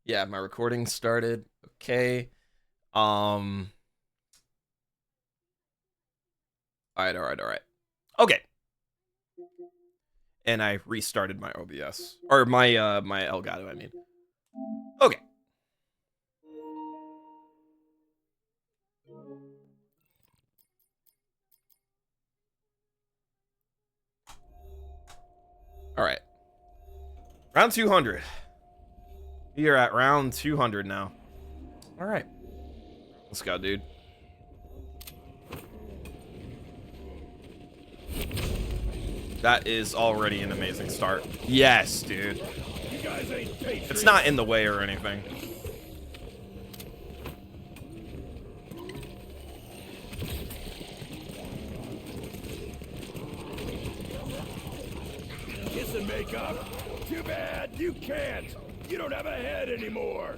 Yeah, my recording started. Okay. Um. All right. Okay. And I restarted my OBS or my Elgato. I mean. Okay. All right. Round 200. We are at round 200 now. All right. Let's go, dude. That is already an amazing start. Yes, dude. You guys ain't patriots. It's not in the way or anything. Kiss and make up? Too bad, you can't. You don't have a head anymore.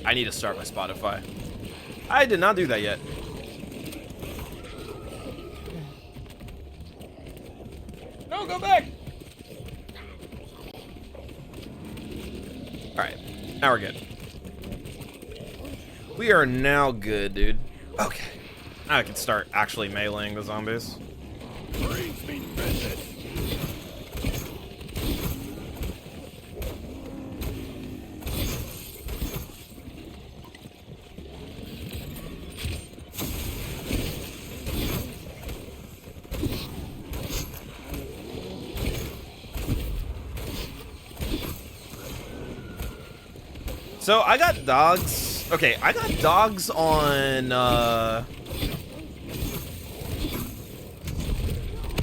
I need to start my Spotify. I did not do that yet. No, go back. All right, now we're good. We are now good, dude. Okay, now I can start actually meleeing the zombies. Marines mean business. So I got dogs. Okay, I got dogs on. I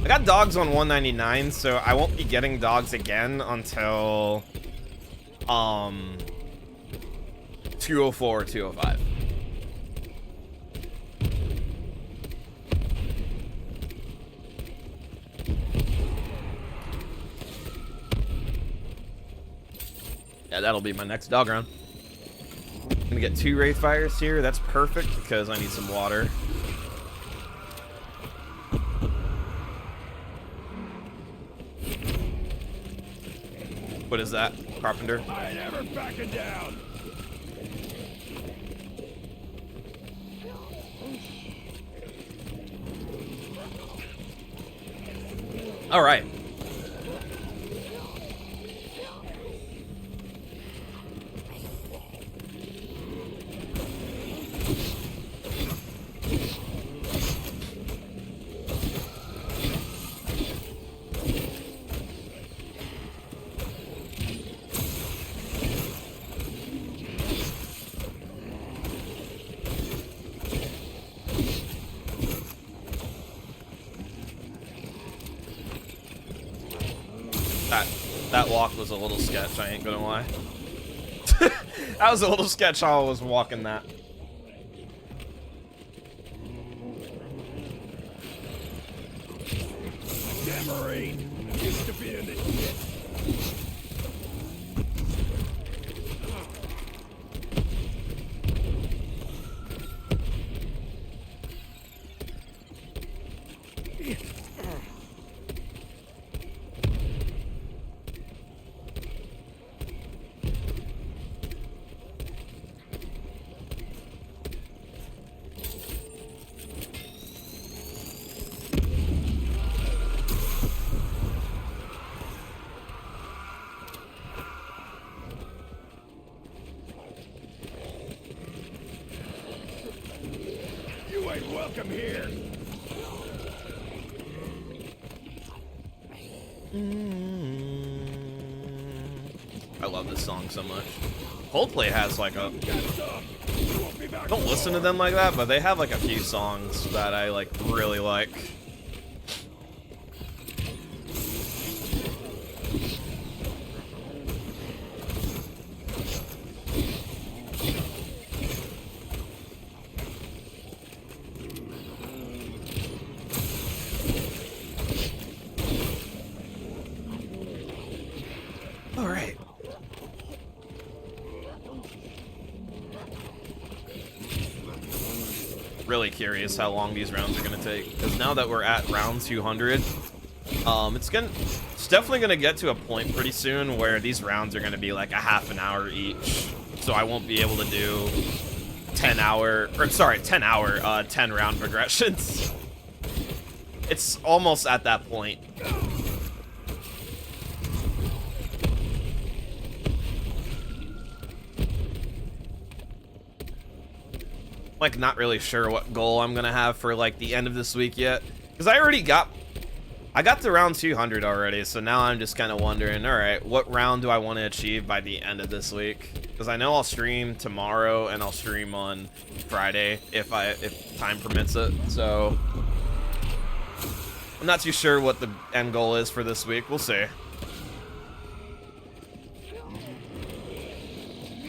got dogs on 199, so I won't be getting dogs again until 204 or 205. Yeah, that'll be my next dog round. I'm gonna get 2 Wraith Fires here. That's perfect because I need some water. What is that, Carpenter? I ain't ever backing down. All right. That walk was a little sketch, I ain't gonna lie. That was a little sketch how I was walking that. Damn Marine. Used to be in this shit. You ain't welcome here. I love this song so much. Coldplay has like a... I don't listen to them like that, but they have like a few songs that I like really like. All right. Really curious how long these rounds are gonna take, because now that we're at round 200, it's It's definitely going to get to a point pretty soon where these rounds are going to be like a half an hour each. So I won't be able to do 10 hour 10 round progressions. It's almost at that point. Like, not really sure what goal I'm gonna have for like the end of this week yet, because I got to round 200 already, so now I'm just kind of wondering, all right, what round do I want to achieve by the end of this week? Because I know I'll stream tomorrow and I'll stream on Friday if time permits it. So I'm not too sure what the end goal is for this week. We'll see.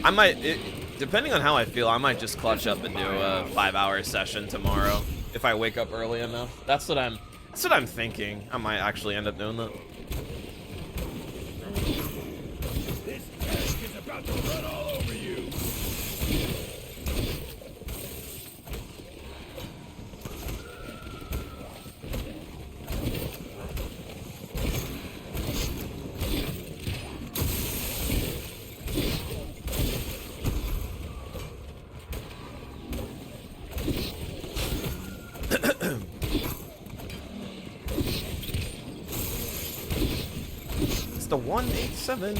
I might, depending on how I feel, I might just clutch up and do a 5-hour session tomorrow if I wake up early enough. That's what I'm thinking. I might actually end up doing that. This tank is about to run all over you. It's the 187.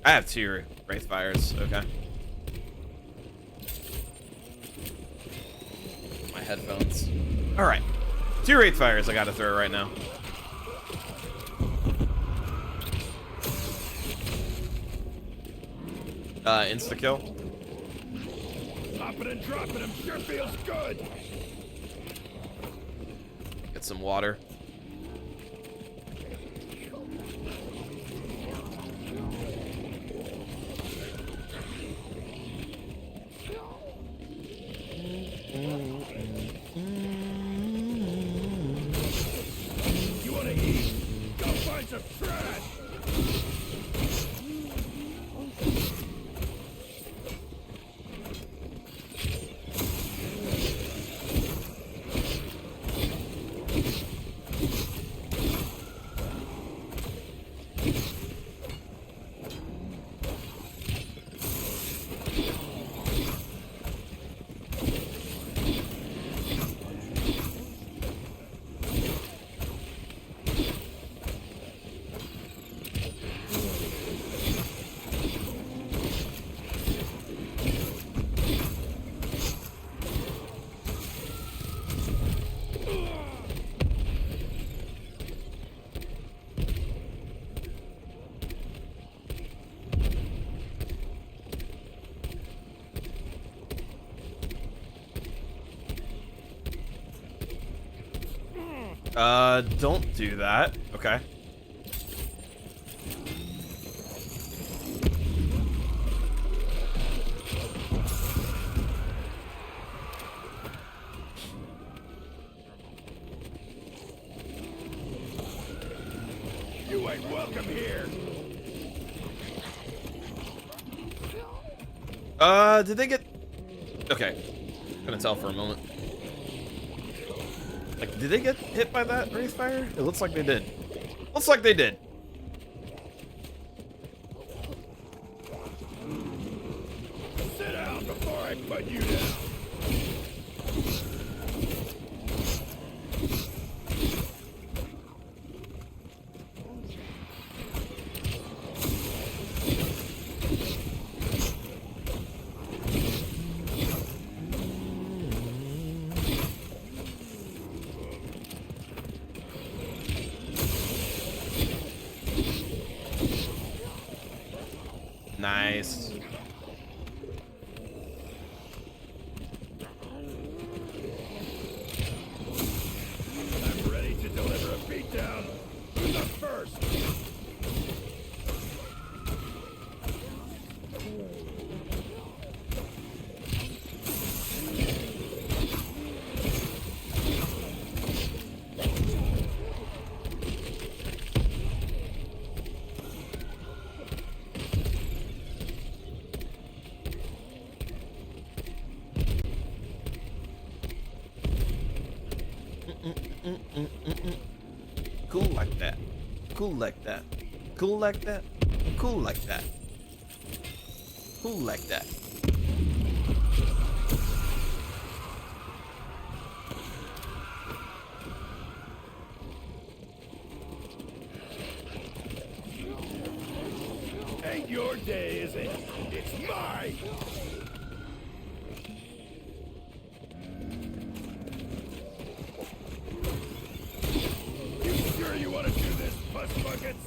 I have 2 Wraithfires, okay. My headphones. Alright. 2 Wraithfires I gotta throw right now. Insta-kill. Popping and dropping him sure feels good. Get some water. You wanna eat? Go find some trash. Don't do that. Okay. You ain't welcome here. Did they get... Okay. Gonna tell for a moment. Like, did they get hit by that Wraithfire? It looks like they did. Looks like they did. Sit down before I put you down. Nice. Cool like that. Cool like that. Cool like that. Cool like that. Cool like that. Ain't your day, is it? It's mine! You sure you want to do this, puss buckets?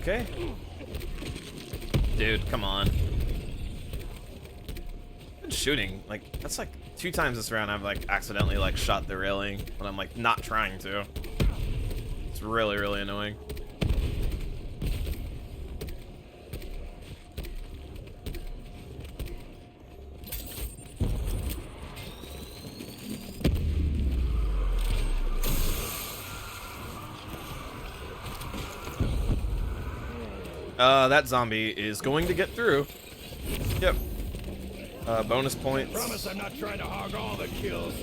Okay. Dude, come on. Been shooting, like, that's like 2 times this round I've like accidentally like shot the railing when I'm like not trying to. It's really, really annoying. That zombie is going to get through. Yep. Bonus points. Promise I'm not trying to hog all the kills.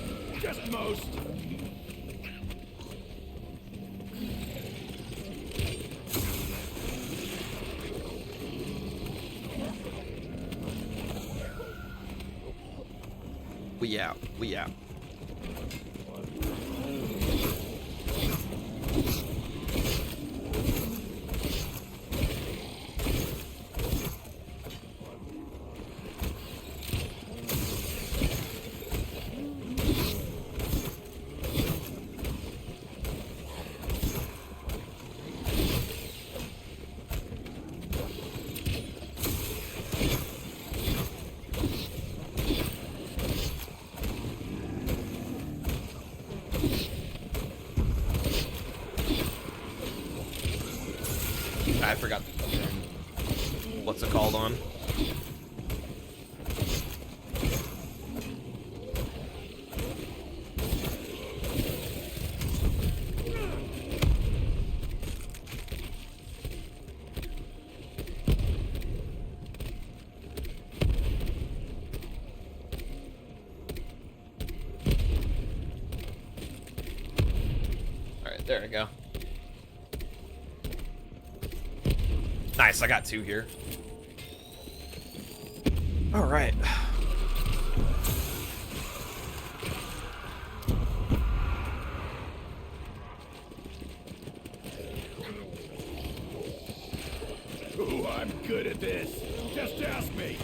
Just most. We out. We out. I forgot what's it called on. All right, there we go. Nice, I got 2 here. All right. Ooh, I'm good at this. Just ask me.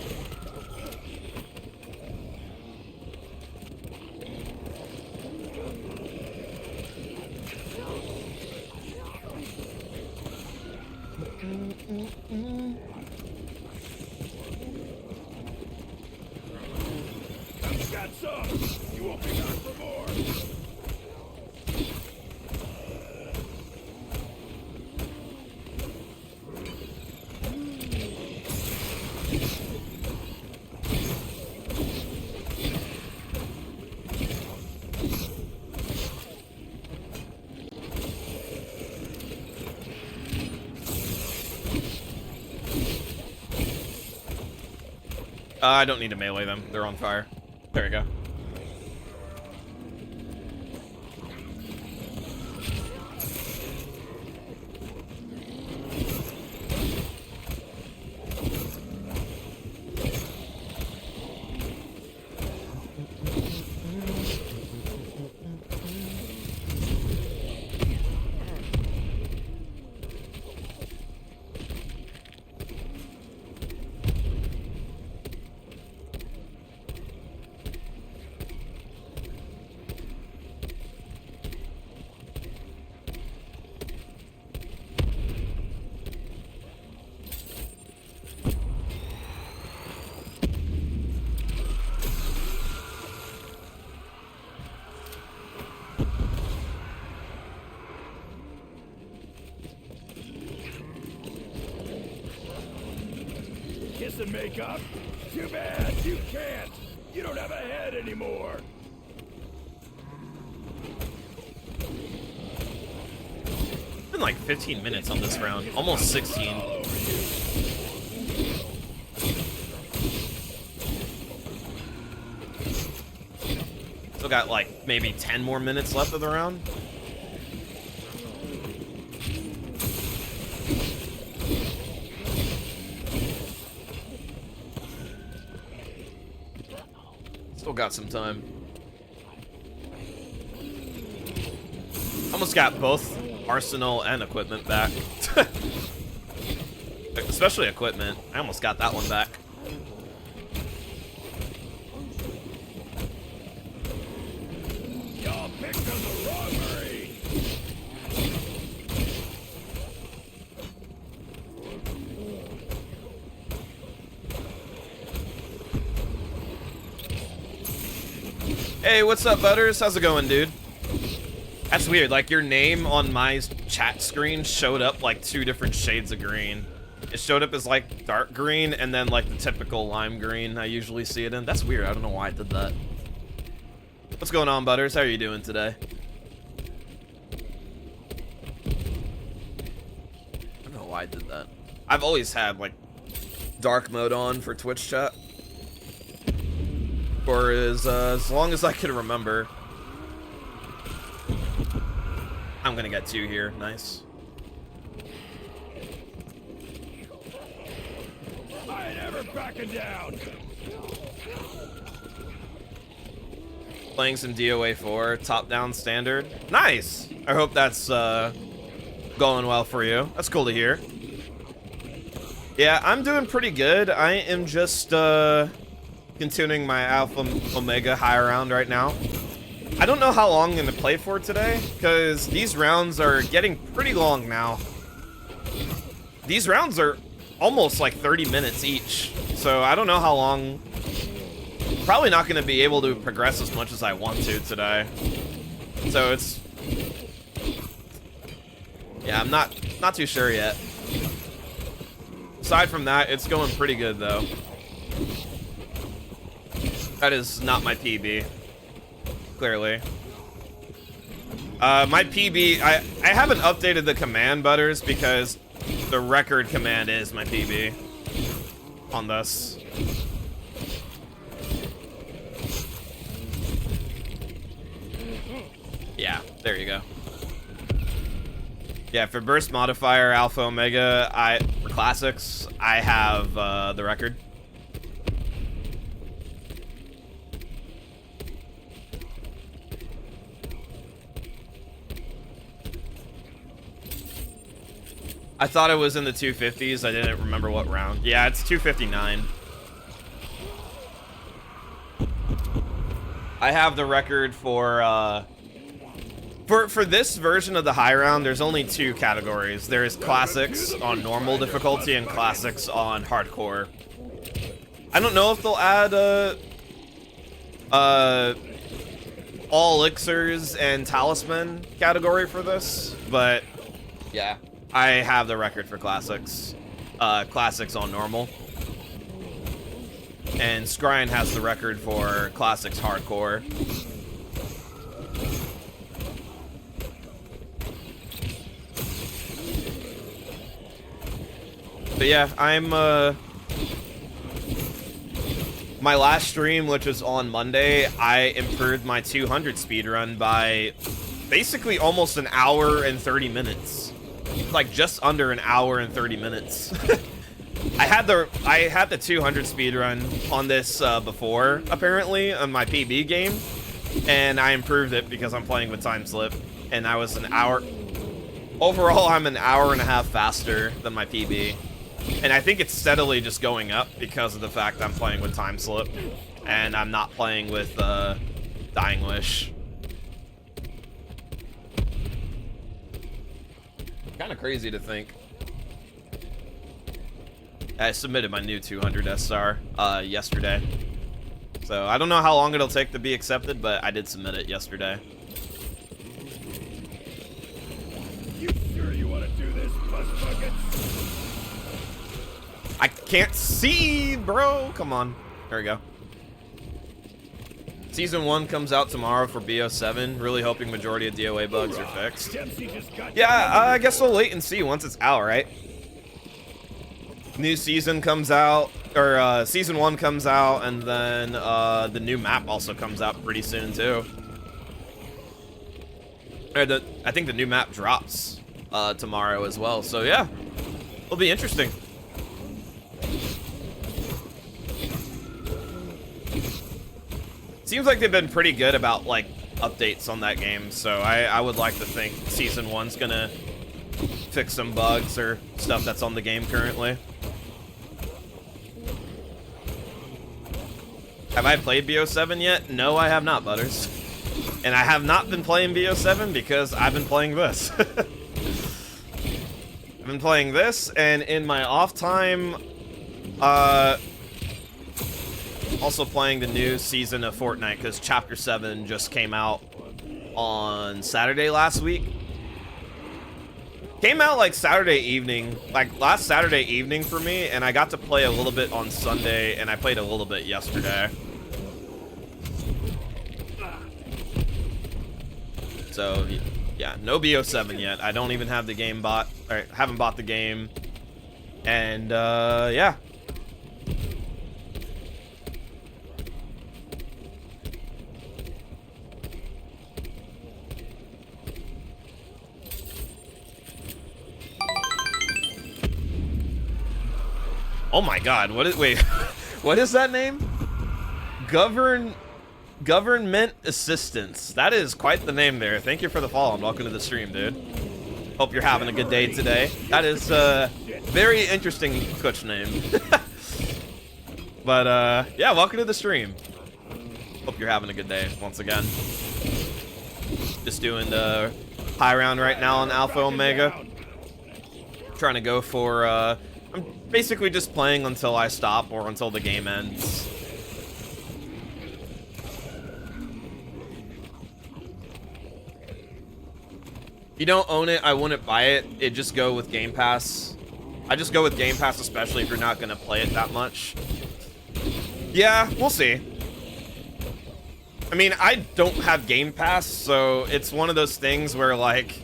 I've got some. You won't be back for more. I don't need to melee them. They're on fire. There we go. make up? Too bad, you can't! You don't have a head anymore! It's been like 15 minutes on this round. Almost 16. All over you. Still got like maybe 10 more minutes left of the round. Still got some time. Almost got both arsenal and equipment back. Especially equipment. I almost got that one back. Y'all picked on the wrong Marine! Hey, what's up, Butters? How's it going, dude? That's weird. Like, your name on my chat screen showed up like 2 different shades of green. It showed up as like dark green and then like the typical lime green I usually see it in. That's weird. I don't know why I did that. What's going on, Butters? How are you doing today? I don't know why I did that. I've always had like dark mode on for Twitch chat. For as long as I can remember. I'm gonna get 2 here. Nice. I ain't ever backing down! Playing some DOA 4, top-down standard. Nice! I hope that's going well for you. That's cool to hear. Yeah, I'm doing pretty good. I am just continuing my Alpha Omega high round right now. I don't know how long I'm going to play for today, because these rounds are getting pretty long now. These rounds are almost like 30 minutes each, so I don't know how long. Probably not going to be able to progress as much as I want to today. So it's... yeah, I'm not too sure yet. Aside from that, it's going pretty good, though. That is not my PB. Clearly. My PB... I haven't updated the command, Butters, because the record command is my PB on this. Yeah, there you go. Yeah, for burst modifier, Alpha Omega, for classics, I have the record. I thought it was in the 250s. I didn't remember what round. Yeah, it's 259. I have the record for this version of the high round. There's only 2 categories. There's classics on normal difficulty and classics on hardcore. I don't know if they'll add all elixirs and talisman category for this, but yeah, I have the record for classics. Classics on normal. And Scryan has the record for classics hardcore. But yeah, I'm my last stream, which was on Monday, I improved my 200 speedrun by basically almost an hour and 30 minutes. Like just under an hour and 30 minutes. I had the 200 speedrun on this before, apparently, on my PB game, and I improved it because I'm playing with time slip, and I was an hour. Overall, I'm an hour and a half faster than my PB, and I think it's steadily just going up because of the fact I'm playing with time slip, and I'm not playing with Dying Wish. Kind of crazy to think. I submitted my new 200 SR yesterday. So I don't know how long it'll take to be accepted, but I did submit it yesterday. You sure you want to do this, bus bucket? I can't see, bro. Come on. There we go. Season 1 comes out tomorrow for BO7. Really hoping majority of DOA bugs are fixed. Yeah, I guess we'll wait and see once it's out, right? New season comes out, or Season 1 comes out, and then the new map also comes out pretty soon, too. Or I think the new map drops tomorrow as well, so yeah. It'll be interesting. Seems like they've been pretty good about, like, updates on that game, so I would like to think Season 1's gonna fix some bugs or stuff that's on the game currently. Have I played BO7 yet? No, I have not, Butters. And I have not been playing BO7 because I've been playing this. I've been playing this, and in my off time, also playing the new season of Fortnite, because Chapter 7 just came out on Saturday last week. Came out like Saturday evening, like last Saturday evening for me, and I got to play a little bit on Sunday, and I played a little bit yesterday. So, yeah, no BO7 yet. I don't even have the game bought, or haven't bought the game. And, yeah. Oh my god, wait, what is that name? Government Assistance. That is quite the name there. Thank you for the follow and welcome to the stream, dude. Hope you're having a good day today. That is a very interesting Twitch name. But, yeah, welcome to the stream. Hope you're having a good day once again. Just doing the high round right now on Alpha Omega. Trying to go for, I'm basically just playing until I stop or until the game ends. If you don't own it, I wouldn't buy it. It just go with Game Pass. I just go with Game Pass, especially if you're not going to play it that much. Yeah, we'll see. I mean, I don't have Game Pass, so it's one of those things where, like,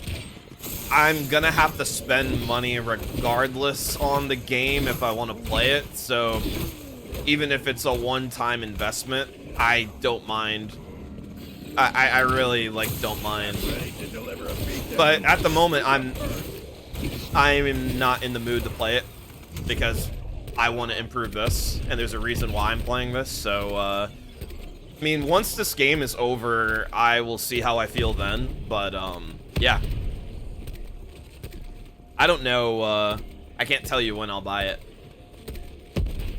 I'm gonna have to spend money regardless on the game if I want to play it, so even if it's a one-time investment, I don't mind. I really, like, don't mind. But at the moment, I'm not in the mood to play it because I want to improve this, and there's a reason why I'm playing this, so, I mean, once this game is over, I will see how I feel then, but, yeah. I don't know, I can't tell you when I'll buy it.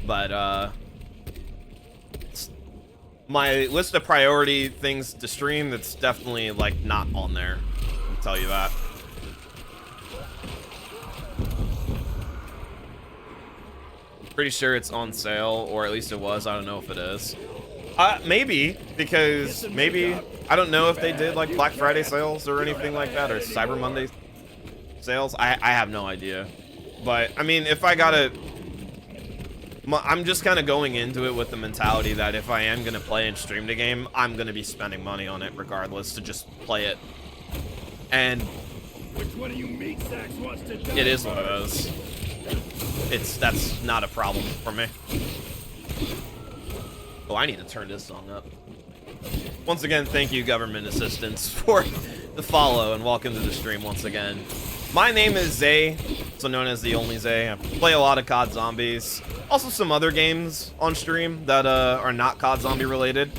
But, my list of priority things to stream, that's definitely, like, not on there. I'll tell you that. Pretty sure it's on sale, or at least it was. I don't know if it is. Maybe, because maybe, I don't know if they did, like, Black Friday sales or anything like that, or Cyber Monday sales. I have no idea. But, I mean, if I gotta... I'm just kind of going into it with the mentality that if I am going to play and stream the game, I'm going to be spending money on it regardless to just play it. And which one of you meat sacks wants to die? It is one of those. That's not a problem for me. Oh, I need to turn this song up. Once again, thank you, Government Assistance, for the follow, and welcome to the stream once again. My name is Zay, also known as the Only Zay. I play a lot of COD Zombies. Also some other games on stream that are not COD Zombie related.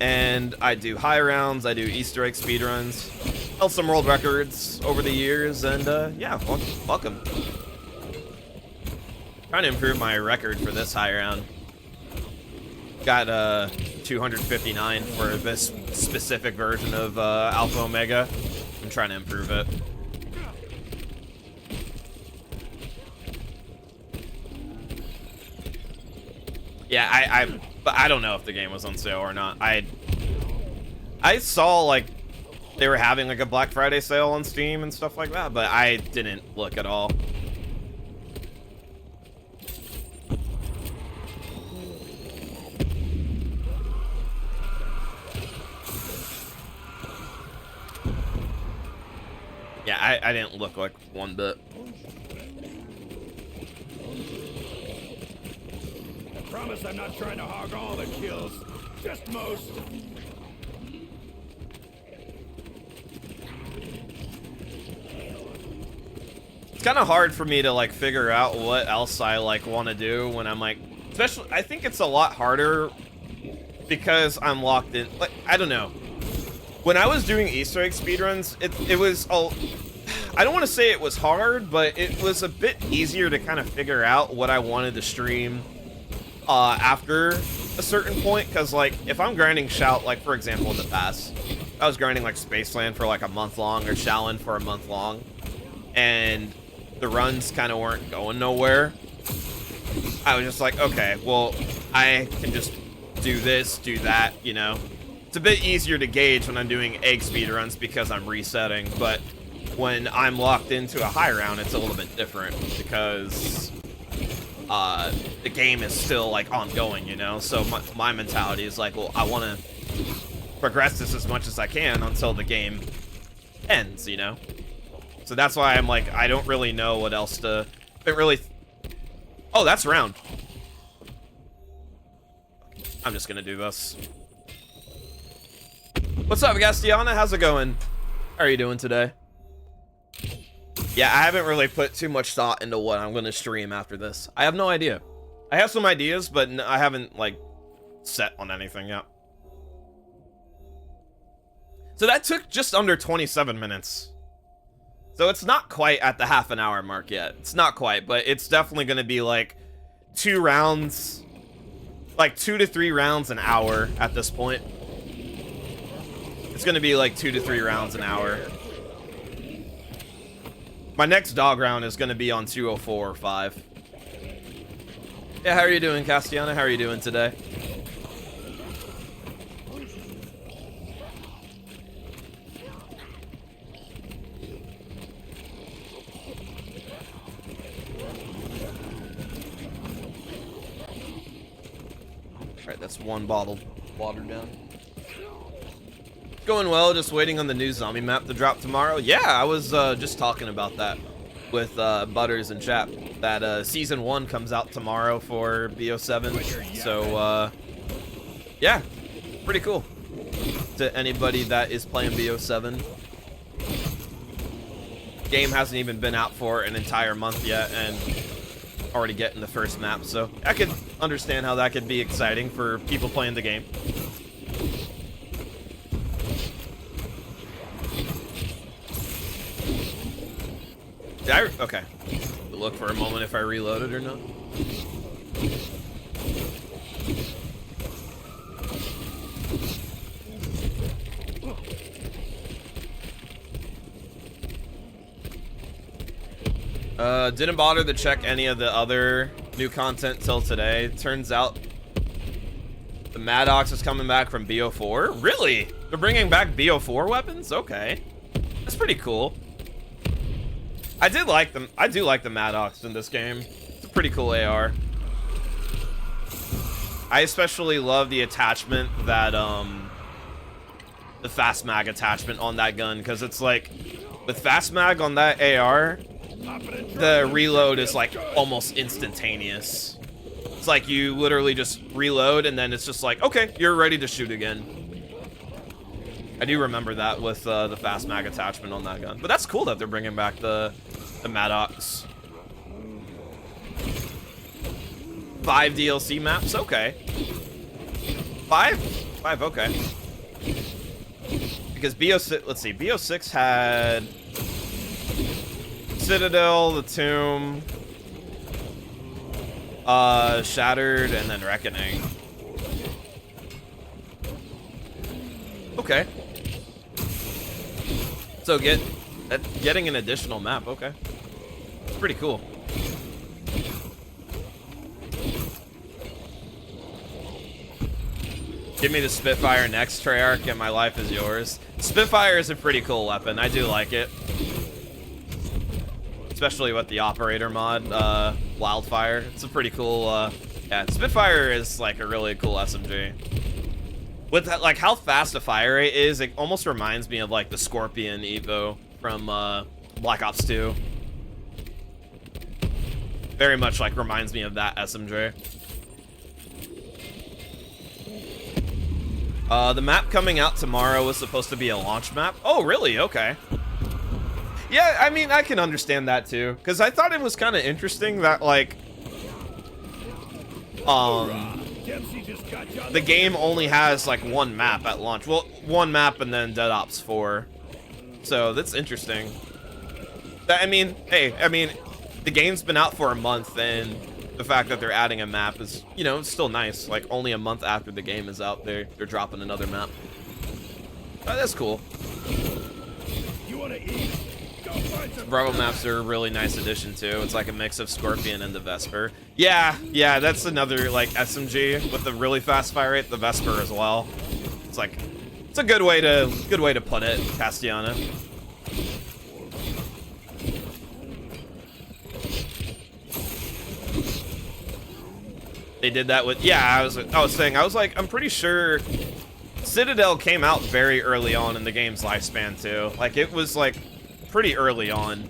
And I do high rounds, I do Easter egg speedruns, held some world records over the years, and yeah, welcome. Trying to improve my record for this high round. Got 259 for this specific version of Alpha Omega. I'm trying to improve it. Yeah, but I don't know if the game was on sale or not. I saw, like, they were having, like, a Black Friday sale on Steam and stuff like that, but I didn't look at all. Yeah, I didn't look like one bit. I promise I'm not trying to hog all the kills, just most. It's kind of hard for me to like figure out what else I like want to do when I'm like, especially I think it's a lot harder because I'm locked in. Like, I don't know. When I was doing Easter egg speedruns, it was I don't want to say it was hard, but it was a bit easier to kind of figure out what I wanted to stream after a certain point, because like if I'm grinding Shout, like for example in the past, I was grinding like Spaceland for like a month long or Shaolin for a month long, and the runs kind of weren't going nowhere. I was just like, okay, well, I can just do this, do that, you know. It's a bit easier to gauge when I'm doing egg speedruns because I'm resetting, but when I'm locked into a high round, it's a little bit different because the game is still like ongoing, you know. So my mentality is like, well, I want to progress this as much as I can until the game ends, you know. So that's why I'm like, I don't really know what else to. It really. Oh, that's round. I'm just gonna do this. What's up, Gastiana? How's it going? How are you doing today? Yeah, I haven't really put too much thought into what I'm going to stream after this. I have no idea. I have some ideas, but I haven't, like, set on anything yet. So that took just under 27 minutes. So it's not quite at the half an hour mark yet. It's not quite, but it's definitely going to be, like, 2 rounds. Like, 2 to 3 rounds an hour at this point. It's going to be, like, 2 to 3 rounds an hour. My next dog round is going to be on 204 or 5. Yeah, how are you doing, Castiana? How are you doing today? Alright, that's 1 bottle watered down. Going well, just waiting on the new zombie map to drop tomorrow. Yeah, I was just talking about that with Butters and chat. That season 1 comes out tomorrow for BO7. So yeah, pretty cool. To anybody that is playing BO7. Game hasn't even been out for an entire month yet and already getting the first map. So I could understand how that could be exciting for people playing the game. Okay. Look for a moment if I reloaded or not. Didn't bother to check any of the other new content till today. Turns out the Maddox is coming back from BO4. Really? They're bringing back BO4 weapons? Okay. That's pretty cool. I did like them. I do like the Maddox in this game. It's a pretty cool AR. I especially love the attachment that the fast mag attachment on that gun, because it's like with fast mag on that AR, the reload is like almost instantaneous. It's like you literally just reload and then it's just like, okay, you're ready to shoot again. I do remember that with the fast mag attachment on that gun. But that's cool that they're bringing back the Maddox. 5 DLC maps, okay. 5, okay. Because BO6, let's see, BO6 had Citadel, the Tomb, Shattered, and then Reckoning. Okay. So getting an additional map, okay. It's pretty cool. Give me the Spitfire next, Treyarch, and my life is yours. Spitfire is a pretty cool weapon. I do like it. Especially with the operator mod, Wildfire. It's a pretty cool, yeah, Spitfire is like a really cool SMG. With that, like how fast the fire rate is, it almost reminds me of like the Scorpion Evo from Black Ops 2. Very much like reminds me of that SMJ. The map coming out tomorrow was supposed to be a launch map. Oh, really? Okay. Yeah, I mean, I can understand that too, because I thought it was kind of interesting that, like, the game only has, like, one map at launch. Well, one map and then Dead Ops 4. So, that's interesting. I mean, hey, I mean, the game's been out for a month, and the fact that they're adding a map is, you know, it's still nice. Like, only a month after the game is out, they're dropping another map. That's cool. You wanna eat? Go find some Bravo maps are a really nice addition too. It's like a mix of Scorpion and the Vesper. Yeah, that's another like SMG with a really fast fire rate. The Vesper as well. It's like, it's a good way to put it, Castellana. They did that with, yeah, I was saying, I was like, I'm pretty sure Citadel came out very early on in the game's lifespan too. Like, it was like pretty early on.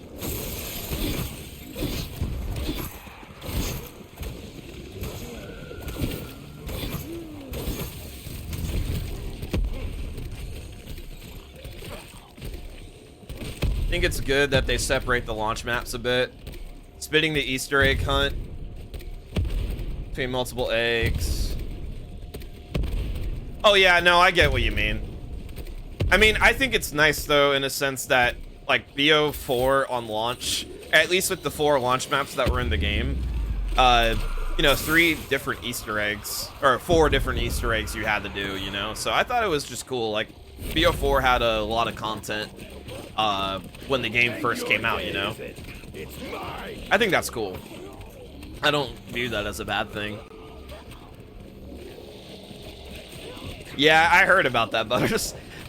I think it's good that they separate the launch maps a bit. Spitting the Easter egg hunt between multiple eggs. Oh yeah, no, I get what you mean. I mean, I think it's nice though in a sense that like BO4 on launch, at least with the 4 launch maps that were in the game, you know, 3 different Easter eggs, or 4 different Easter eggs you had to do, you know? So I thought it was just cool. Like, BO4 had a lot of content when the game first came out, you know? It's mine. I think that's cool. I don't view that as a bad thing. Yeah, I heard about that, but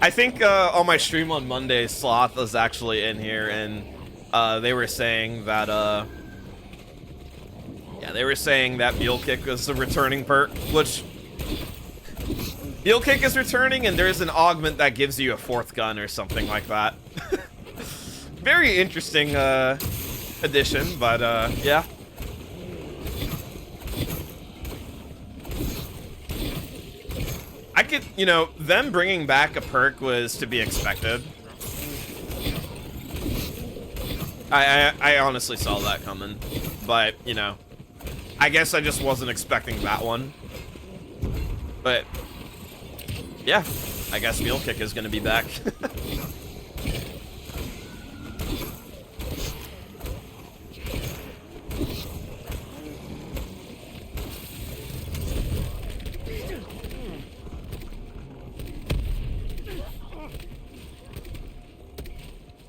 I think on my stream on Monday, Sloth was actually in here, and they were saying that, yeah, they were saying that Mule Kick was a returning perk, which Mule Kick is returning, and there's an augment that gives you a 4th gun or something like that. Very interesting addition, but yeah. I could, you know, them bringing back a perk was to be expected. I honestly saw that coming, but, you know, I guess I just wasn't expecting that one. But, yeah, I guess Mule Kick is going to be back.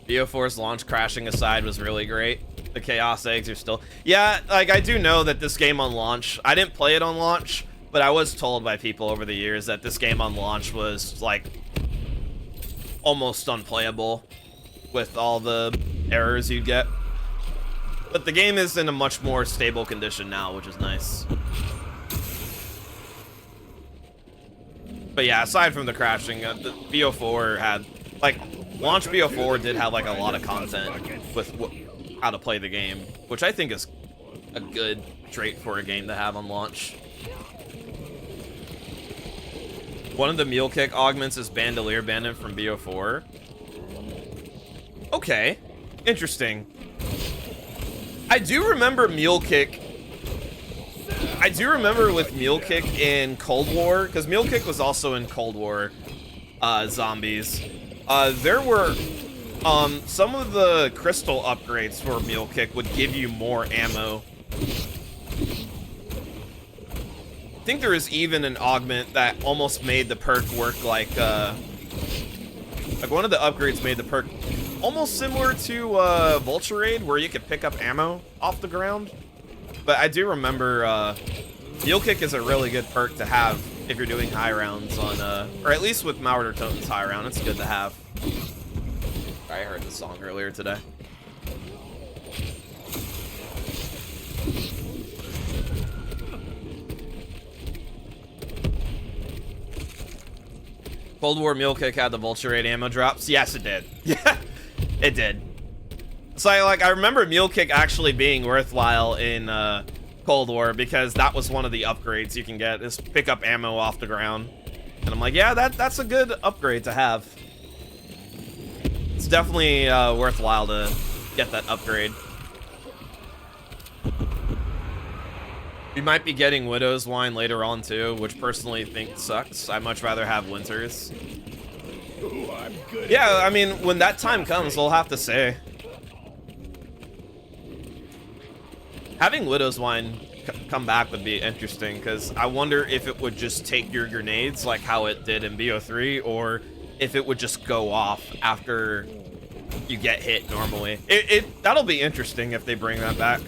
BO4's launch crashing aside was really great. The Chaos Eggs are still... Yeah, like, I do know that this game on launch... I didn't play it on launch, but I was told by people over the years that this game on launch was, like, almost unplayable with all the errors you'd get. But the game is in a much more stable condition now, which is nice. But yeah, aside from the crashing, the BO4 had... Like, launch BO4 did have, like, a lot of content with how to play the game, which I think is a good trait for a game to have on launch. One of the Mule Kick augments is Bandolier Bandit from BO4. Okay, interesting. I do remember Mule Kick. I do remember with Mule Kick in Cold War, because Mule Kick was also in Cold War zombies. There were some of the crystal upgrades for Mule Kick would give you more ammo. I think there was even an augment that almost made the perk work like one of the upgrades made the perk almost similar to Vulture Raid, where you could pick up ammo off the ground. But I do remember Mule Kick is a really good perk to have if you're doing high rounds on, or at least with Mauer Toten's high round, it's good to have. I heard this song earlier today. Cold War Mule Kick had the Vulture Raid ammo drops. Yes, it did. Yeah. It did. So I remember Mule Kick actually being worthwhile in Cold War because that was one of the upgrades you can get, is pick up ammo off the ground. And I'm like, yeah, that's a good upgrade to have. It's definitely worthwhile to get that upgrade. We might be getting Widow's Wine later on too, which personally think sucks. I'd much rather have Winters. Ooh, I'm good. Yeah, I mean, when that time comes, we'll have to say. Having Widow's Wine come back would be interesting, because I wonder if it would just take your grenades like how it did in BO3, or if it would just go off after you get hit normally. That'll be interesting if they bring that back.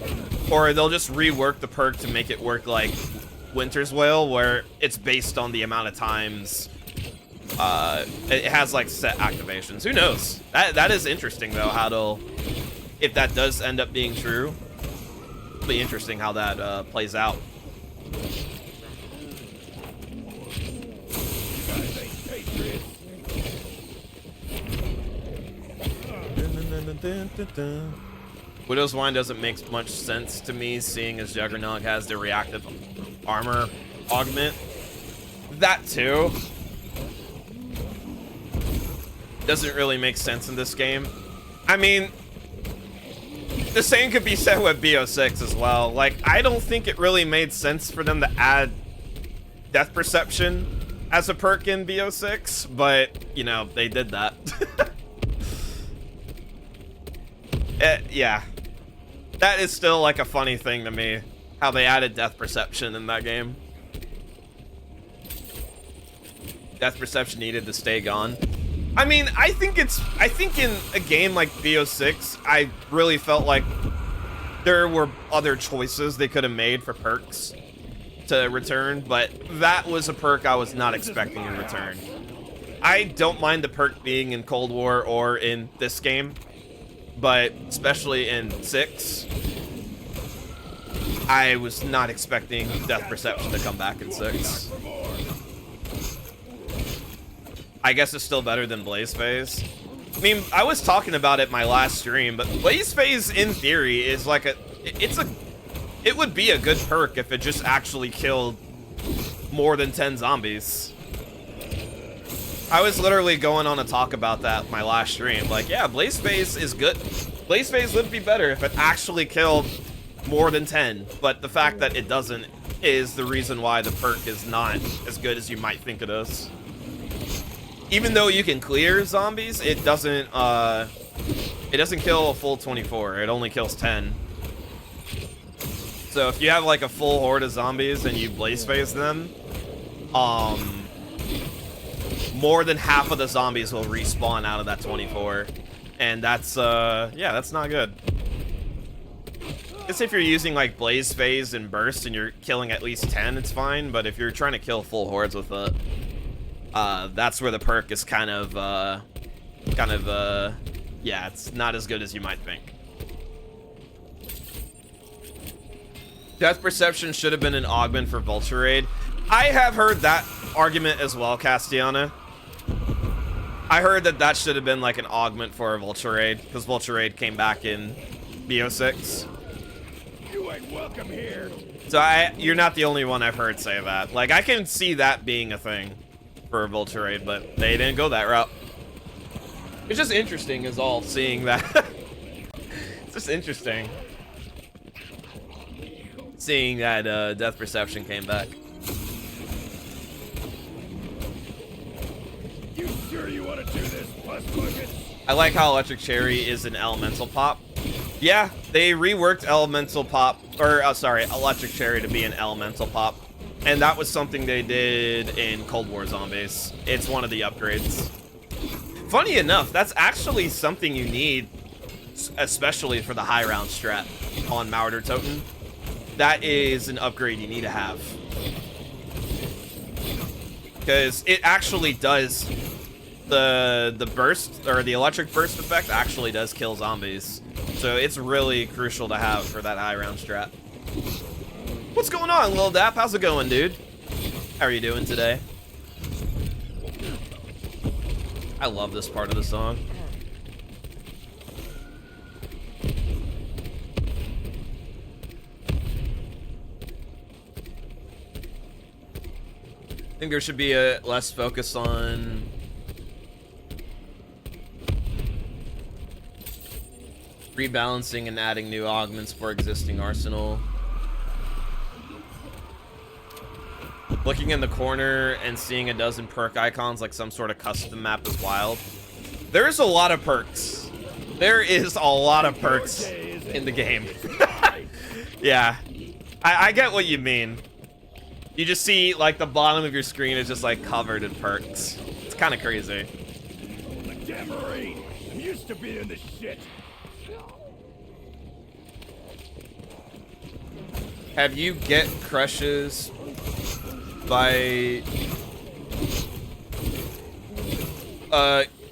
Or they'll just rework the perk to make it work like Winter's Wail, where it's based on the amount of times it has like set activations. Who knows? That is interesting though, how it'll, if that does end up being true. It'll be interesting how that plays out. Widow's Wine doesn't make much sense to me, seeing as Juggernog has the reactive armor augment. That too doesn't really make sense in this game. I mean, the same could be said with BO6 as well. Like, I don't think it really made sense for them to add Death Perception as a perk in BO6, but, you know, they did that. Yeah. That is still, like, a funny thing to me, how they added Death Perception in that game. Death Perception needed to stay gone. I mean, I think in a game like BO6, I really felt like there were other choices they could have made for perks to return, but that was a perk I was not expecting in return. I don't mind the perk being in Cold War or in this game, but especially in 6, I was not expecting Death Perception to come back in 6. I guess it's still better than Blaze Phase. I mean, I was talking about it my last stream, but Blaze Phase, in theory, is like it would be a good perk if it just actually killed more than 10 zombies. I was literally going on a talk about that my last stream. Like, yeah, Blaze Phase is good. Blaze Phase would be better if it actually killed more than 10, but the fact that it doesn't is the reason why the perk is not as good as you might think it is. Even though you can clear zombies, it doesn't kill a full 24. It only kills 10. So if you have like a full horde of zombies and you Blaze Phase them, more than half of the zombies will respawn out of that 24. And that's yeah, that's not good. I guess if you're using like Blaze Phase and Burst and you're killing at least 10, it's fine, but if you're trying to kill full hordes with it, that's where the perk is kind of, yeah, it's not as good as you might think. Death Perception should have been an augment for Vulture Raid. I have heard that argument as well, Castiana. I heard that should have been like an augment for Vulture Raid, because Vulture Raid came back in BO6. You ain't welcome here. So you're not the only one I've heard say that. Like, I can see that being a thing for a Vulture Raid, but they didn't go that route. It's just interesting is all, seeing that. It's just interesting seeing that Death Perception came back. You sure you want to do this, Plus Bucket? I like how Electric Cherry is an elemental pop. Yeah, they reworked elemental pop, or sorry, Electric Cherry to be an elemental pop. And that was something they did in Cold War Zombies. It's one of the upgrades. Funny enough, that's actually something you need, especially for the high round strat on Marauder Totem. That is an upgrade you need to have. Because it actually does, the burst, or the electric burst effect actually does kill zombies. So it's really crucial to have for that high round strat. What's going on, Lil Dap? How's it going, dude? How are you doing today? I love this part of the song. I think there should be a less focus on rebalancing and adding new augments for existing arsenal. Looking in the corner and seeing a dozen perk icons like some sort of custom map is wild. There's a lot of perks. There is a lot of perks in the game. Yeah, I get what you mean. You just see like the bottom of your screen is just like covered in perks. It's kind of crazy. Like damn Marine, I'm used to being in this shit. Have you get crushes by...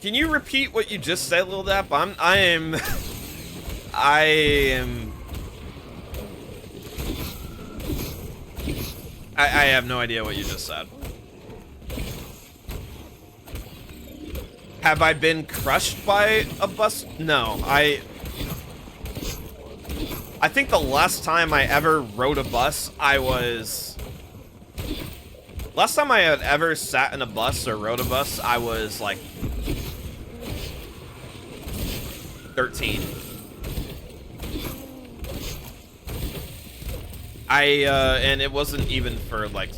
can you repeat what you just said, Lil Dap? I am... I have no idea what you just said. Have I been crushed by a bus? No, I think the last time I ever rode a bus, last time I had ever sat in a bus or rode a bus, I was like 13. And it wasn't even for like,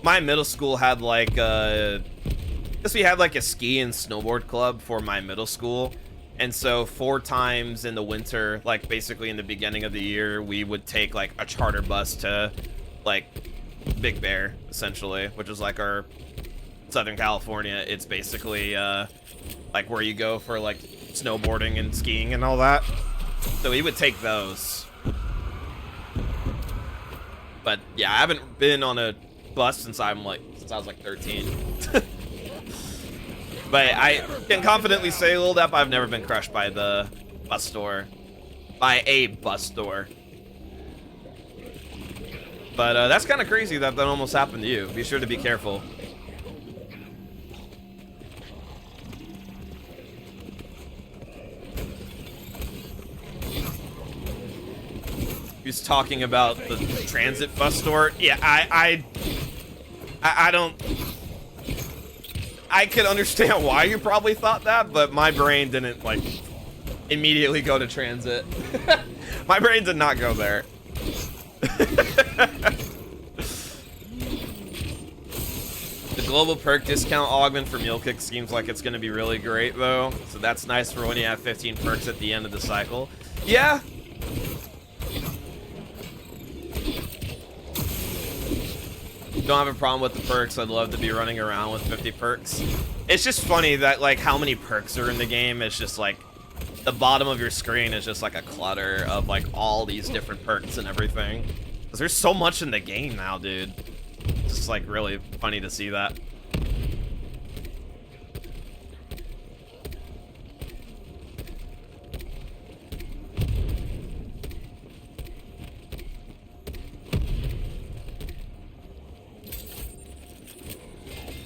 my middle school had like, guess we had like a ski and snowboard club for my middle school. And so 4 times in the winter, like basically in the beginning of the year, we would take like a charter bus to like Big Bear, essentially, which is like our Southern California. It's basically like where you go for like snowboarding and skiing and all that. So we would take those. But yeah, I haven't been on a bus since I was like 13. But I can confidently say, Lil Dap, I've never been crushed by the bus store. By a bus store. But that's kind of crazy that that almost happened to you. Be sure to be careful. He's talking about the transit bus store. Yeah, I don't... I could understand why you probably thought that, but my brain didn't, like, immediately go to transit. My brain did not go there. The global perk discount augment for Mule Kick seems like it's going to be really great, though. So that's nice for when you have 15 perks at the end of the cycle. Yeah. Don't have a problem with the perks. I'd love to be running around with 50 perks. It's just funny that like how many perks are in the game. It's just like the bottom of your screen is just like a clutter of like all these different perks and everything. Because there's so much in the game now, dude. It's just like really funny to see that.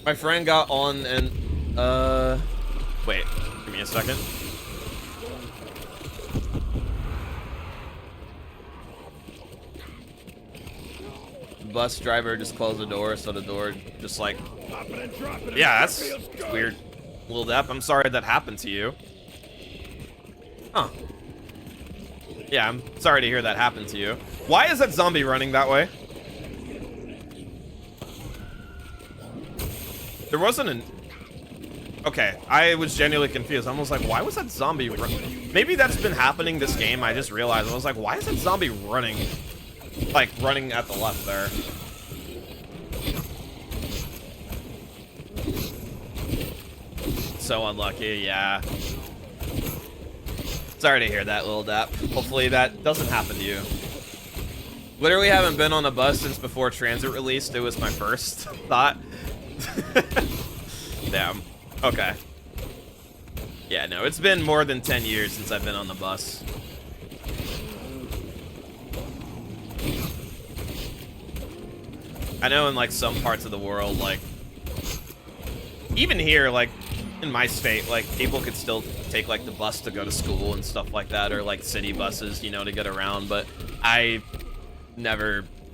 My friend got on and, wait, give me a second. Bus driver just closed the door, so the door just like, yeah, that's weird. Lil Dap, I'm sorry that happened to you. Huh. Yeah, I'm sorry to hear that happened to you. Why is that zombie running that way? There wasn't an... Okay, I was genuinely confused. I was like, why was that zombie running? Maybe that's been happening this game. I just realized. I was like, why is that zombie running? Like, running at the left there. So unlucky, yeah. Sorry to hear that, Lil Dap. Hopefully that doesn't happen to you. Literally haven't been on a bus since before Transit released. It was my first thought. Damn. Okay. Yeah, no, it's been more than 10 years since I've been on the bus. I know in like some parts of the world, like even here, like in my state, like people could still take like the bus to go to school and stuff like that, or like city buses, you know, to get around, but I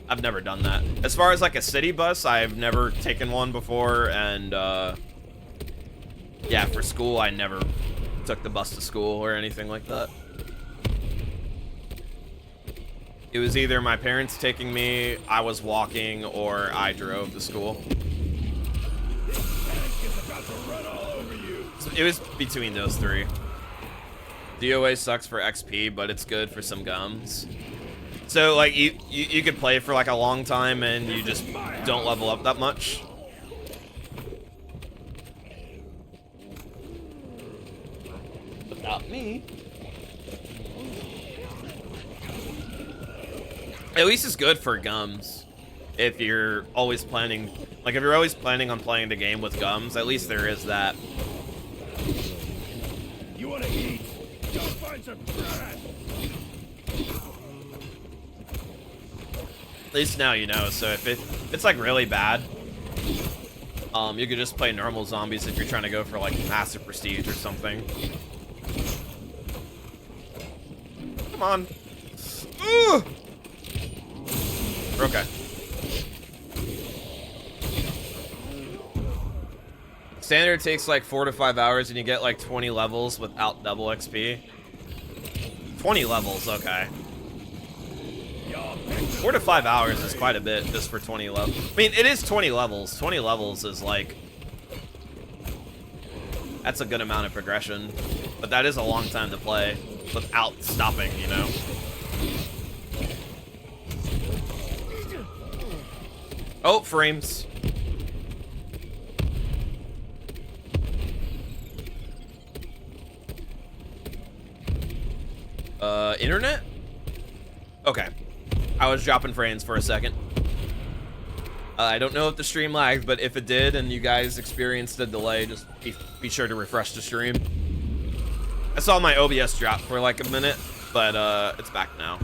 I've never done that. As far as like a city bus, I've never taken one before, and yeah, for school, I never took the bus to school or anything like that. It was either my parents taking me, I was walking, or I drove to school. So it was between those three. DOA sucks for XP, but it's good for some gums. So like you could play for like a long time and you just don't level up that much. But not me. At least it's good for gums. If you're always planning, like if you're always planning on playing the game with gums, at least there is that. You want to eat? Go find some trash. At least now you know. So if it's like really bad, you could just play normal zombies if you're trying to go for like massive prestige or something. Come on. Ooh! Okay. Standard takes like 4 to 5 hours and you get like 20 levels without double XP. 20 levels, okay. 4 to 5 hours is quite a bit just for 20 levels. I mean, it is 20 levels. 20 levels is like... That's a good amount of progression. But that is a long time to play without stopping, you know? Oh, frames. Internet? Okay. I was dropping frames for a second. I don't know if the stream lagged, but if it did and you guys experienced a delay, just be sure to refresh the stream. I saw my OBS drop for like a minute, but it's back now.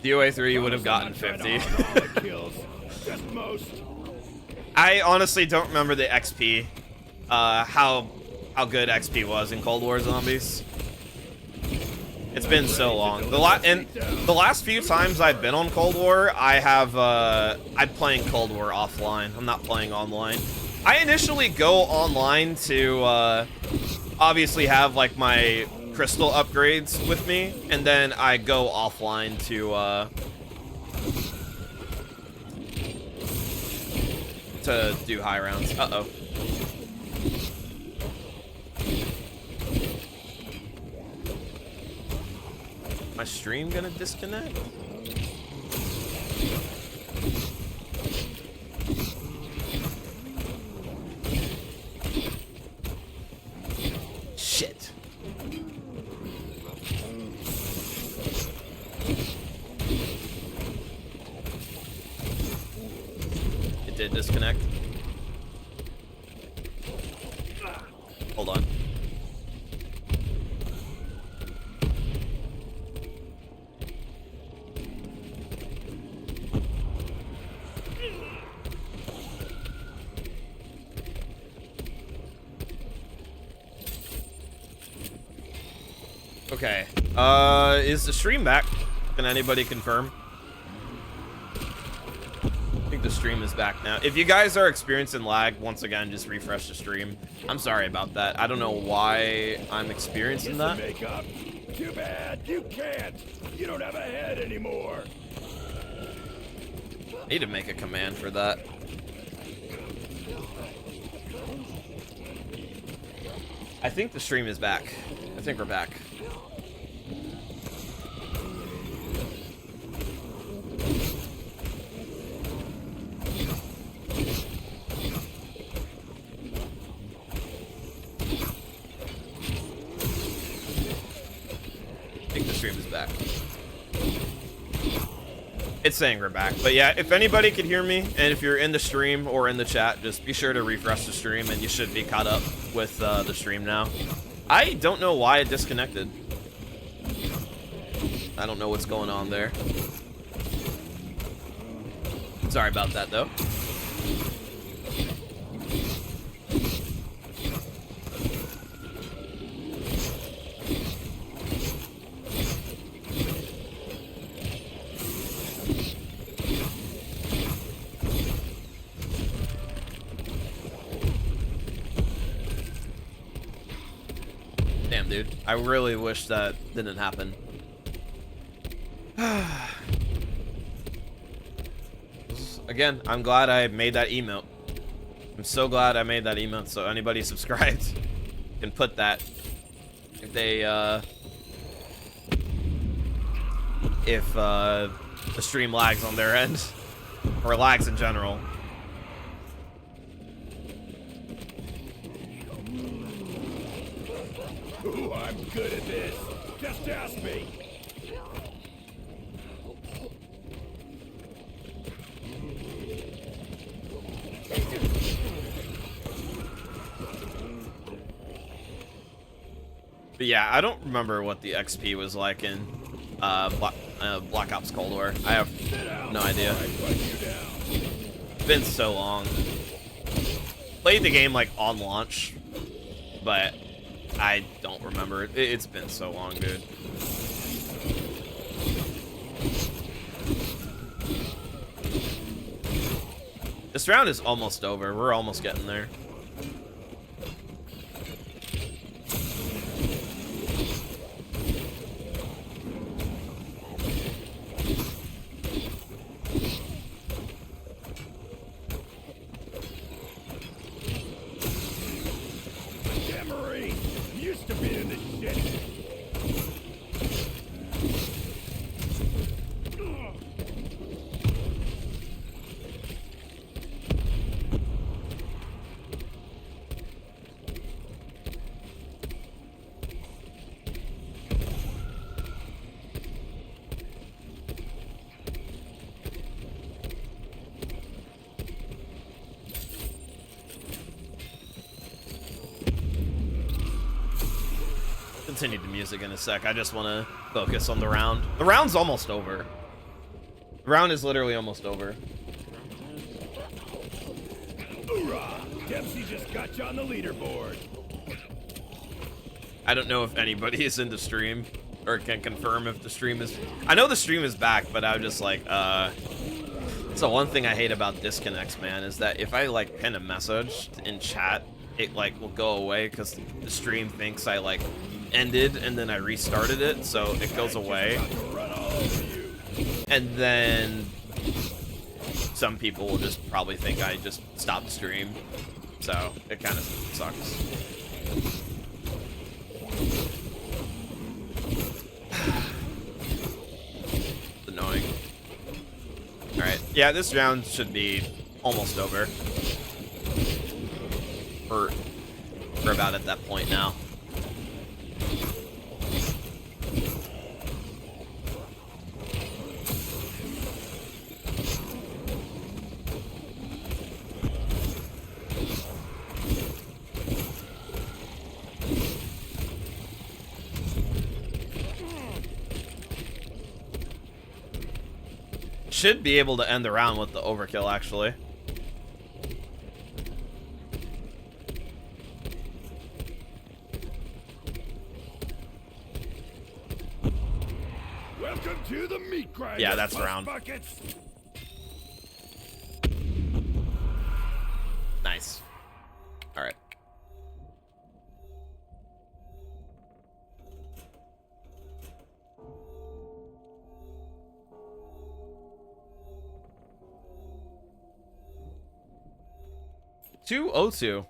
DOA 3 would have gotten 50. I honestly don't remember the XP, how good XP was in Cold War Zombies. It's been so long. The last few times I've been on Cold War, I'm playing Cold War offline. I'm not playing online. I initially go online to obviously have like my crystal upgrades with me, and then I go offline to do high rounds. Uh-oh. My stream gonna disconnect? Shit. It did disconnect. Hold on. Okay. Is the stream back? Can anybody confirm? I think the stream is back now. If you guys are experiencing lag, once again, just refresh the stream. I'm sorry about that. I don't know why I'm experiencing that. Too bad. You can't. You don't have a head anymore. I need to make a command for that. I think the stream is back. I think we're back. I think the stream is back. It's saying we're back. But yeah, if anybody could hear me, and if you're in the stream or in the chat, just be sure to refresh the stream and you should be caught up with the stream now. I don't know why it disconnected. I don't know what's going on there. Sorry about that, though. Damn, dude. I really wish that didn't happen. Again, I'm glad I made that emote. I'm so glad I made that emote, so anybody subscribed can put that. If they, if the stream lags on their end, or lags in general. Ooh, I'm good at this. Just ask me. But yeah, I don't remember what the XP was like in Black Ops Cold War. I have no idea. It's been so long. Played the game like on launch, but I don't remember it. It's been so long, dude. This round is almost over. We're almost getting there. Continue the music in a sec. I just want to focus on the round. The round's almost over. The round is literally almost over. Hoorah! Dempsey just got you on the leaderboard. I don't know if anybody is in the stream or can confirm if the stream is... I know the stream is back, but I'm just like, So one thing I hate about disconnects, man, is that if I like pin a message in chat, it like will go away because the stream thinks I like ended and then I restarted it, so it goes away. And then some people will just probably think I just stopped the stream, so it kind of sucks. It's annoying. Alright, yeah, this round should be almost over. We're about at that point now. Should be able to end the round with the overkill, actually. Welcome to the meat grinder. Yeah, that's round. Buckets. Nice. All right. $202.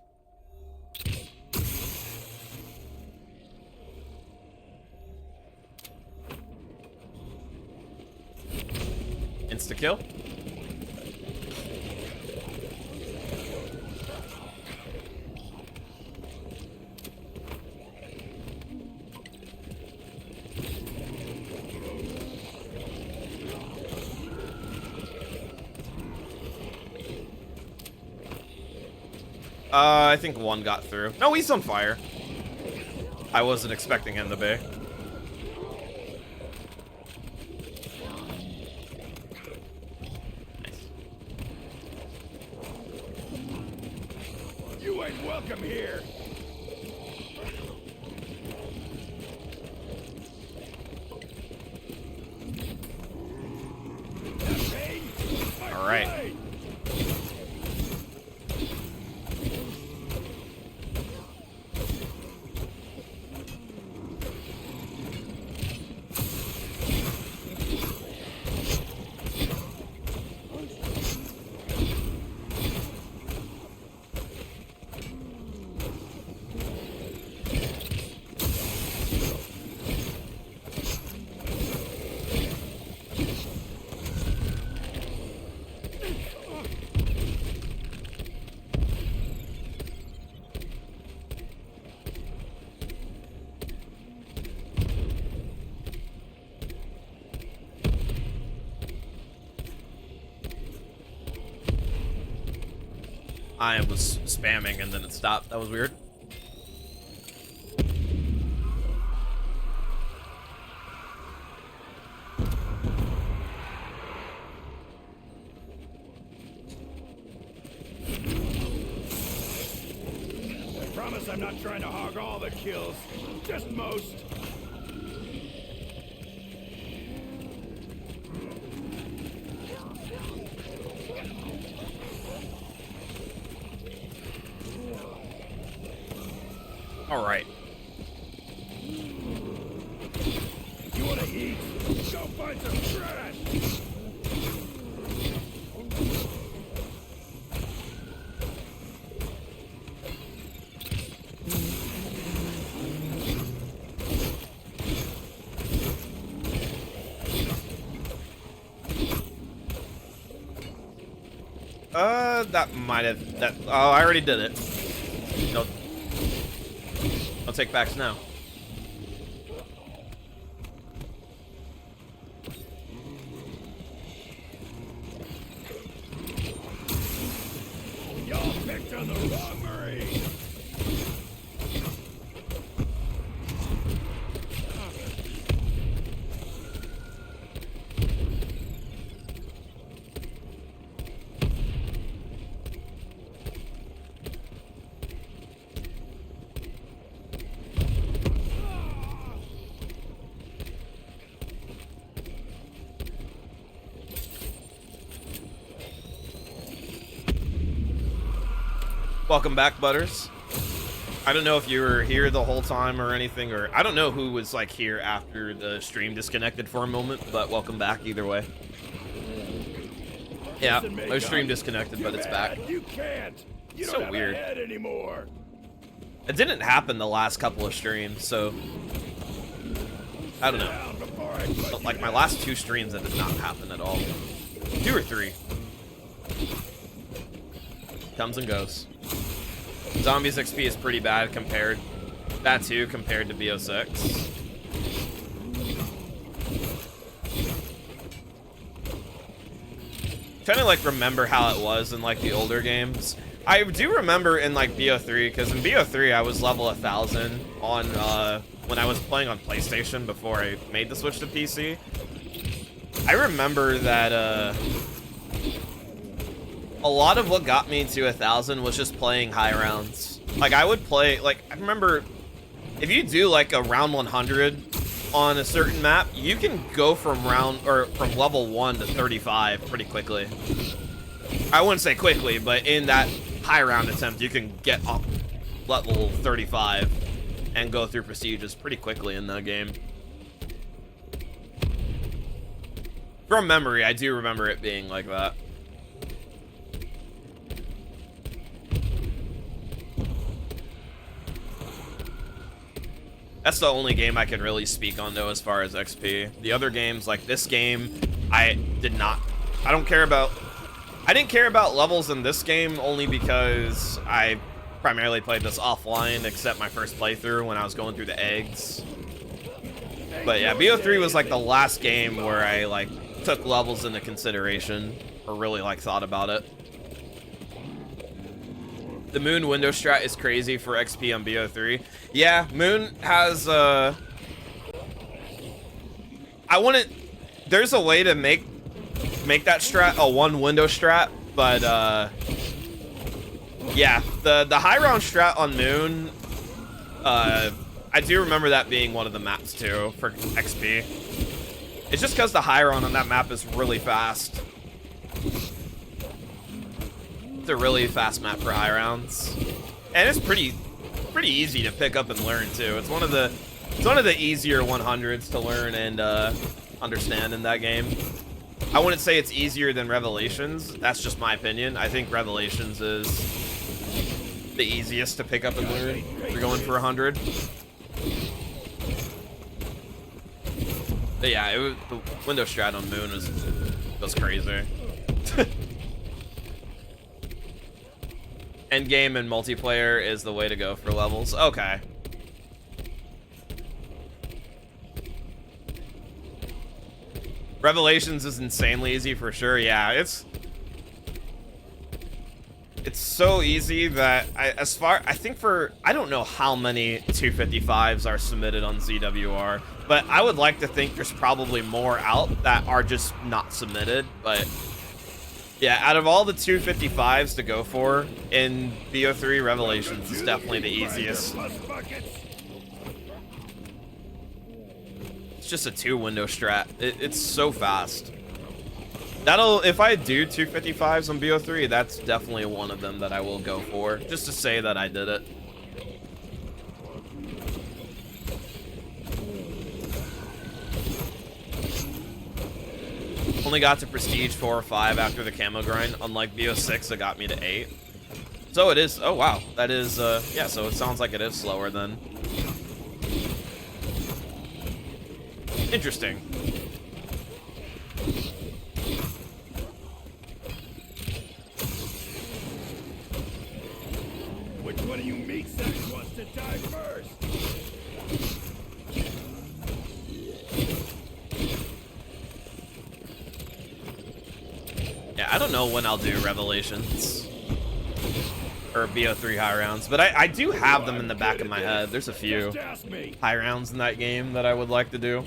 Insta kill. I think one got through. No, he's on fire. I wasn't expecting him to be. You ain't welcome here. All right. I was spamming and then it stopped. That was weird. I promise I'm not trying to hog all the kills, just most. All right. You wanna eat? Go find some trash! That might have, oh, I already did it. No, I'll take backs now. Y'all picked on the wrong Marine! Welcome back, Butters. I don't know if you were here the whole time or anything, or I don't know who was like here after the stream disconnected for a moment, but welcome back either way. Yeah, my stream disconnected, but it's back. You can't. You So don't have weird. a head anymore. It didn't happen the last couple of streams, so I don't know. Down before I put But you like my down. last 2 streams, that did not happen at all. 2 or 3. Comes and goes. Zombies XP is pretty bad compared that too compared to BO6. Trying to like remember how it was in like the older games. I do remember in like BO3, because in BO3 I was level 1000 on when I was playing on PlayStation before I made the switch to PC. I remember that a lot of what got me to 1000 was just playing high rounds. Like I would play, like I remember if you do like a round 100 on a certain map, you can go from from level 1 to 35 pretty quickly. I wouldn't say quickly, but in that high round attempt, you can get up level 35 and go through prestiges pretty quickly in that game. From memory, I do remember it being like that. That's the only game I can really speak on, though, as far as XP. The other games, like this game, I didn't care about levels in this game only because I primarily played this offline, except my first playthrough when I was going through the eggs. But yeah, BO3 was like the last game where I like took levels into consideration or really like thought about it. The Moon window strat is crazy for XP on BO3. Yeah, Moon has there's a way to make that strat a one window strat, but yeah, the high round strat on Moon, I do remember that being one of the maps too for XP. It's just because the high round on that map is really fast. It's a really fast map for high rounds, and it's pretty easy to pick up and learn too. It's one of the easier 100s to learn and understand in that game. I wouldn't say it's easier than Revelations. That's just my opinion. I think Revelations is the easiest to pick up and learn if you're going for 100. But yeah, the window strat on Moon was crazy. Endgame and multiplayer is the way to go for levels. Okay. Revelations is insanely easy for sure. Yeah, It's so easy that I think I don't know how many 255s are submitted on ZWR, but I would like to think there's probably more out that are just not submitted. But yeah, out of all the 255s to go for in BO3, Revelations is definitely the easiest. It's just a 2-window strat. It's so fast. If I do 255s on BO3, that's definitely one of them that I will go for, just to say that I did it. Only got to Prestige 4 or 5 after the camo grind, unlike BO6 that got me to 8. So it is, oh wow, that is, yeah, so it sounds like it is slower then. Interesting. Which one of you meat sacks wants to die first? Yeah, I don't know when I'll do Revelations or BO3 high rounds, but I do have them in the back of my head. There's a few high rounds in that game that I would like to do.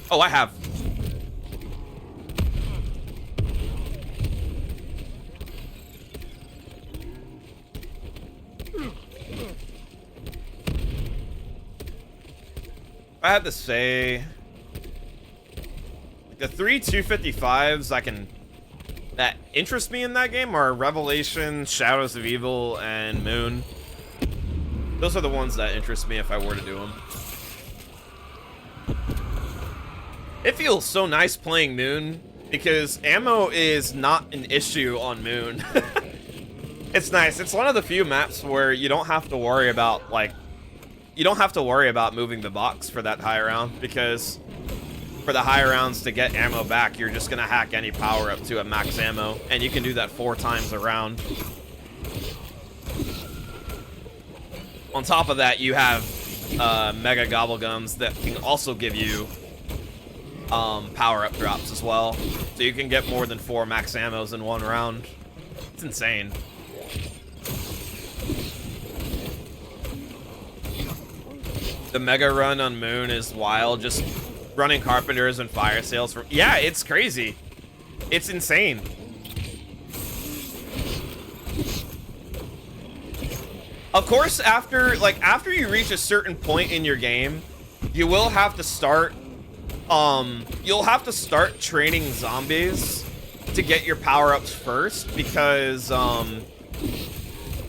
Oh, I have. I had to say, the 3 255s that interest me in that game are Revelation, Shadows of Evil, and Moon. Those are the ones that interest me if I were to do them. It feels so nice playing Moon because ammo is not an issue on Moon. It's nice. It's one of the few maps where you don't have to worry about moving the box for that high round, because for the high rounds to get ammo back, you're just gonna hack any power up to a max ammo, and you can do that 4 times a round. On top of that, you have mega gobblegums that can also give you power-up drops as well, so you can get more than 4 max ammos in 1 round. It's insane. The mega run on Moon is wild, just running Carpenters and Fire Sales from... Yeah, it's crazy. It's insane. Of course, after you reach a certain point in your game, you will have to start you'll have to start training zombies to get your power-ups first, because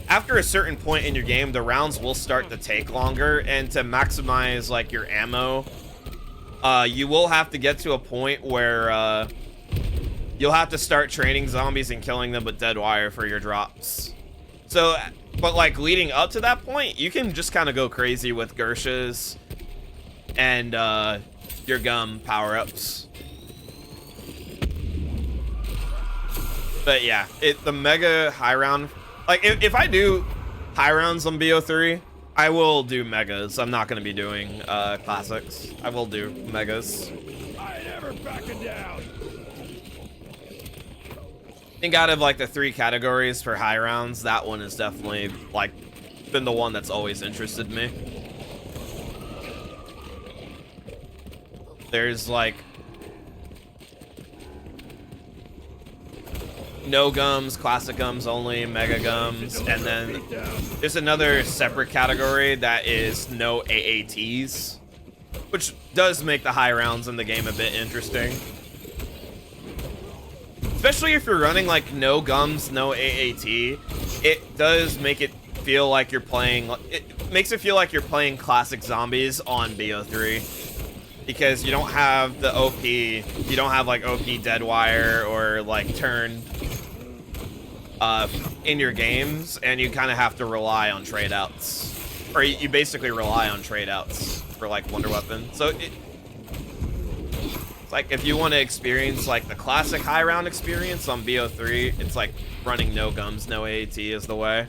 after a certain point in your game, the rounds will start to take longer, and to maximize like your ammo, you will have to get to a point where you'll have to start training zombies and killing them with dead wire for your drops. So, but like leading up to that point, you can just kind of go crazy with Gershas and your gum power-ups. But yeah, the mega high round, like if I do high rounds on BO3, I will do megas. I'm not going to be doing classics. I will do megas. I ain't ever backing down. I think out of like the 3 categories for high rounds, that one is definitely like been the one that's always interested me. There's like no gums, classic gums only, mega gums, and then there's another separate category that is no AATs, which does make the high rounds in the game a bit interesting. Especially if you're running like no gums, no AAT, it does make it feel like you're playing, it makes it feel like you're playing classic zombies on BO3. Because you don't have the OP, you don't have like OP Deadwire or like Turn in your games, and you kind of have to rely on trade outs. Or you basically rely on trade outs for like Wonder Weapon. So it's like if you want to experience like the classic high round experience on BO3, it's like running no gums, no AAT is the way.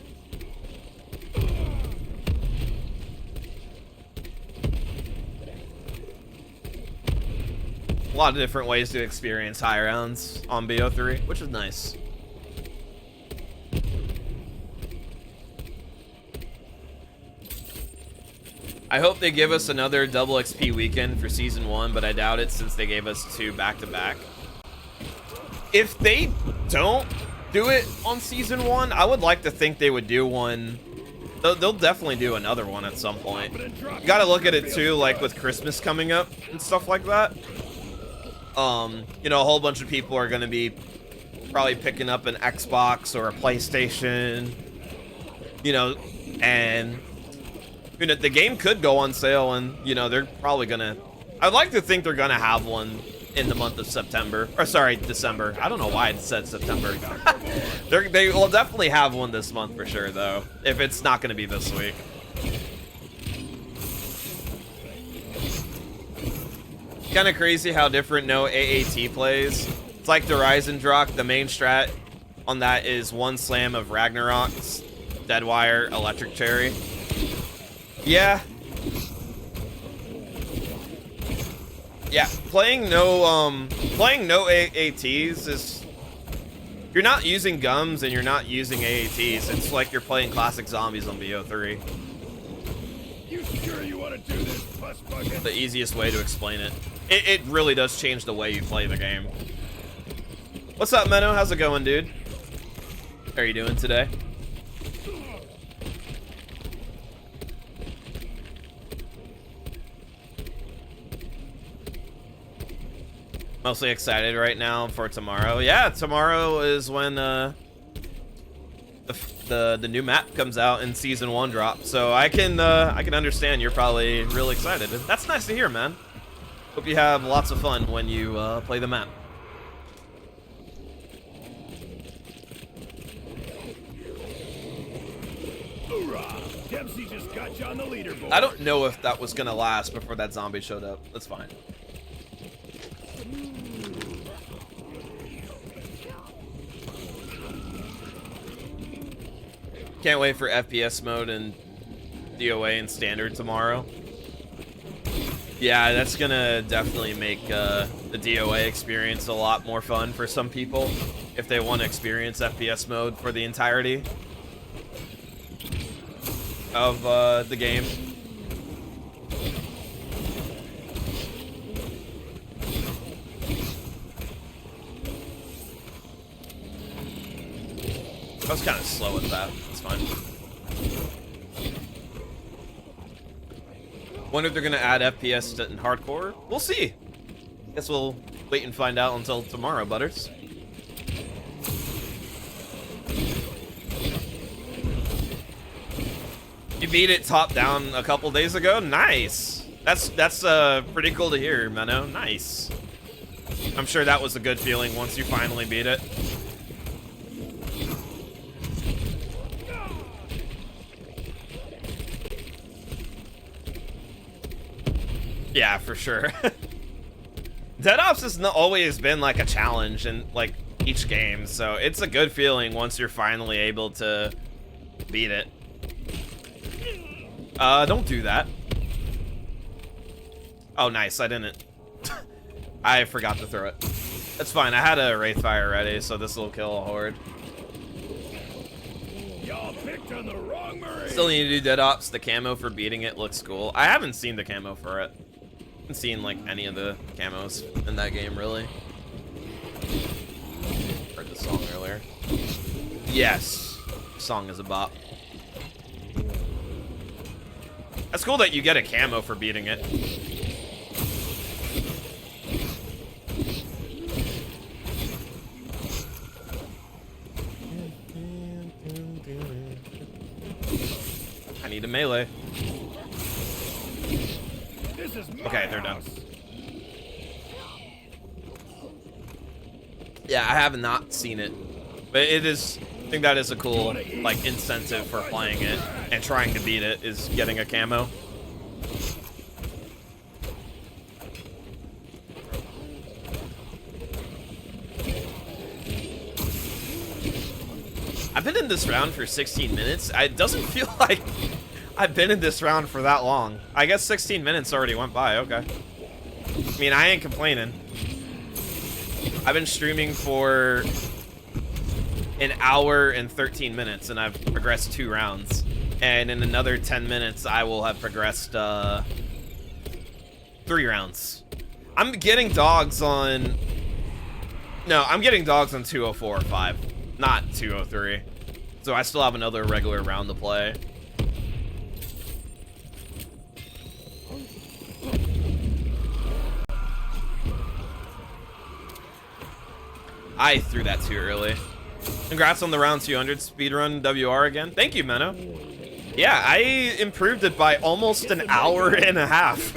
lot of different ways to experience high rounds on BO3, which is nice. I hope they give us another double XP weekend for Season 1, but I doubt it since they gave us 2 back-to-back. If they don't do it on Season 1, I would like to think they would do one. They'll definitely do another one at some point. You gotta look at it too, like with Christmas coming up and stuff like that. You know, a whole bunch of people are gonna be probably picking up an Xbox or a PlayStation, you know, and you know, the game could go on sale, and you know, they're probably gonna, I'd like to think they're gonna have one in the month of September, or sorry, December. I don't know why it said September. They will definitely have one this month for sure, though, if it's not gonna be this week. Kind of crazy how different no AAT plays. It's like the Ryzen Drock, the main strat on that is one slam of Ragnarok's, Deadwire, Electric Cherry. Yeah. Yeah, playing no AATs is, you're not using gums and you're not using AATs. It's like you're playing classic zombies on BO3. You sure you want to do this, bus bucket? The easiest way to explain it. It really does change the way you play the game. What's up, Menno? How's it going, dude? How are you doing today? Mostly excited right now for tomorrow. Yeah, tomorrow is when the new map comes out in Season 1 drop. So I can understand you're probably really excited. That's nice to hear, man. Hope you have lots of fun when you play the map. Hoorah! Dempsey just got you on the leaderboard. I don't know if that was gonna last before that zombie showed up. That's fine. Can't wait for FPS mode and DOA and standard tomorrow. Yeah, that's gonna definitely make the DOA experience a lot more fun for some people if they want to experience FPS mode for the entirety of the game. I was kind of slow with that. It's fine. Wonder if they're gonna add FPS in hardcore. We'll see. Guess we'll wait and find out until tomorrow, Butters. You beat it top down a couple days ago. Nice. That's pretty cool to hear, Menno. Nice. I'm sure that was a good feeling once you finally beat it. Yeah, for sure. Dead Ops has not always been like a challenge in like each game, so it's a good feeling once you're finally able to beat it. Don't do that. Oh, nice. I didn't. I forgot to throw it. That's fine. I had a Wraithfire ready, so this will kill a horde. Y'all picked on the wrong Marine. Still need to do Dead Ops. The camo for beating it looks cool. I haven't seen the camo for it. I haven't seen like any of the camos in that game really. Heard the song earlier. Yes, song is a bop. That's cool that you get a camo for beating it. I need a melee. This is my Okay, they're done. house. Yeah, I have not seen it, but it is. I think that is a cool like incentive for playing it and trying to beat it is getting a camo. I've been in this round for 16 minutes. It doesn't feel like I've been in this round for that long. I guess 16 minutes already went by. Okay. I mean, I ain't complaining. I've been streaming for an hour and 13 minutes, and I've progressed 2 rounds. And in another 10 minutes, I will have progressed 3 rounds. I'm getting dogs on... No, I'm getting dogs on 204 or 5, not 203. So I still have another regular round to play. I threw that too early. Congrats on the round 200 speedrun WR again. Thank you, Menno. Yeah, I improved it by almost an hour and a half.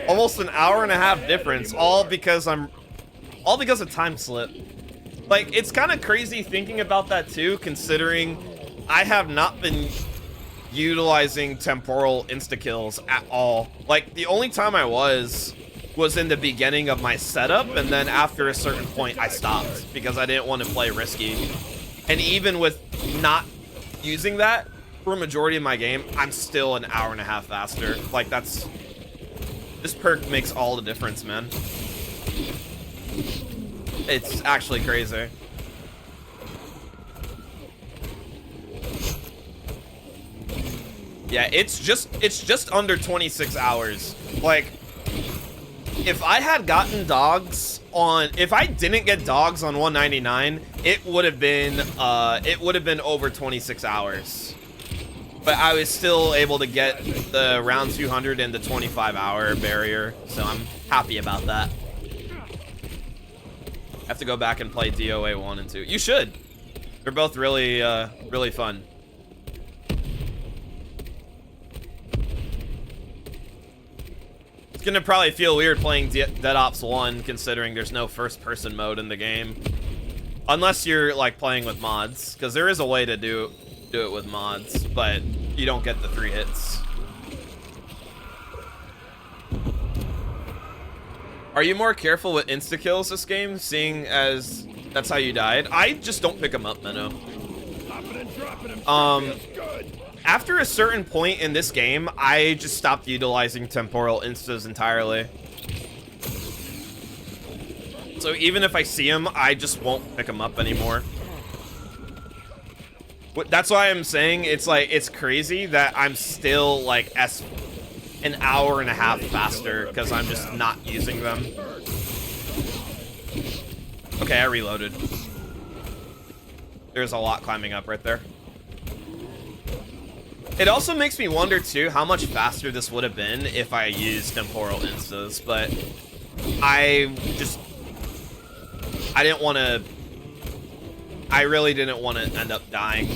Almost an hour and a half difference, all because of time slip. Like, it's kind of crazy thinking about that too, considering I have not been utilizing temporal insta-kills at all. Like, the only time I was in the beginning of my setup, and then after a certain point I stopped because I didn't want to play risky. And even with not using that for a majority of my game, I'm still an hour and a half faster. Like, this perk makes all the difference, man. It's actually crazy. Yeah, it's just under 26 hours. Like, if I had gotten dogs on, if I didn't get dogs on 199, it would have been over 26 hours. But I was still able to get the round 200 and the 25-hour barrier, so I'm happy about that. I have to go back and play DOA 1 and 2. You should. They're both really, really fun. It's gonna probably feel weird playing Dead Ops 1, considering there's no first-person mode in the game. Unless you're, like, playing with mods, because there is a way to do it with mods, but you don't get the 3 hits. Are you more careful with insta-kills this game, seeing as that's how you died? I just don't pick them up, Menno. After a certain point in this game, I just stopped utilizing temporal instas entirely. So even if I see them, I just won't pick them up anymore. That's why I'm saying it's like, it's crazy that I'm still like an hour and a half faster because I'm just not using them. Okay, I reloaded. There's a lot climbing up right there. It also makes me wonder too how much faster this would have been if I used temporal instas, but I really didn't want to end up dying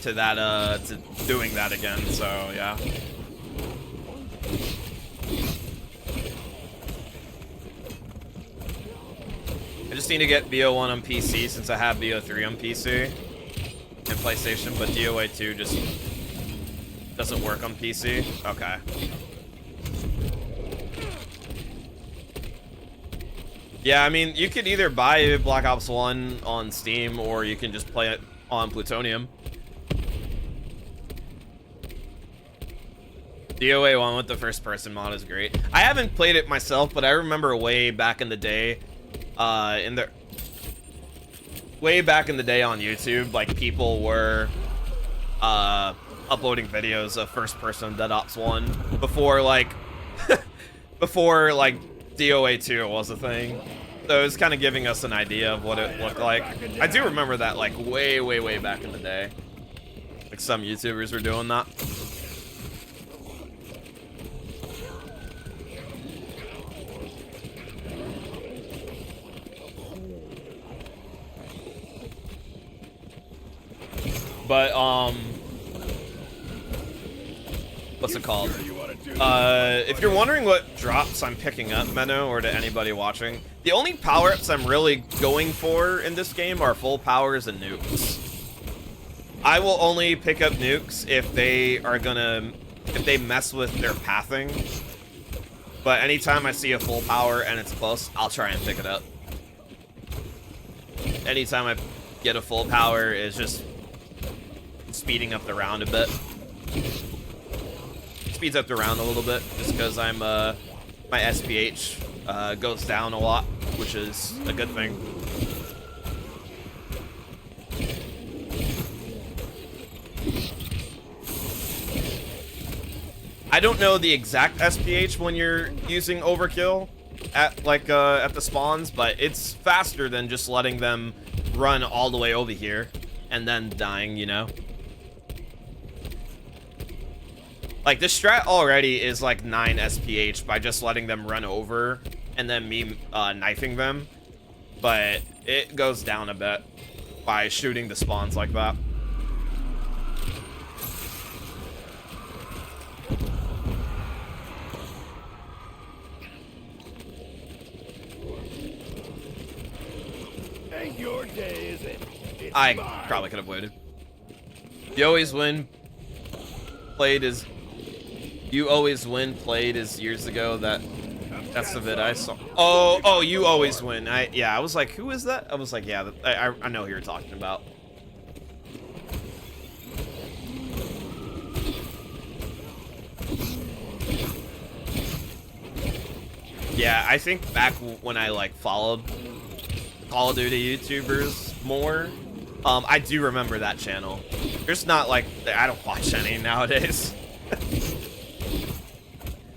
to that, to doing that again, so yeah. I just need to get BO1 on PC since I have BO3 on PC and PlayStation, but DOA 2 just doesn't work on PC. Okay. Yeah, I mean, you could either buy Black Ops 1 on Steam, or you can just play it on Plutonium. DOA 1 with the first person mod is great. I haven't played it myself, but I remember way back in the day, way back in the day on YouTube, like, people were uploading videos of first person Dead Ops 1 before, like, before, like, DOA 2 was a thing. So it was kind of giving us an idea of what it looked like. I do remember that, like, way, way, way back in the day. Like, some YouTubers were doing that. But, what's it called? If you're wondering what drops I'm picking up, Menno, or to anybody watching, the only power-ups I'm really going for in this game are full powers and nukes. I will only pick up nukes if they mess with their pathing. But anytime I see a full power and it's close, I'll try and pick it up. Anytime I get a full power, it's just speeding up the round a bit. Speeds up the round a little bit, just because I'm my SPH goes down a lot, which is a good thing. I don't know the exact SPH when you're using overkill at like at the spawns, but it's faster than just letting them run all the way over here and then dying, you know? Like, the strat already is like 9 SPH by just letting them run over and then me knifing them, but it goes down a bit by shooting the spawns like that. Ain't your day, is it? It's I mine. probably could have waited. You always win. Played as... You always win. Played as years ago. That's the vid I saw. Oh, you always win. Yeah, I was like, who is that? I was like, yeah, I know who you're talking about. Yeah, I think back when I like followed Call of Duty YouTubers more, I do remember that channel. There's not like, I don't watch any nowadays.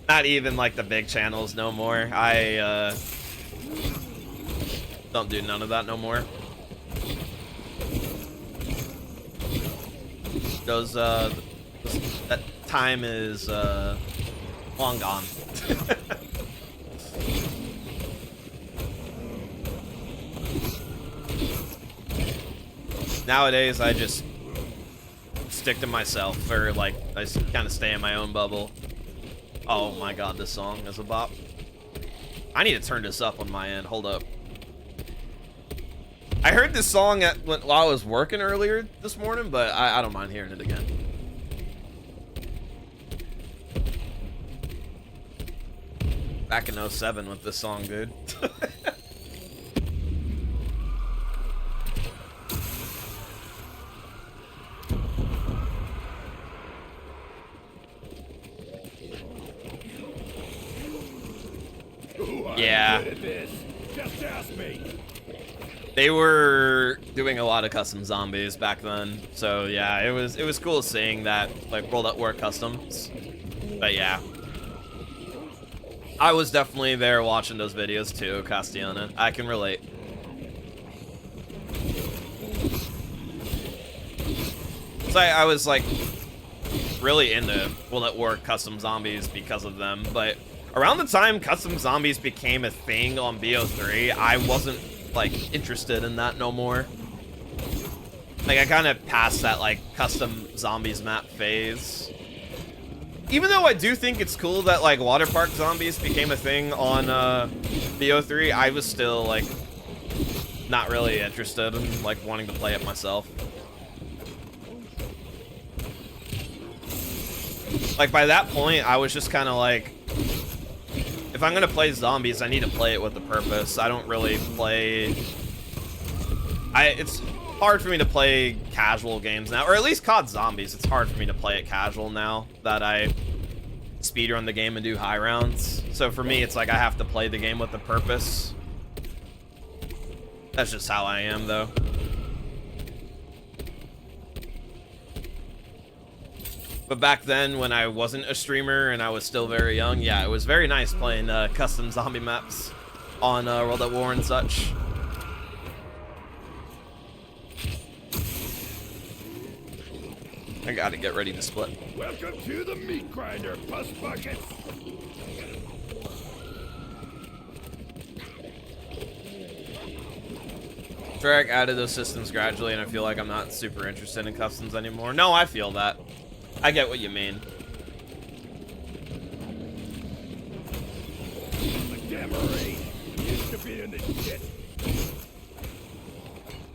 Not even like the big channels no more. I don't do none of that no more. That time is long gone. Nowadays, I just stick to myself, or like I just kind of stay in my own bubble. Oh my god, this song is a bop. I need to turn this up on my end. Hold up. I heard this song while I was working earlier this morning, but I don't mind hearing it again. Back in 07 with this song, dude. Yeah. Just ask me. They were doing a lot of custom zombies back then, so yeah, it was cool seeing that, like, World at War customs. But yeah, I was definitely there watching those videos too, Castiana. I can relate. So I was like really into World at War custom zombies because of them, but around the time custom zombies became a thing on BO3, I wasn't like interested in that no more. Like, I kind of passed that like custom zombies map phase. Even though I do think it's cool that like water park zombies became a thing on BO3, I was still like not really interested in like wanting to play it myself. Like, by that point, I was just kind of like, if I'm gonna play zombies, I need to play it with a purpose. I don't really play... It's hard for me to play casual games now, or at least COD Zombies. It's hard for me to play it casual now that I speedrun the game and do high rounds. So for me, it's like I have to play the game with a purpose. That's just how I am, though. But back then, when I wasn't a streamer and I was still very young, yeah, it was very nice playing custom zombie maps on World at War and such. I gotta get ready to split. Welcome to the meat grinder, puss bucket. Treyarch added those systems gradually, and I feel like I'm not super interested in customs anymore. No, I feel that. I get what you mean. The Gamma Ray used to be in the shit.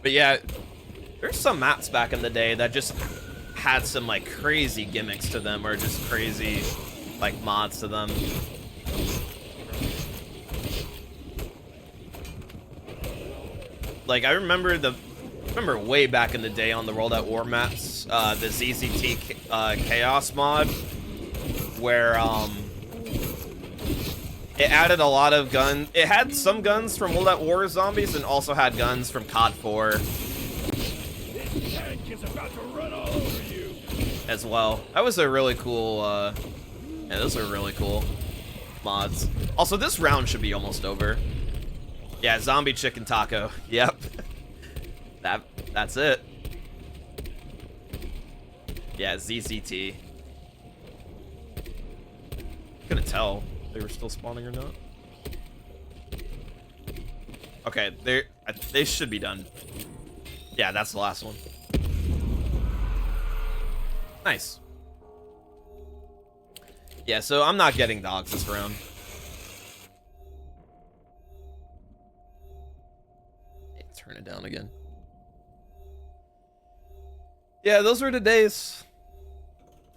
But yeah, there's some maps back in the day that just had some like crazy gimmicks to them, or just crazy like mods to them. Like, I remember way back in the day on the World at War maps, the ZZT Chaos mod, where It added a lot of guns. It had some guns from World at War Zombies and also had guns from COD 4 This tank is about to run all over you. as well. That was a really cool, yeah, those are really cool mods. Also, this round should be almost over. Yeah, zombie chicken taco. Yep. That's it. Yeah, ZZT. Couldn't tell if they were still spawning or not. Okay, they should be done. Yeah, that's the last one. Nice. Yeah, so I'm not getting dogs this round. Turn it down again. Yeah, those were the days.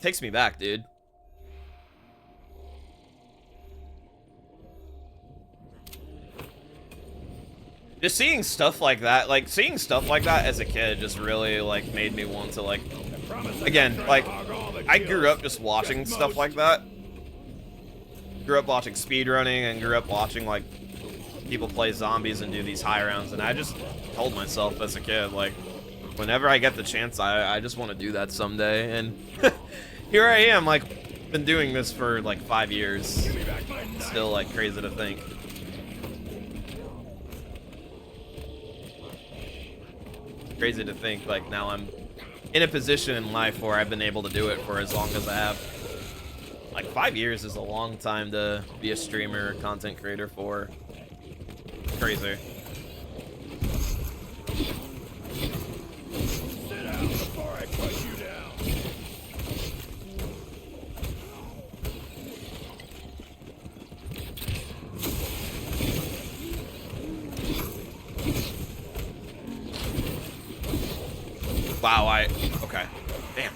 Takes me back, dude. Just seeing stuff like that, as a kid just really, like, made me want to, like, again, like, I grew up just watching stuff like that. Grew up watching speedrunning and grew up watching, like, people play zombies and do these high rounds, and I just told myself as a kid, like, whenever I get the chance, I just want to do that someday, and here I am, like, been doing this for, like, 5 years. Still, like, crazy to think. Crazy to think, like, now I'm in a position in life where I've been able to do it for as long as I have. Like, 5 years is a long time to be a streamer or content creator for. Crazy. Sit down before I put you down. Wow, okay. Damn.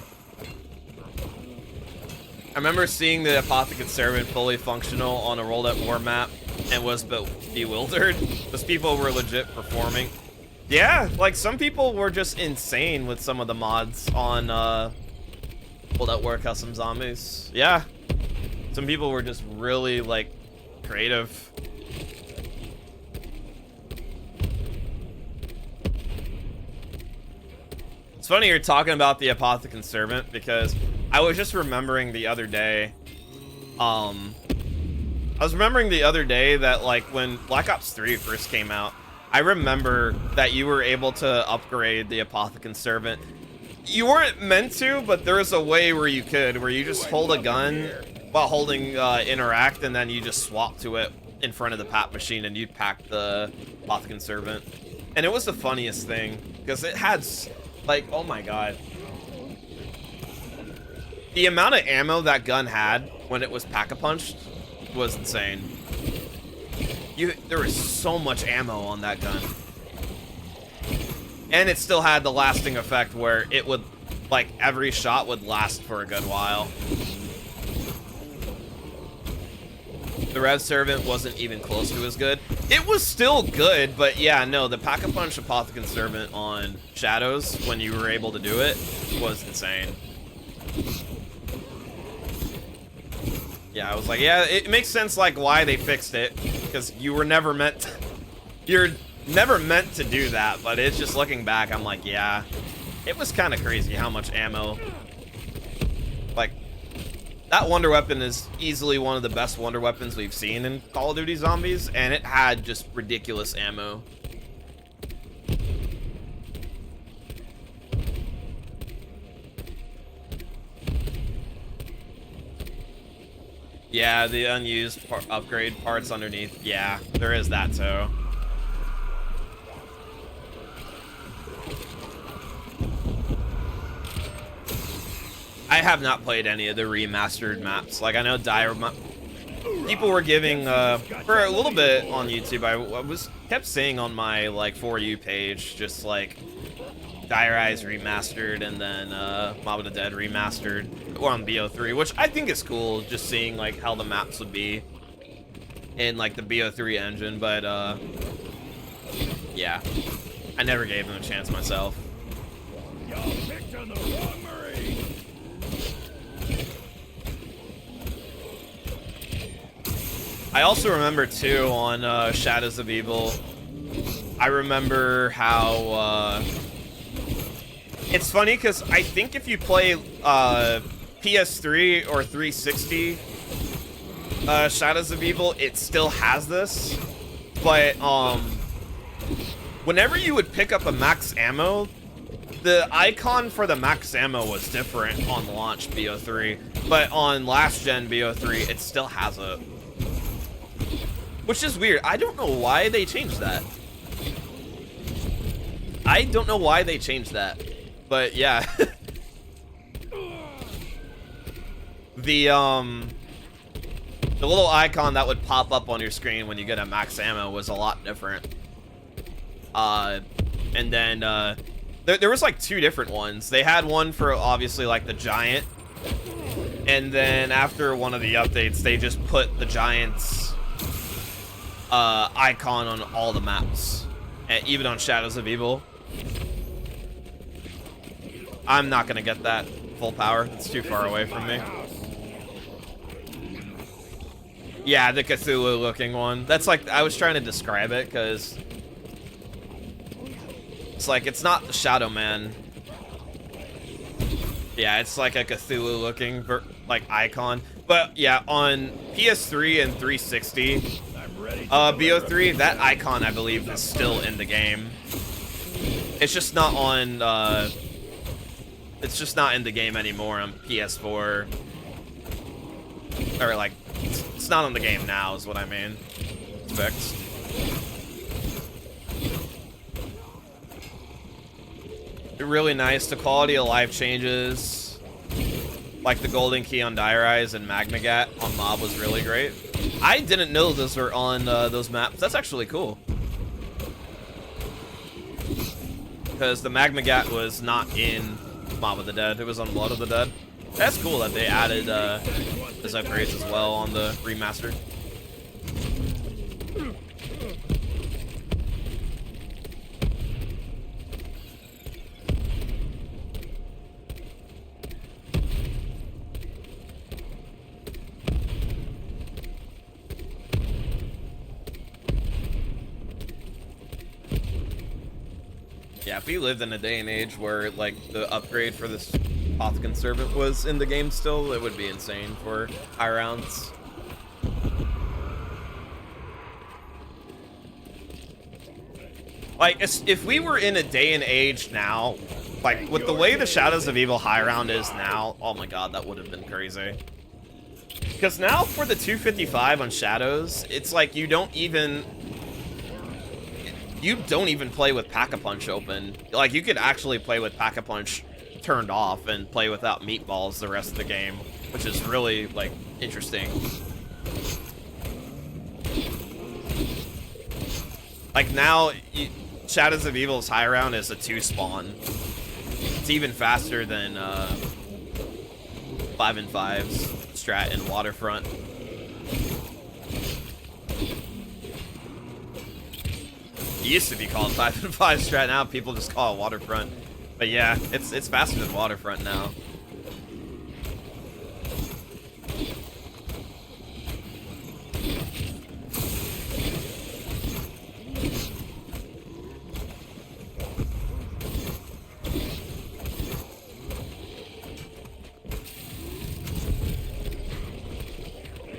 I remember seeing the Apothecary Servant fully functional on a World at War map and was bewildered because people were legit performing. Yeah, like some people were just insane with some of the mods on World at War Custom Zombies. Yeah. Some people were just really, like, creative. It's funny you're talking about the Apothecary Servant because I was just remembering the other day, that, like, when Black Ops 3 first came out, I remember that you were able to upgrade the Apothecary Servant. You weren't meant to, but there was a way where you could, where you just hold a gun while holding interact, and then you just swap to it in front of the pap machine, and you'd pack the Apothecary Servant. And it was the funniest thing, because it had, like, oh my god. The amount of ammo that gun had when it was pack-a-punched was insane. There was so much ammo on that gun. And it still had the lasting effect where it would, like, every shot would last for a good while. The Rev Servant wasn't even close to as good. It was still good, but yeah, no, the Pack-a-Punch Apothecary Servant on Shadows, when you were able to do it, was insane. Yeah, I was like, yeah, it makes sense, like, why they fixed it, because you were never meant to, you're never meant to do that, but it's just looking back, I'm like, yeah, it was kind of crazy how much ammo. Like, that Wonder Weapon is easily one of the best Wonder Weapons we've seen in Call of Duty Zombies, and it had just ridiculous ammo. Yeah, the unused upgrade parts underneath. Yeah, there is that too. I have not played any of the remastered maps. Like, I know people were giving, for a little bit on YouTube, I kept seeing on my, like, For You page, just, like, Dire Eyes remastered and then Mob of the Dead remastered, or on BO3, which I think is cool, just seeing, like, how the maps would be in, like, the BO3 engine, but yeah, I never gave them a chance myself. Y'all picked on the wrong Marine. I also remember too on Shadows of Evil, I remember how it's funny because I think if you play PS3 or 360 Shadows of Evil, it still has this, but whenever you would pick up a max ammo, the icon for the max ammo was different on launch BO3, but on last gen BO3 it still has it, which is weird. I don't know why they changed that. I don't know why they changed that, but yeah. The little icon that would pop up on your screen when you get a max ammo was a lot different. And then there was like two different ones. They had one for obviously like the giant, and then after one of the updates, they just put the giant's icon on all the maps, and even on Shadows of Evil. I'm not gonna get that full power. It's too far away from me. Yeah, the Cthulhu-looking one. That's like, I was trying to describe it, because it's like, it's not the Shadow Man. Yeah, it's like a Cthulhu-looking, like, icon. But, yeah, on PS3 and 360, BO3, that icon, I believe, is still in the game. It's just not on, it's just not in the game anymore on PS4. Or, like, it's not on the game now, is what I mean. It's fixed. Really nice. The quality of life changes. Like the golden key on Dire Eyes and Magmagat on Mob was really great. I didn't know those were on those maps. That's actually cool. Because the Magmagat was not in Mob of the Dead. It was on Blood of the Dead. That's cool that they added those upgrades as well on the remaster. Yeah, if we lived in a day and age where, like, the upgrade for this Apothicon Servant was in the game still, it would be insane for high rounds. Like, if we were in a day and age now, like, with the way the Shadows of Evil high round is now, oh my god, that would have been crazy. Because now for the 255 on Shadows, it's like you don't even play with Pack-a-Punch open. Like, you could actually play with Pack-a-Punch turned off and play without meatballs the rest of the game, which is really, like, interesting. Like, now, Shadows of Evil's high round is a 2-spawn. It's even faster than 5-and-5's strat in Waterfront. It used to be called 5-and-5 strat, now people just call it Waterfront. But yeah, it's faster than Waterfront now.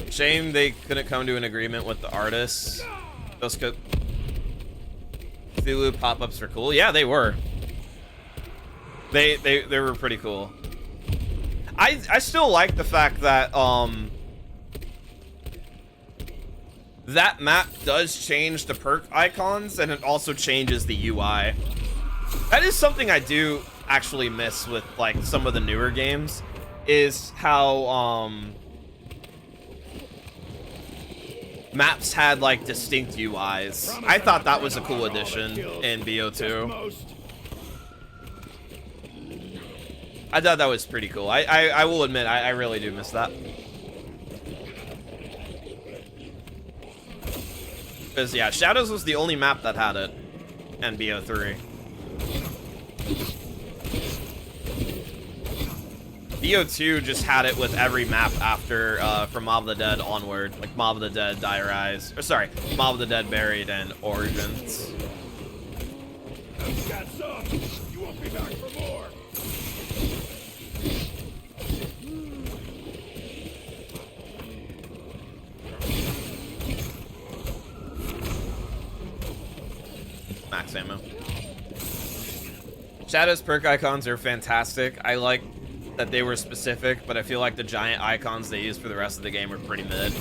Shame they couldn't come to an agreement with the artists. Those Cthulhu pop-ups were cool. Yeah, they were. They were pretty cool. I still like the fact that that map does change the perk icons, and it also changes the UI. That is something I do actually miss with, like, some of the newer games, is how maps had, like, distinct UIs. I thought that was a cool addition in BO2. I thought that was pretty cool. I will admit, I really do miss that. Because, yeah, Shadows was the only map that had it in BO3. BO2 just had it with every map after from Mob of the Dead onward, like Mob of the Dead, Dire Eyes, or sorry, Mob of the Dead Buried and Origins. I've got some. You won't be back for more. Max ammo. Shadow's perk icons are fantastic. I like that they were specific, but I feel like the giant icons they used for the rest of the game were pretty mid.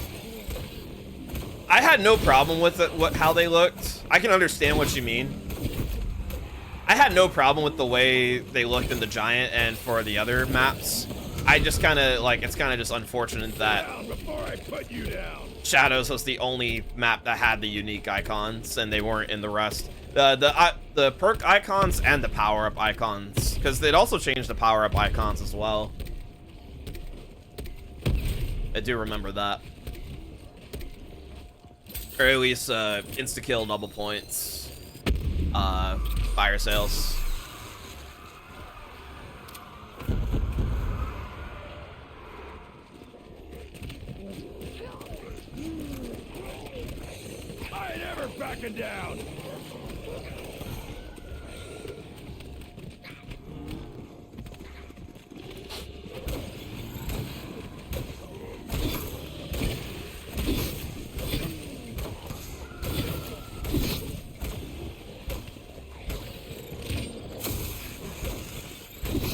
I had no problem with it, how they looked. I can understand what you mean. I had no problem with the way they looked in the giant and for the other maps. I just kind of like, it's kind of just unfortunate that Down before I put you down. Shadows was the only map that had the unique icons and they weren't in the rest. The perk icons and the power-up icons, because they'd also changed the power-up icons as well. I do remember that. Or at least insta-kill double points, fire sales. I ain't ever backing down.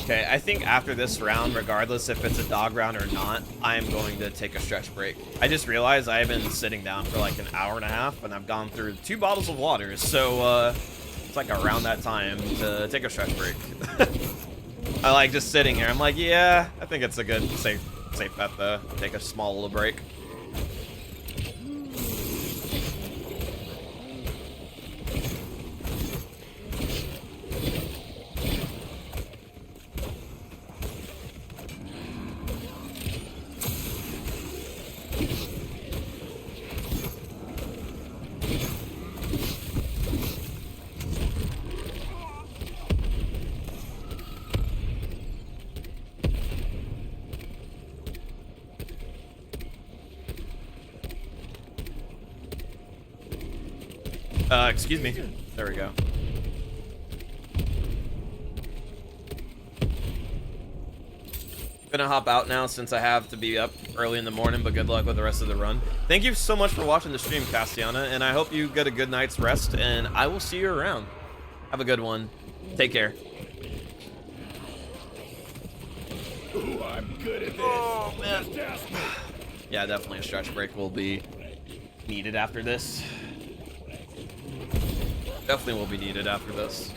Okay, I think after this round, regardless if it's a dog round or not, I am going to take a stretch break. I just realized I've been sitting down for like an hour and a half, and I've gone through 2 bottles of water, so it's like around that time to take a stretch break. I like just sitting here. I'm like, yeah, I think it's a good, safe bet to take a small little break. Excuse me. There we go. Gonna hop out now since I have to be up early in the morning, but good luck with the rest of the run. Thank you so much for watching the stream, Castiana, and I hope you get a good night's rest, and I will see you around. Have a good one. Take care. Ooh, I'm good at this. Oh, man. Just ask me. Yeah, definitely a stretch break will be needed after this. Definitely will be needed after this.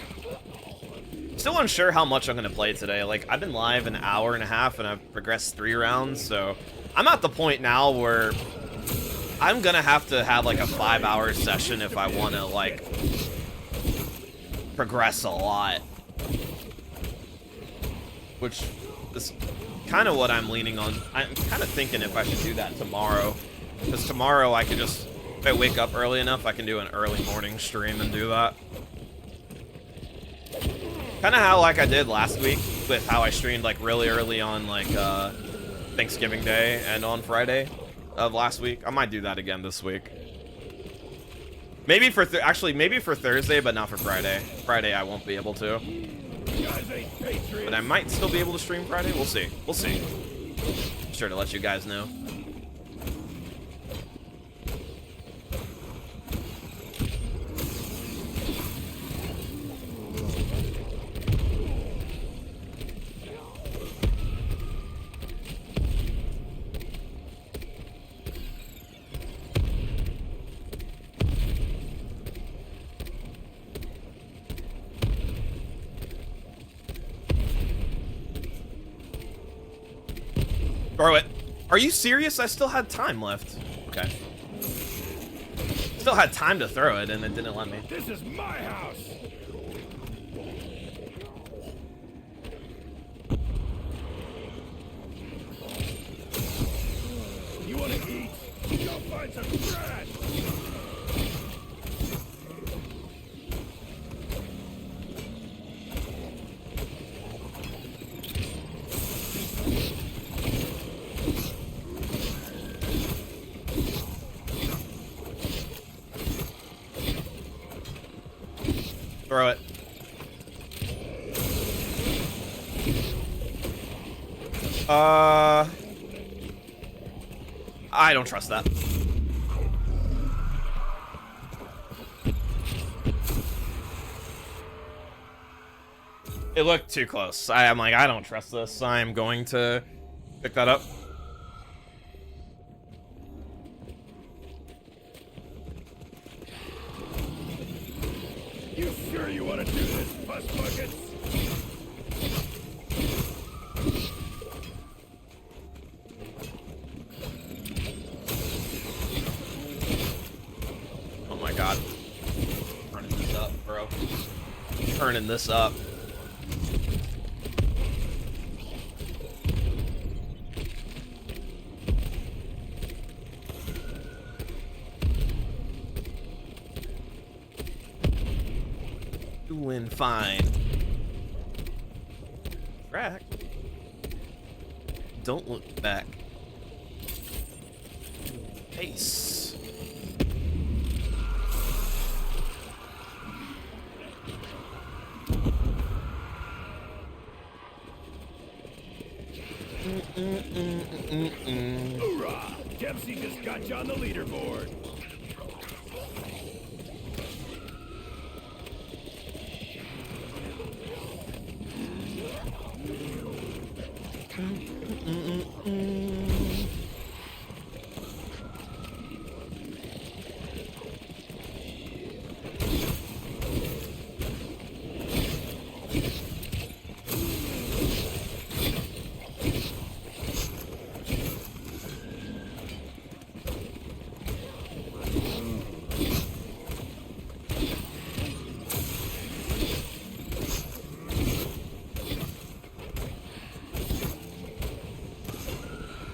Still unsure how much I'm going to play today. Like, I've been live an hour and a half and I've progressed 3 rounds, so I'm at the point now where I'm going to have like a 5-hour session if I want to, like, progress a lot. Which is kind of what I'm leaning on. I'm kind of thinking if I should do that tomorrow. Because tomorrow I could just, if I wake up early enough, I can do an early morning stream and do that. Kind of how like I did last week with how I streamed like really early on like Thanksgiving Day and on Friday of last week. I might do that again this week. Maybe for actually maybe for Thursday, but not for Friday. Friday I won't be able to. But I might still be able to stream Friday. We'll see. We'll see. Be sure to let you guys know. Throw it. Are you serious? I still had time left. Okay. Still had time to throw it, and it didn't let me. This is my house. You want to eat? Go find some trash. Throw it. I don't trust that. It looked too close. I'm like, I don't trust this. I'm going to pick that up. You sure you want to do this, bus buckets? Oh my god. Turning this up, bro. Turning this up. Doing fine. Track. Don't look back. Ace. Hoorah! Dempsey just got you on the leaderboard.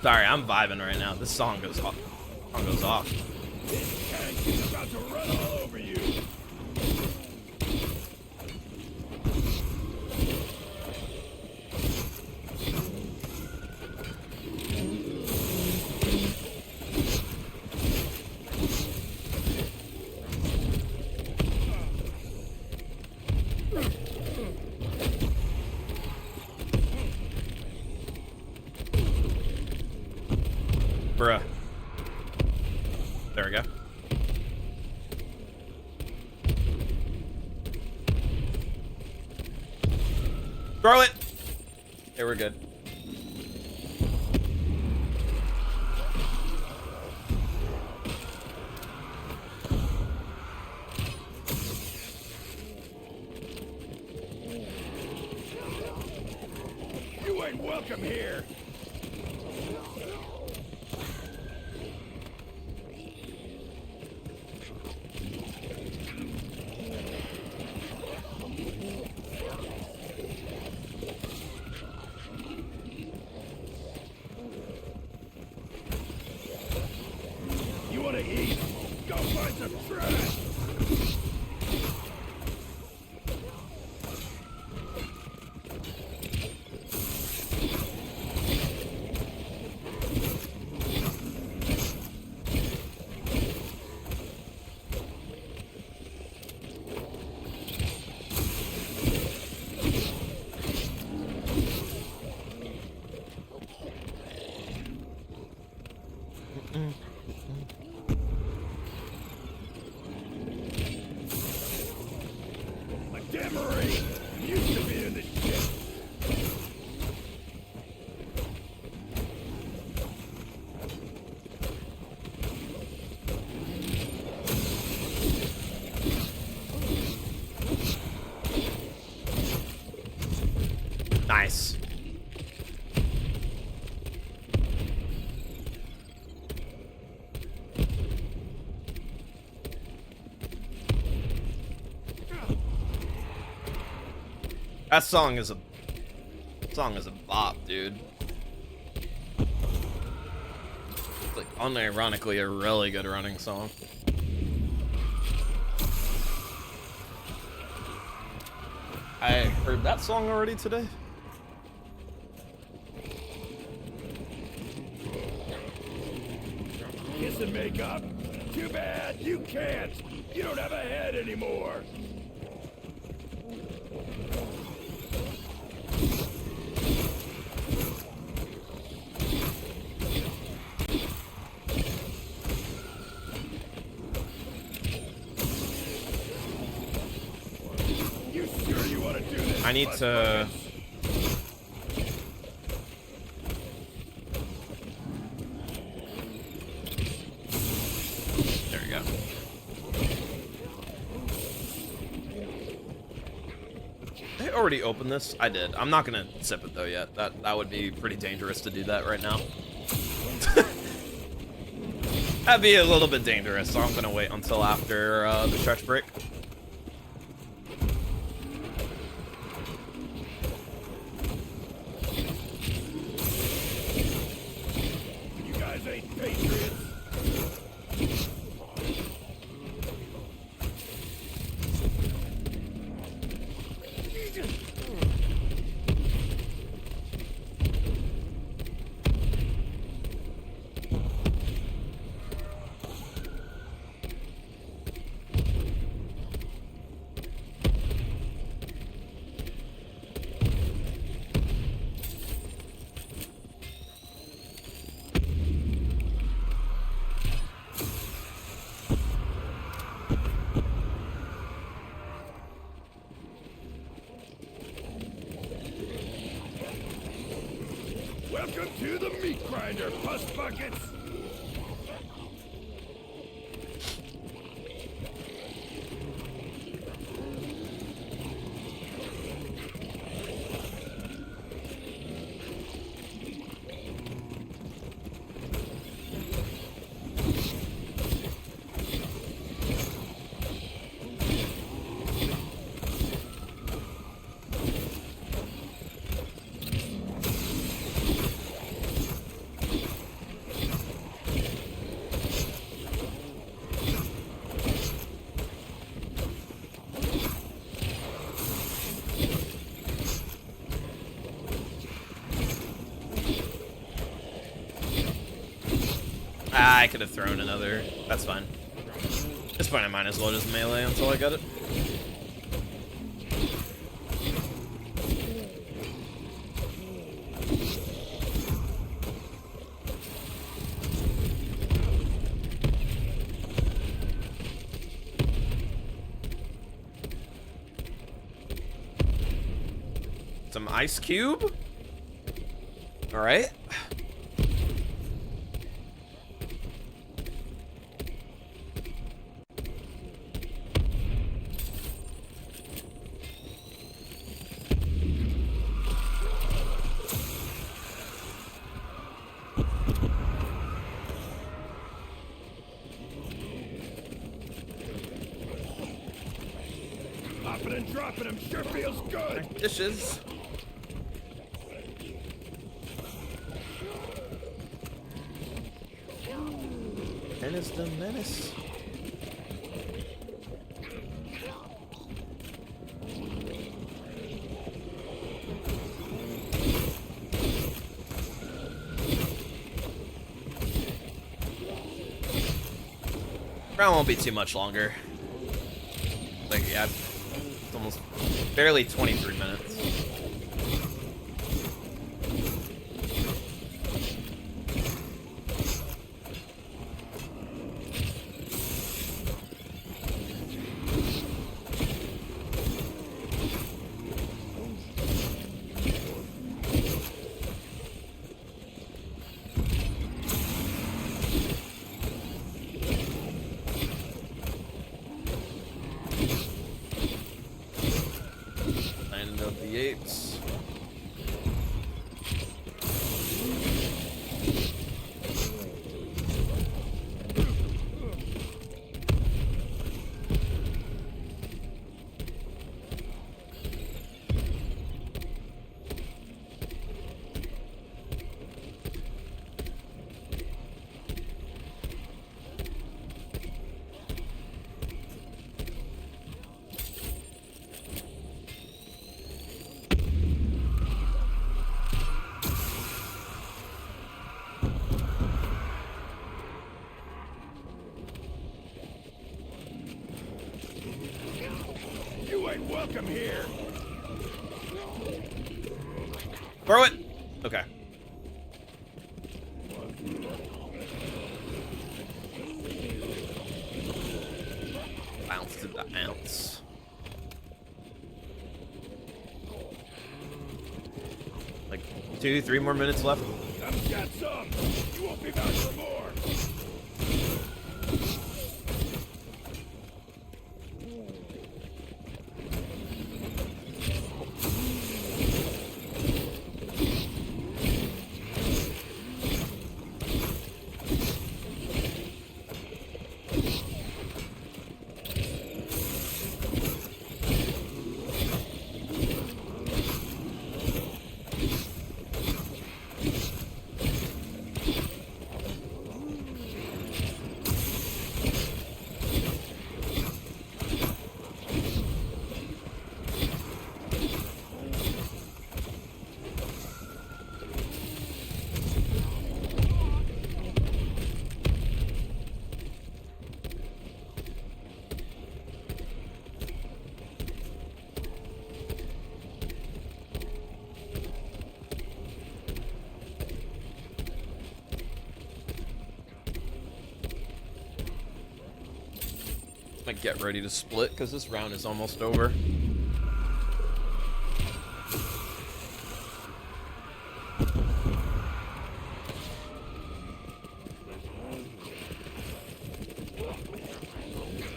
Sorry, I'm vibing right now. This song goes off. Song goes off. This tank is about to run all over you. Bruh. There we go. Throw it! Okay, we're good. You ain't welcome here. You want to eat? Go find some trash. A damn Marine used to be in this shit. Nice. That song is a bop, dude. It's like unironically a really good running song. I heard that song already today. Kiss and make up? Too bad, you can't. You don't have a head anymore. I need to... There we go. Did I already opened this? I did. I'm not gonna sip it though yet. That would be pretty dangerous to do that right now. That'd be a little bit dangerous, so I'm gonna wait until after the stretch break. You guys ain't patriots. Welcome to the meat grinder, puss buckets. I could have thrown another. That's fine. At this point, I might as well just melee until I get it. Some ice cube. All right. Popping and dropping them sure feels good. Dishes. Menace the menace. Round won't be too much longer. Like, yeah, it's almost barely 23 minutes. Eights. You ain't welcome here. Throw it. Okay. Bounce to the ounce. 2, 3 more minutes left. Come get some! You won't be back for more! Like, get ready to split because this round is almost over.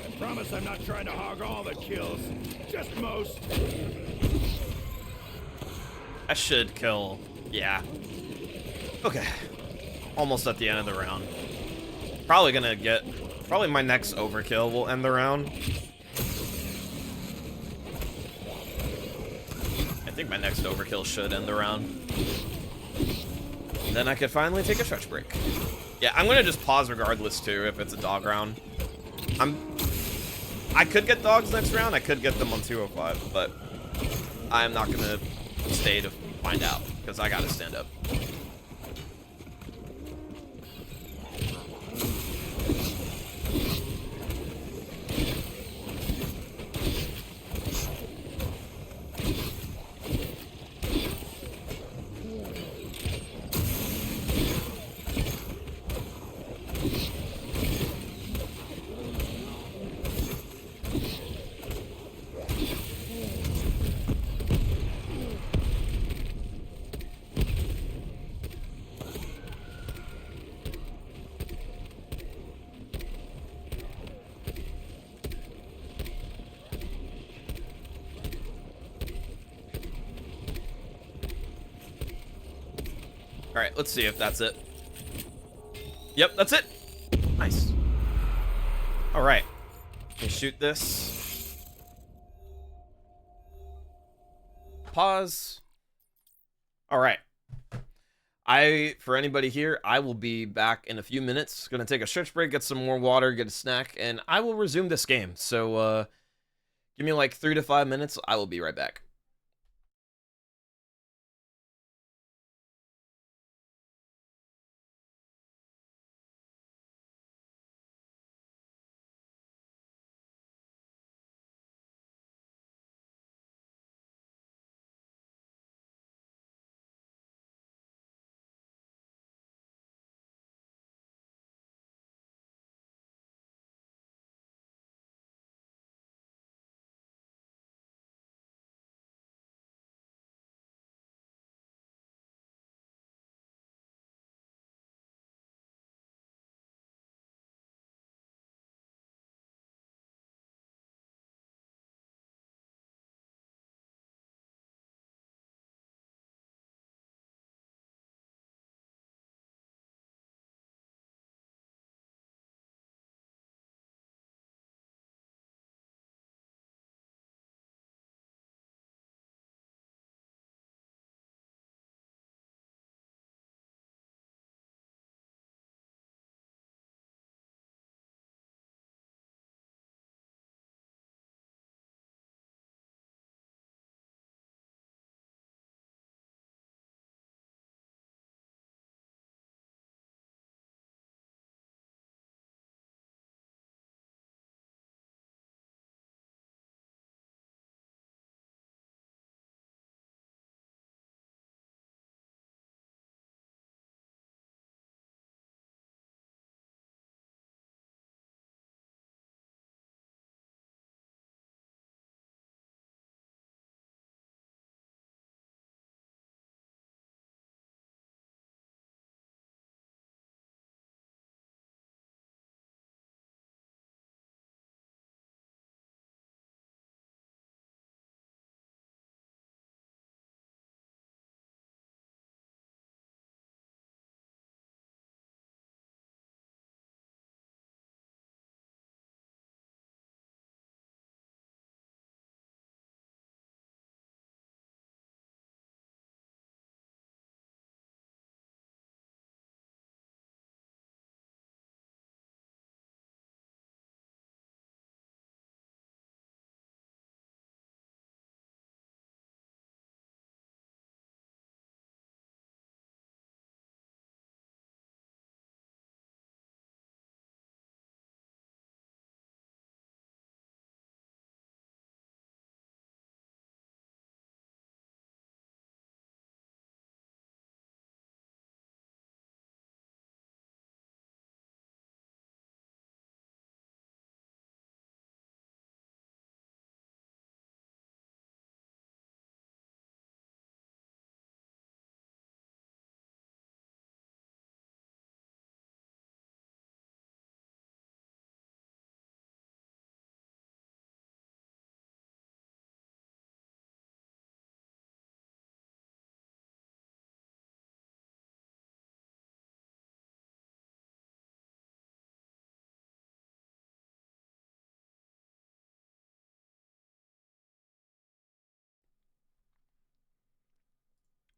I promise I'm not trying to hog all the kills. Just most. I should kill. Yeah. Okay. Almost at the end of the round. Probably gonna get. Probably my next overkill will end the round. I think my next overkill should end the round. Then I could finally take a stretch break. Yeah, I'm gonna just pause regardless too if it's a dog round. I could get dogs next round. I could get them on 205, but I'm not gonna stay to find out because I gotta stand up. All right, let's see if that's it. Yep, that's it. Nice. All right. Let me shoot this. Pause. All right. For anybody here, I will be back in a few minutes. Gonna take a stretch break, get some more water, get a snack, and I will resume this game. So, give me like 3 to 5 minutes. I will be right back.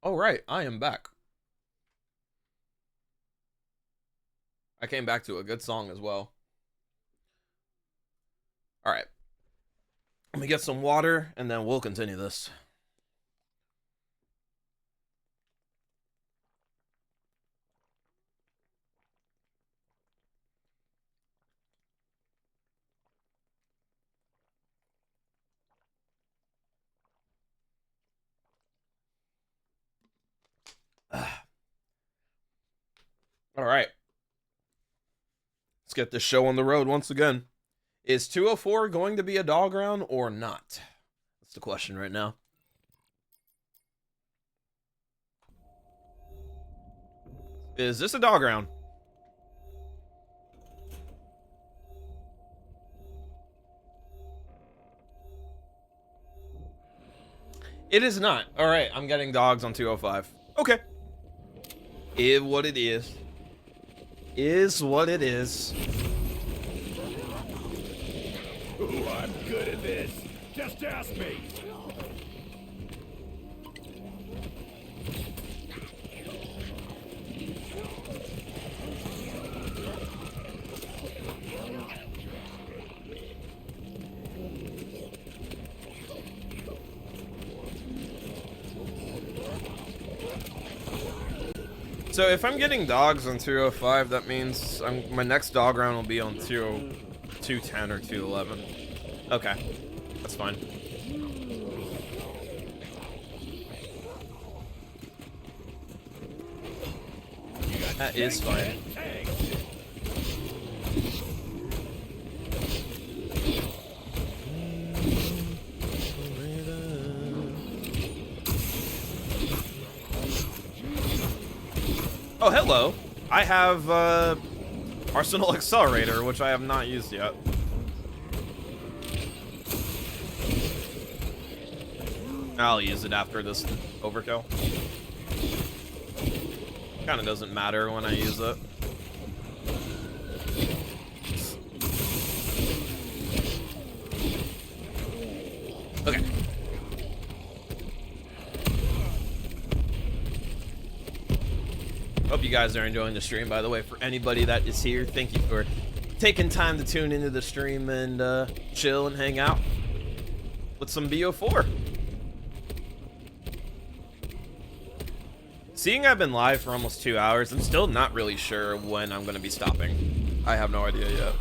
Oh, right. I am back. I came back to a good song as well. All right. Let me get some water, and then we'll continue this. All right. Let's get this show on the road once again. Is 204 going to be a dog round or not? That's the question right now. Is this a dog round? It is not. All right, I'm getting dogs on 205. Okay. Is what it is. Is what it is. Ooh, I'm good at this. Just ask me. So if I'm getting dogs on 205, that means my next dog round will be on 210 or 211. Okay, that's fine. That is fine. Oh, hello. I have Arsenal Accelerator, which I have not used yet. I'll use it after this overkill. Kinda doesn't matter when I use it. Okay. Hope you guys are enjoying the stream, by the way. For anybody that is here, thank you for taking time to tune into the stream and chill and hang out with some BO4. Seeing I've been live for almost 2 hours, I'm still not really sure when I'm going to be stopping. I have no idea yet.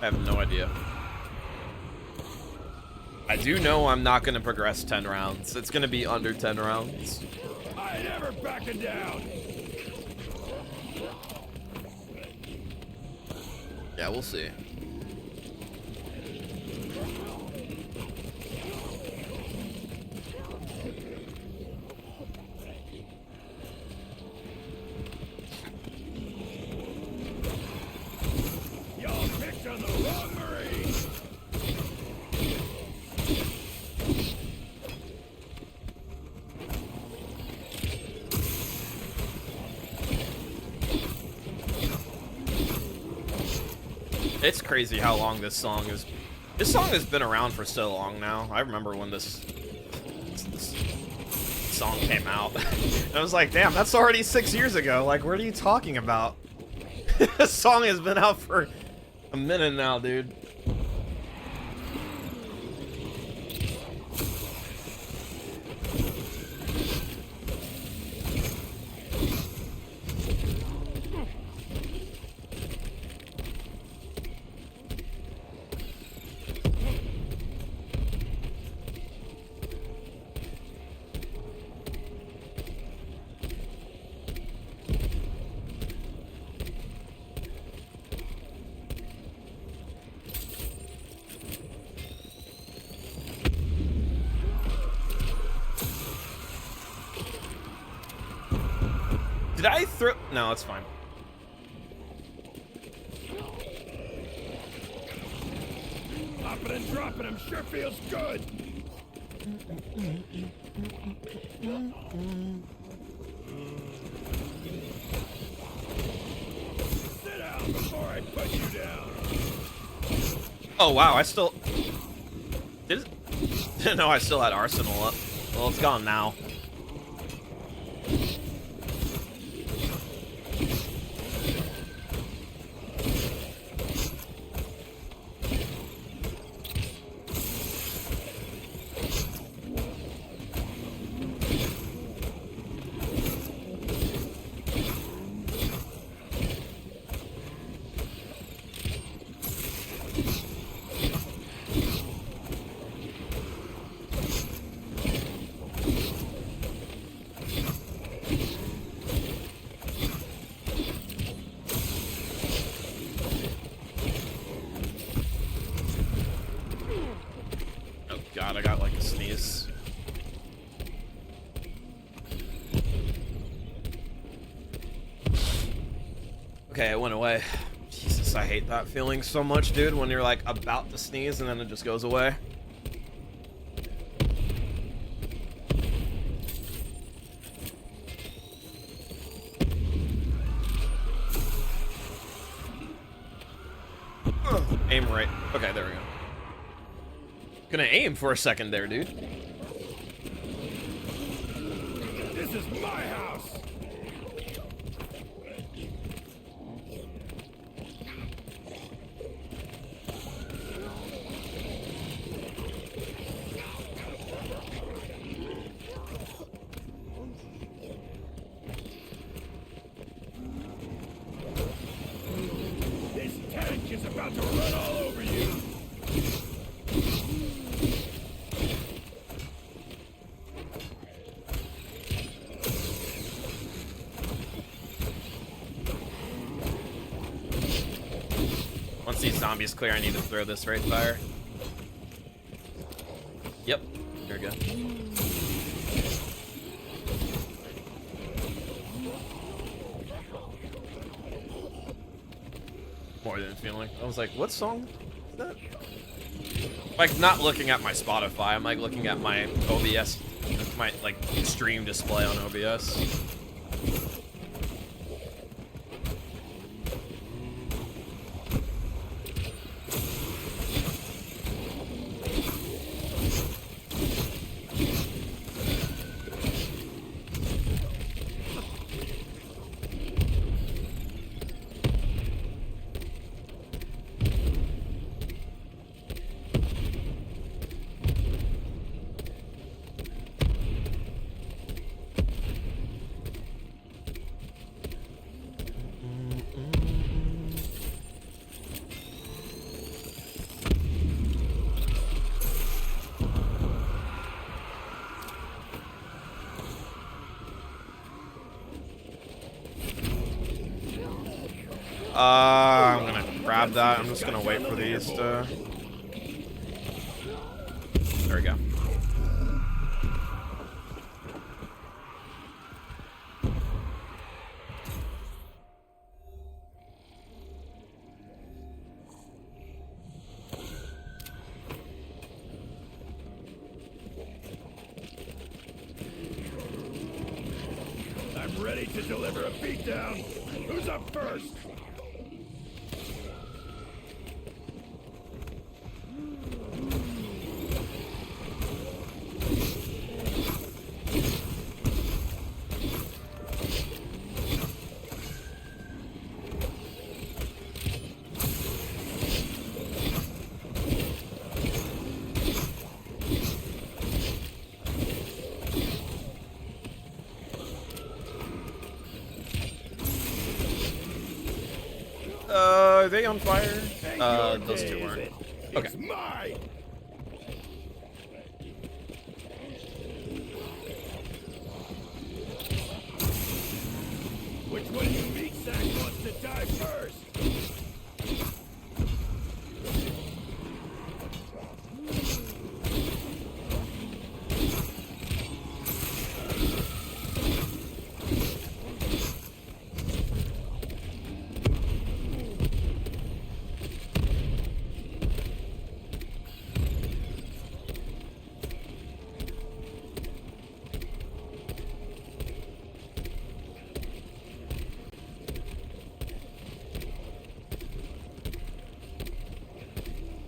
I have no idea. I do know I'm not going to progress 10 rounds. It's going to be under 10 rounds. I ain't ever backing down. Yeah, we'll see. Y'all picked on the wrong Marine. It's crazy how long this song is. This song has been around for so long now. I remember when this song came out. I was like, damn, that's already 6 years ago. Like, what are you talking about? This song has been out for a minute now, dude. Did I throw? No, it's fine. Popping and dropping him sure feels good. Sit down before I put you down. Oh wow, I still didn't know I still had Arsenal up. Well, it's gone now. God, I got like a sneeze. Okay, it went away. Jesus, I hate that feeling so much, dude, when you're like about to sneeze and then it just goes away. Ugh, aim right. Okay, there we go. Gonna aim for a second there, dude. This is my house. This tank is about to run all over you. Once these zombies clear, I need to throw this right fire. Yep, there we go. More than feeling. I was like, what song is that? Like, not looking at my Spotify, I'm like looking at my OBS, my like stream display on OBS. I'm gonna grab that. I'm just gonna wait for these to... There we go. I'm ready to deliver a beatdown. Who's up first? Are they on fire? Those two weren't. Okay. It's mine. Which one of you meat sack wants to die first?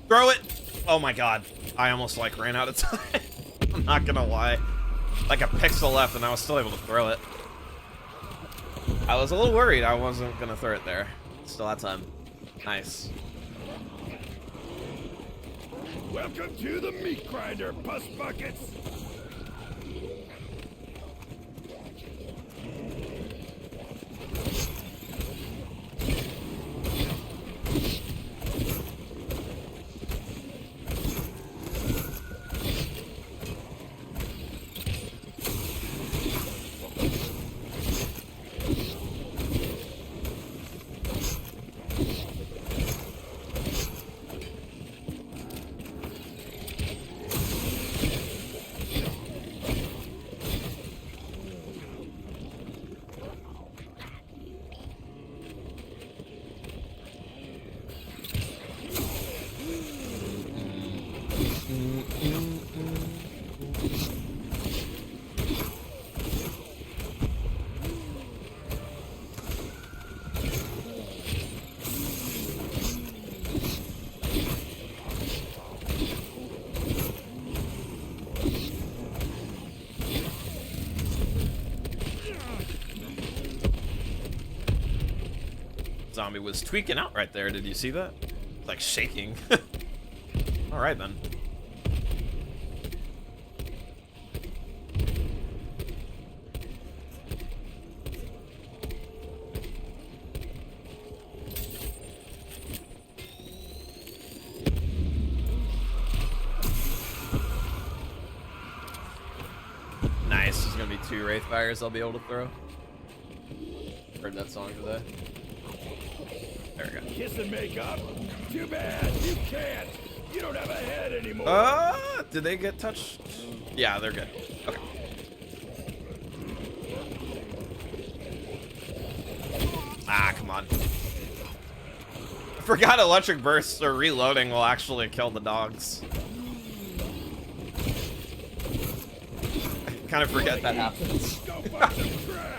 Throw it! Oh my god. I almost like ran out of time. I'm not gonna lie. like a pixel left, and I was still able to throw it. I was a little worried I wasn't gonna throw it there. Still had time. Nice. Welcome to the meat grinder, puss buckets. Zombie was tweaking out right there. Did you see that? Like shaking. All right then. Nice. There's gonna be 2 Wraith Fires I'll be able to throw. Heard that song today. There we go. Kiss and make up? Too bad, you can't. You don't have a head anymore. Did they get touched? Yeah, they're good. Okay. Ah, come on. I forgot electric bursts or reloading will actually kill the dogs. I kind of forget that happens. Go find some trash.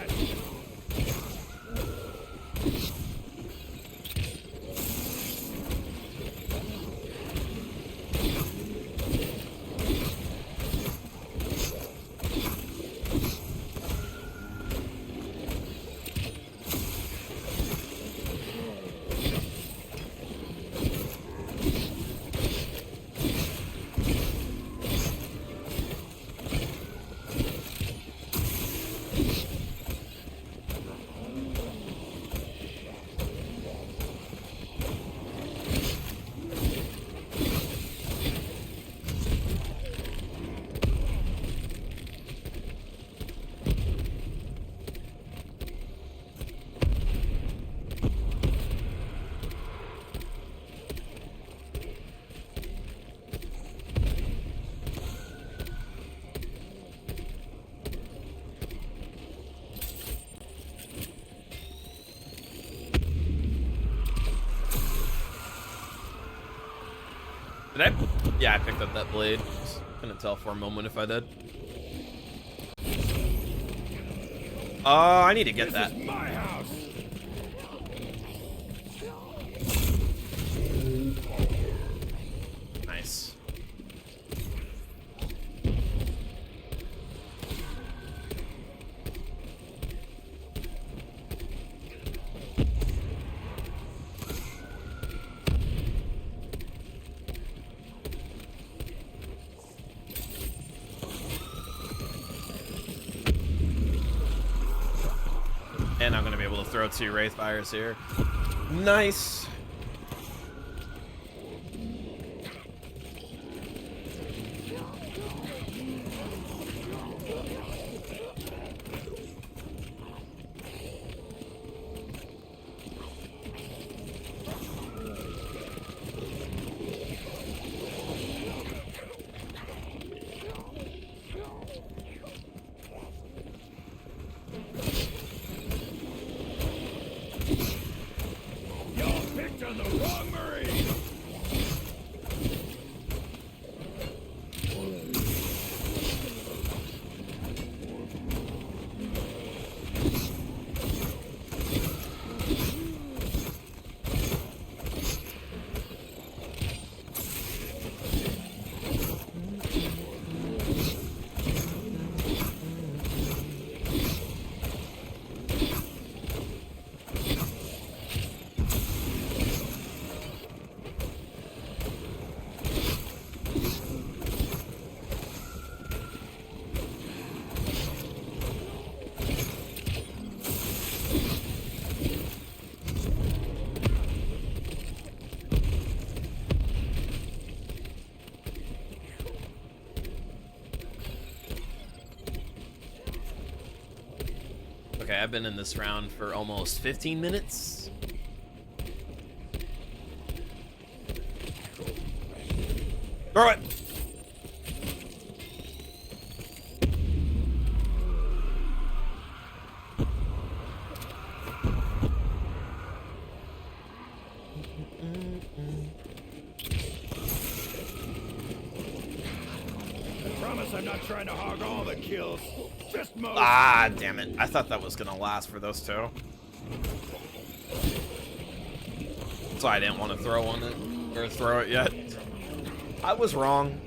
Did I? Yeah, I picked up that blade. Just couldn't tell for a moment if I did. Oh, I need to get that. This is my house. Nice. And I'm gonna be able to throw 2 Wraith Fires here. Nice. Y'all picked on the wrong Marine. Okay, I've been in this round for almost 15 minutes. Throw it! I promise I'm not trying to hog all the kills. Just most. Ah, damn it. I thought that was gonna last for those two. So I didn't want to throw it yet. I was wrong.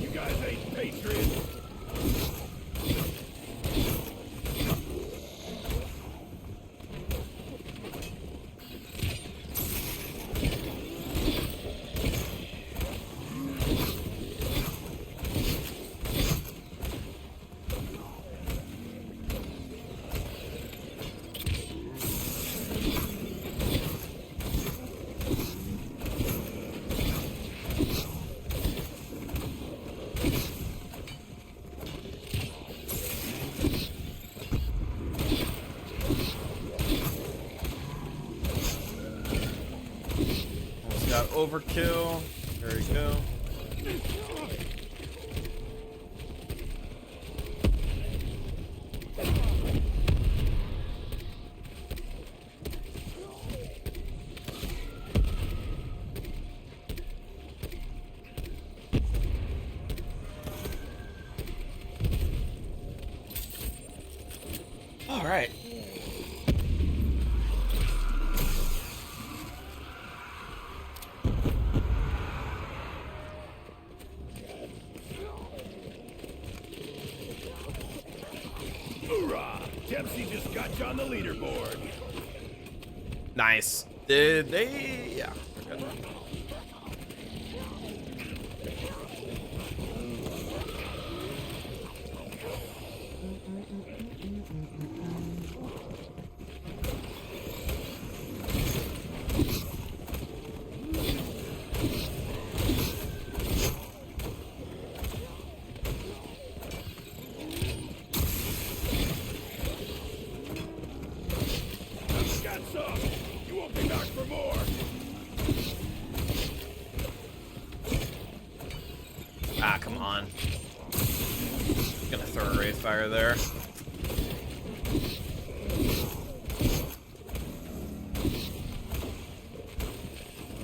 You guys ain't patriots. Almost got overkill. There we go. All right. Hoorah! Dempsey just got you on the leaderboard. Nice. Did they? Yeah. We're good. Got some. You won't be knocked for more. Ah, come on. Gonna throw a Wraith Fire there.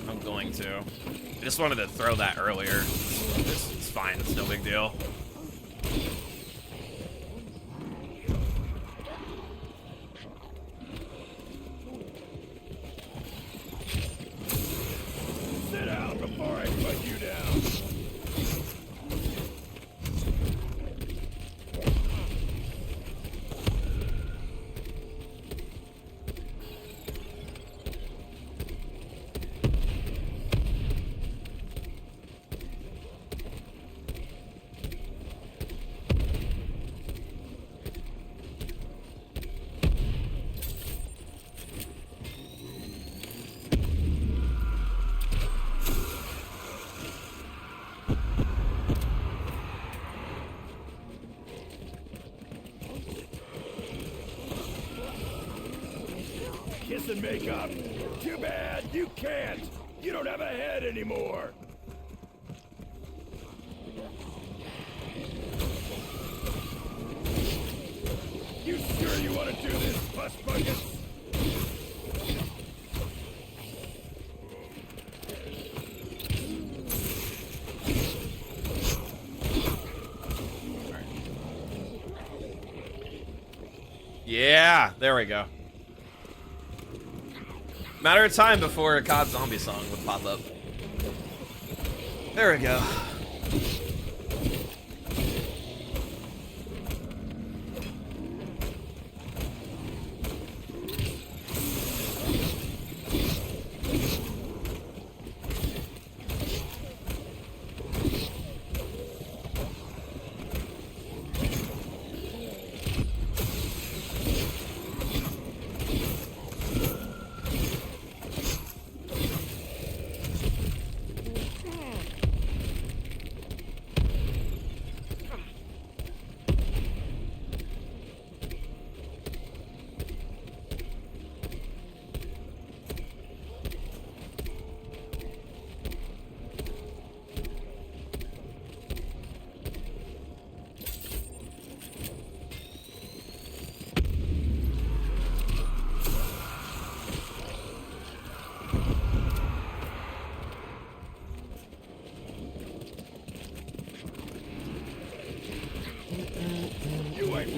I'm going to. I just wanted to throw that earlier. It's fine. It's no big deal. Sit down before I put you down. Kiss and make up. Too bad, you can't. You don't have a head anymore. You sure you want to do this, bus buckets? Yeah, there we go. Matter of time before a COD zombie song would pop up. There we go.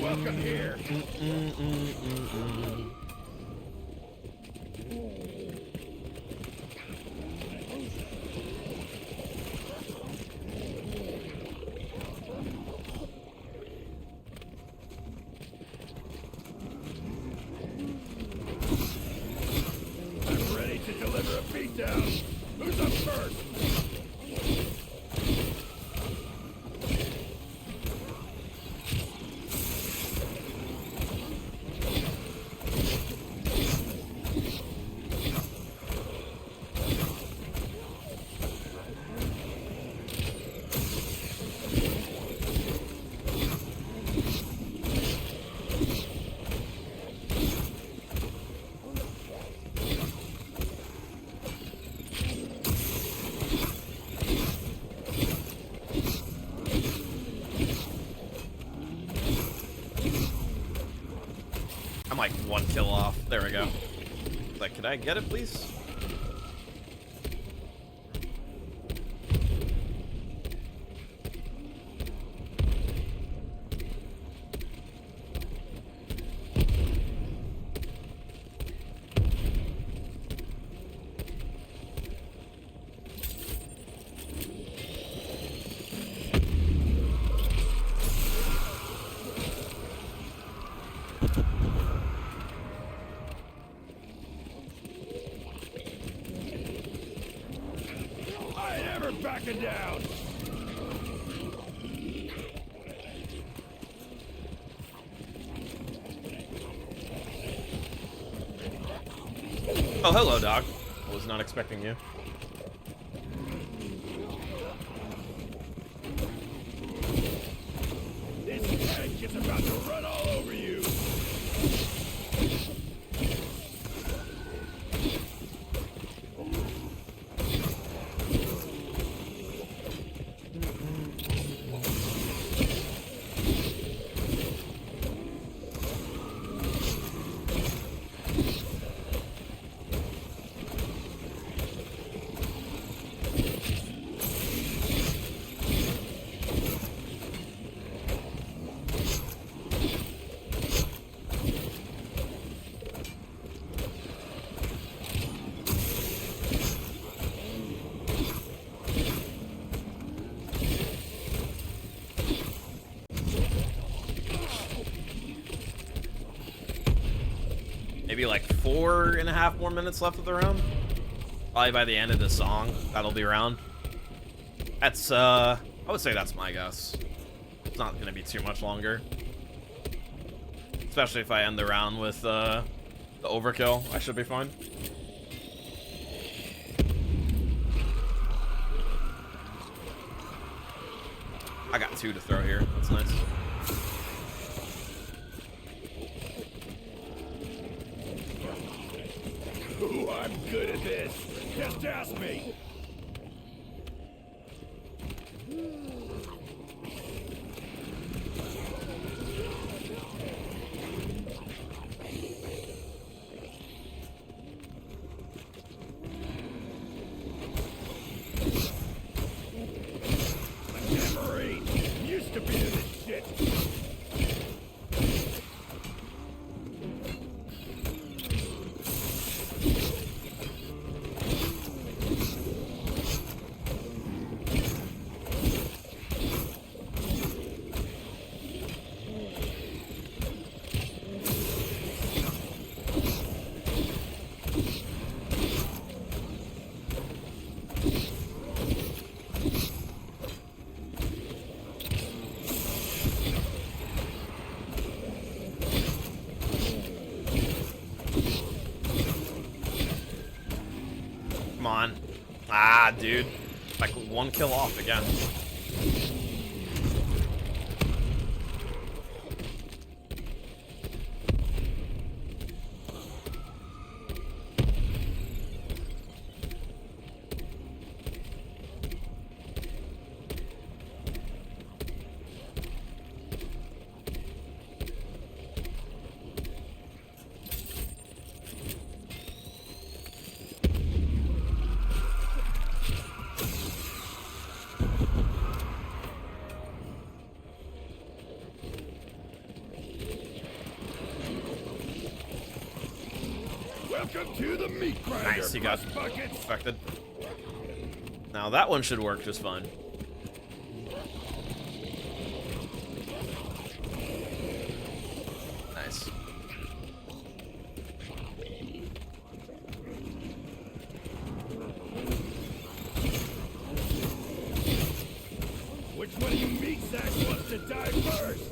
welcome here. I'm ready to deliver a beatdown. Who's up first? I'm like 1 kill off. There we go. Like, could I get it, please? I ain't ever backing down. Oh, hello, dog. I was not expecting you. This tank is about to run all over you. Maybe like 4.5 more minutes left of the round. Probably by the end of the song, that'll be around. That's, I would say that's my guess. It's not gonna be too much longer. Especially if I end the round with, the overkill, I should be fine. I got 2 to throw here, that's nice. Ooh, I'm good at this. Just ask me. Marine used to be in this shit. Come on. Ah, dude. Like 1 kill off again. Welcome to the meat grinder. Nice, he got Rust buckets. affected. Now that one should work just fine. Nice. Which one of you meat sacks wants to die first?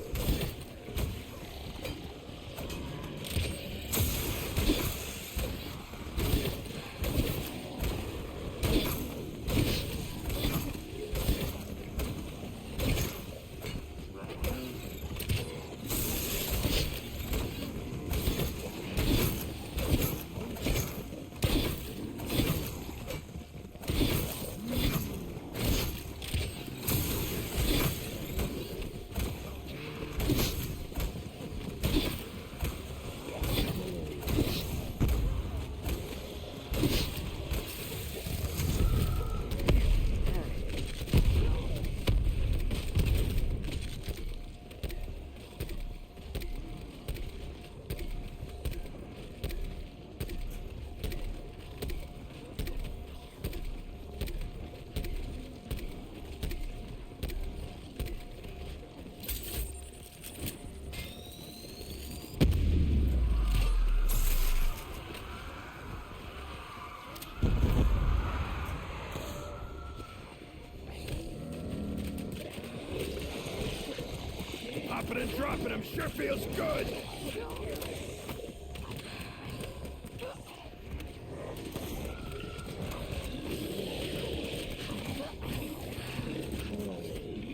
Popping and dropping him sure feels good.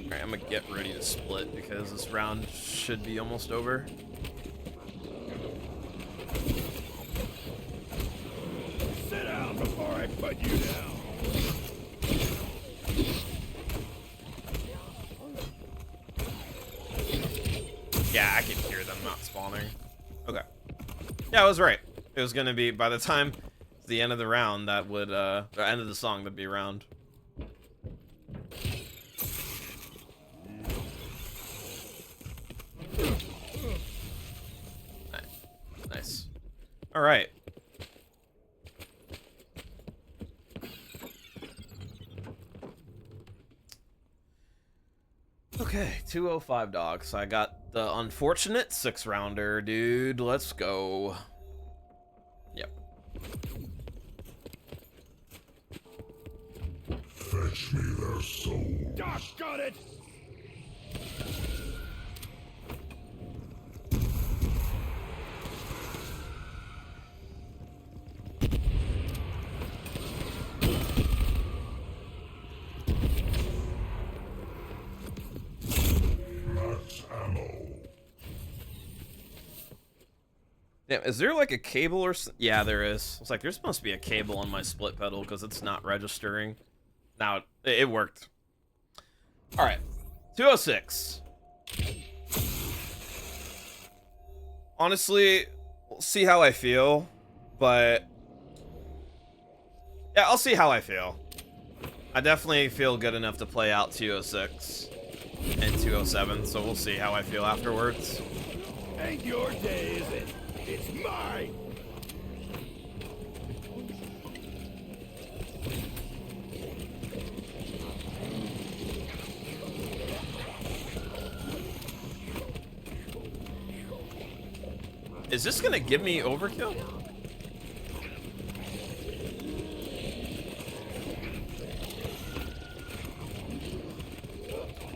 Alright, I'm gonna get ready to split because this round should be almost over. Sit down before I put you down. Yeah, I can hear them not spawning. Okay. Yeah, I was right. It was gonna be, by the time it's the end of the round, that would, or end of the song, that'd be round. Nice. Alright. Okay, 205 dogs. I got the unfortunate 6-rounder, dude. Let's go. Yep. Fetch me their soul. Doc got it. Max ammo. Damn, is there like a cable or yeah, there is. It's like there's supposed to be a cable on my split pedal because it's not registering. Now it worked. All right, 206. Honestly, we'll see how I feel, but yeah, I'll see how I feel. I definitely feel good enough to play out 206 and 207, so we'll see how I feel afterwards. Ain't your day, is it? It's mine. Is this gonna give me overkill?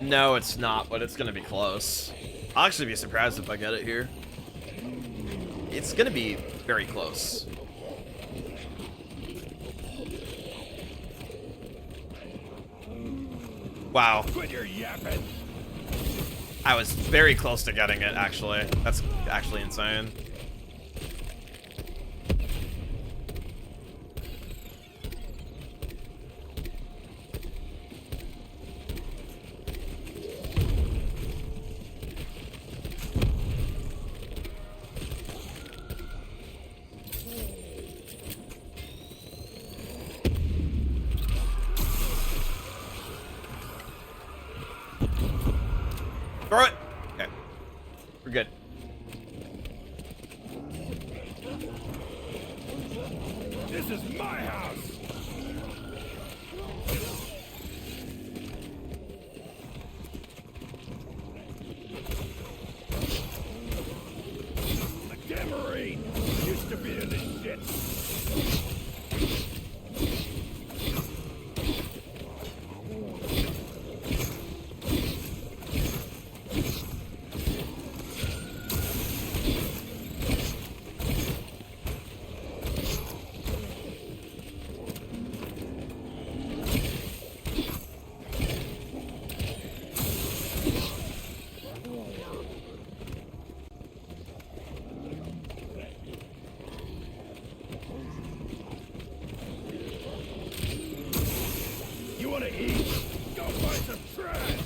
No, it's not, but it's gonna be close. I'll actually be surprised if I get it here. It's gonna be very close. Wow. Quit your yapping. I was very close to getting it, actually. That's actually insane. Throw it! Okay. We're good. This is my house! The Gamarine used to be in this shit. You wanna eat? Go find some trash!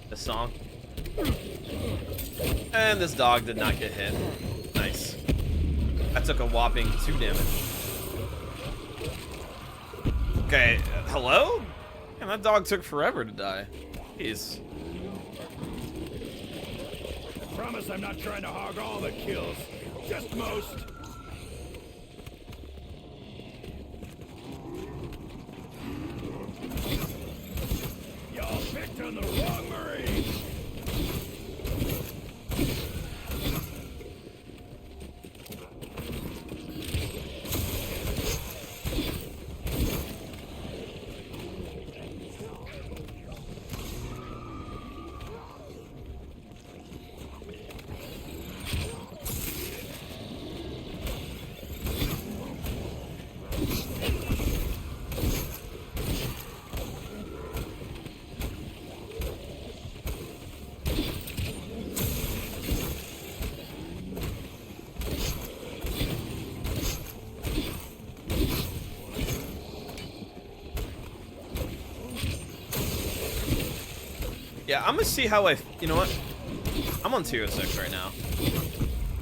This song. And this dog did not get hit. Nice. I took a whopping 2 damage. Okay, hello? Man, that dog took forever to die. Jeez. I promise I'm not trying to hog all the kills. Just most. Y'all picked on the wrong Marine. Yeah, I'm gonna see how you know what? I'm on 206 right now.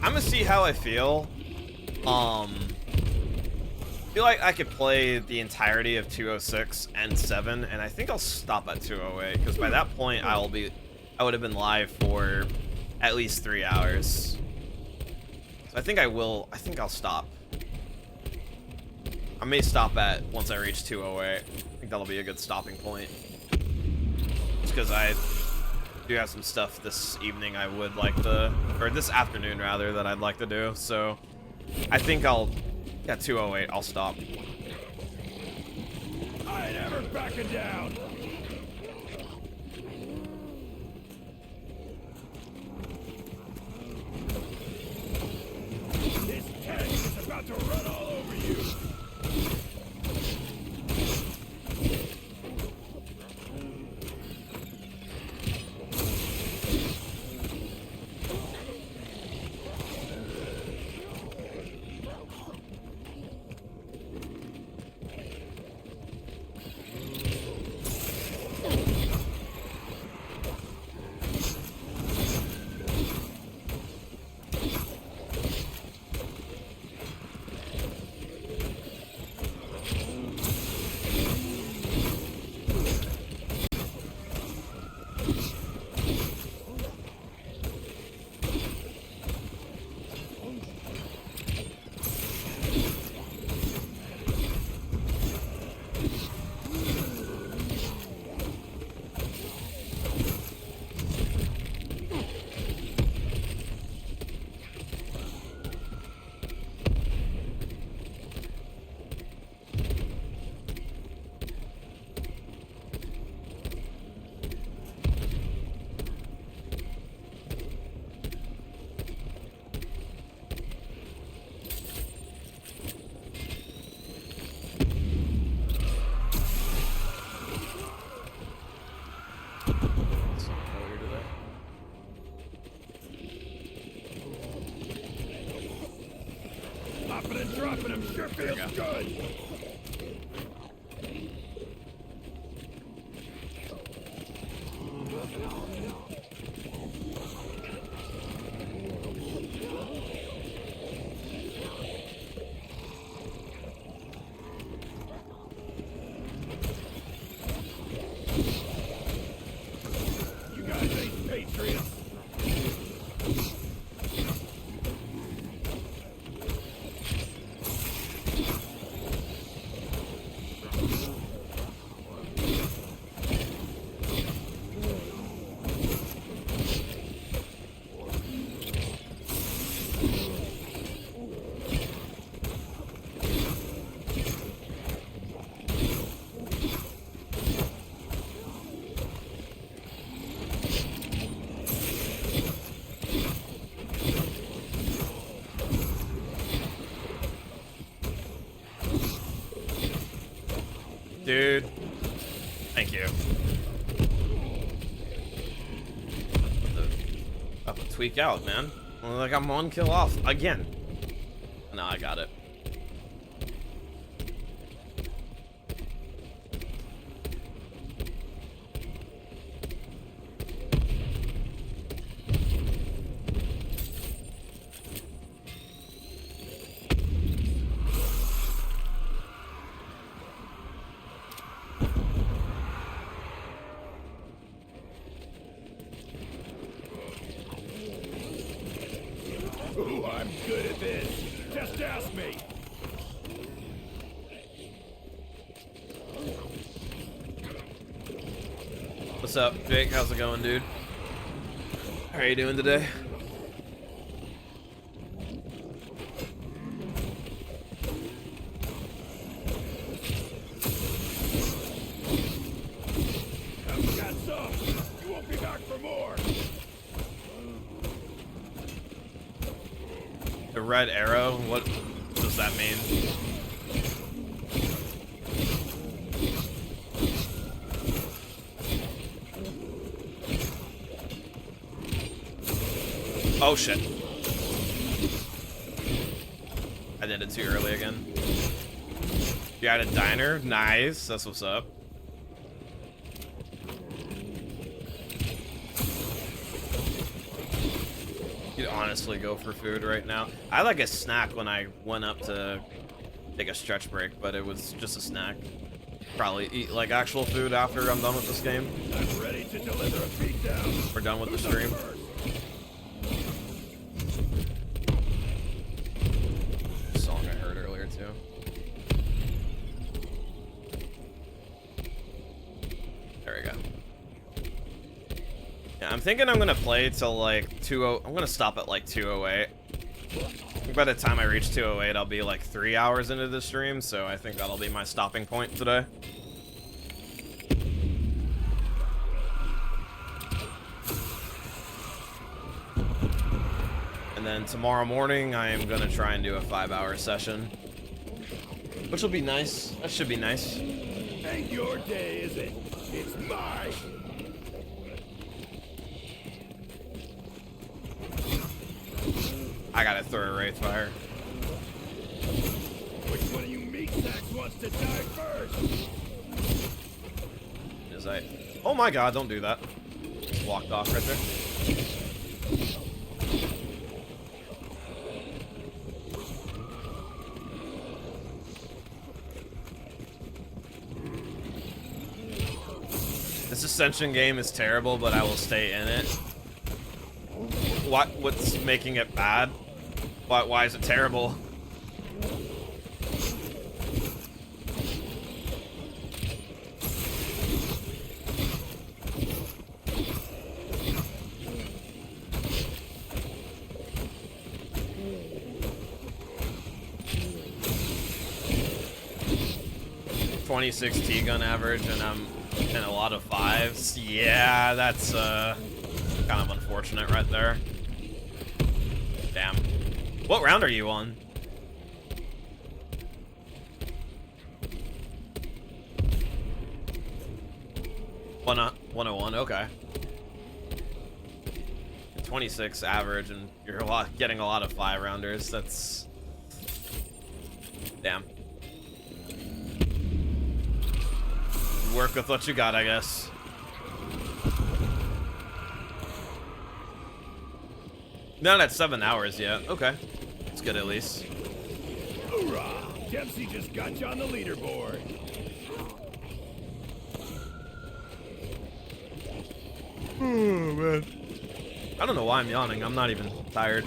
I'm gonna see how I feel. Feel like I could play the entirety of 206 and 7, and I think I'll stop at 208 because by that point I would have been live for at least 3 hours. So I think I'll stop. I may stop at once I reach 208. I think that'll be a good stopping point. Just because I do have some stuff this evening I would like to, or this afternoon rather, that I'd like to do. So I think yeah, 208, I'll stop. I ain't ever backing down. This tank is about to run all over you. Popping and dropping him sure feels good. Dude. Thank you. About to tweak out, man. Like I'm 1 kill off again. No, I got it. Ooh, I'm good at this. Just ask me. What's up, Jake? How's it going, dude? How are you doing today? I've got some. You won't be back for more. The red arrow? What does that mean? Oh shit. I did it too early again. You got a diner? Nice. That's what's up. You'd honestly go for food right now. I like a snack when I went up to take a stretch break, but it was just a snack. Probably eat like actual food after I'm done with this game. I'm ready to deliver a beatdown. We're done with the stream. Song I heard earlier too. There we go. Yeah, I'm thinking I'm gonna play till like 2:00. I'm gonna stop at like 2:08. I think by the time I reach 2:08, I'll be like 3 hours into the stream, so I think that'll be my stopping point today. And then tomorrow morning, I am gonna try and do a 5-hour session, which will be nice. That should be nice. Ain't your day, is it? It's mine. I gotta throw a Wraithfire. Which one of you meat sacks wants to die first? Is I? Oh my God! Don't do that. Just walked off right there. This Ascension game is terrible, but I will stay in it. What's making it bad? Why is it terrible? .26 T-gun average, and I'm in a lot of 5s. Yeah, that's kind of unfortunate right there. Damn. What round are you on? 101, okay. 26 average, and you're getting a lot of 5-rounders. That's... Damn. Work with what you got, I guess. Not at 7 hours yet. Okay. It's good at least. Hoorah! Dempsey just got you on the leaderboard. Oh, man. I don't know why I'm yawning. I'm not even tired.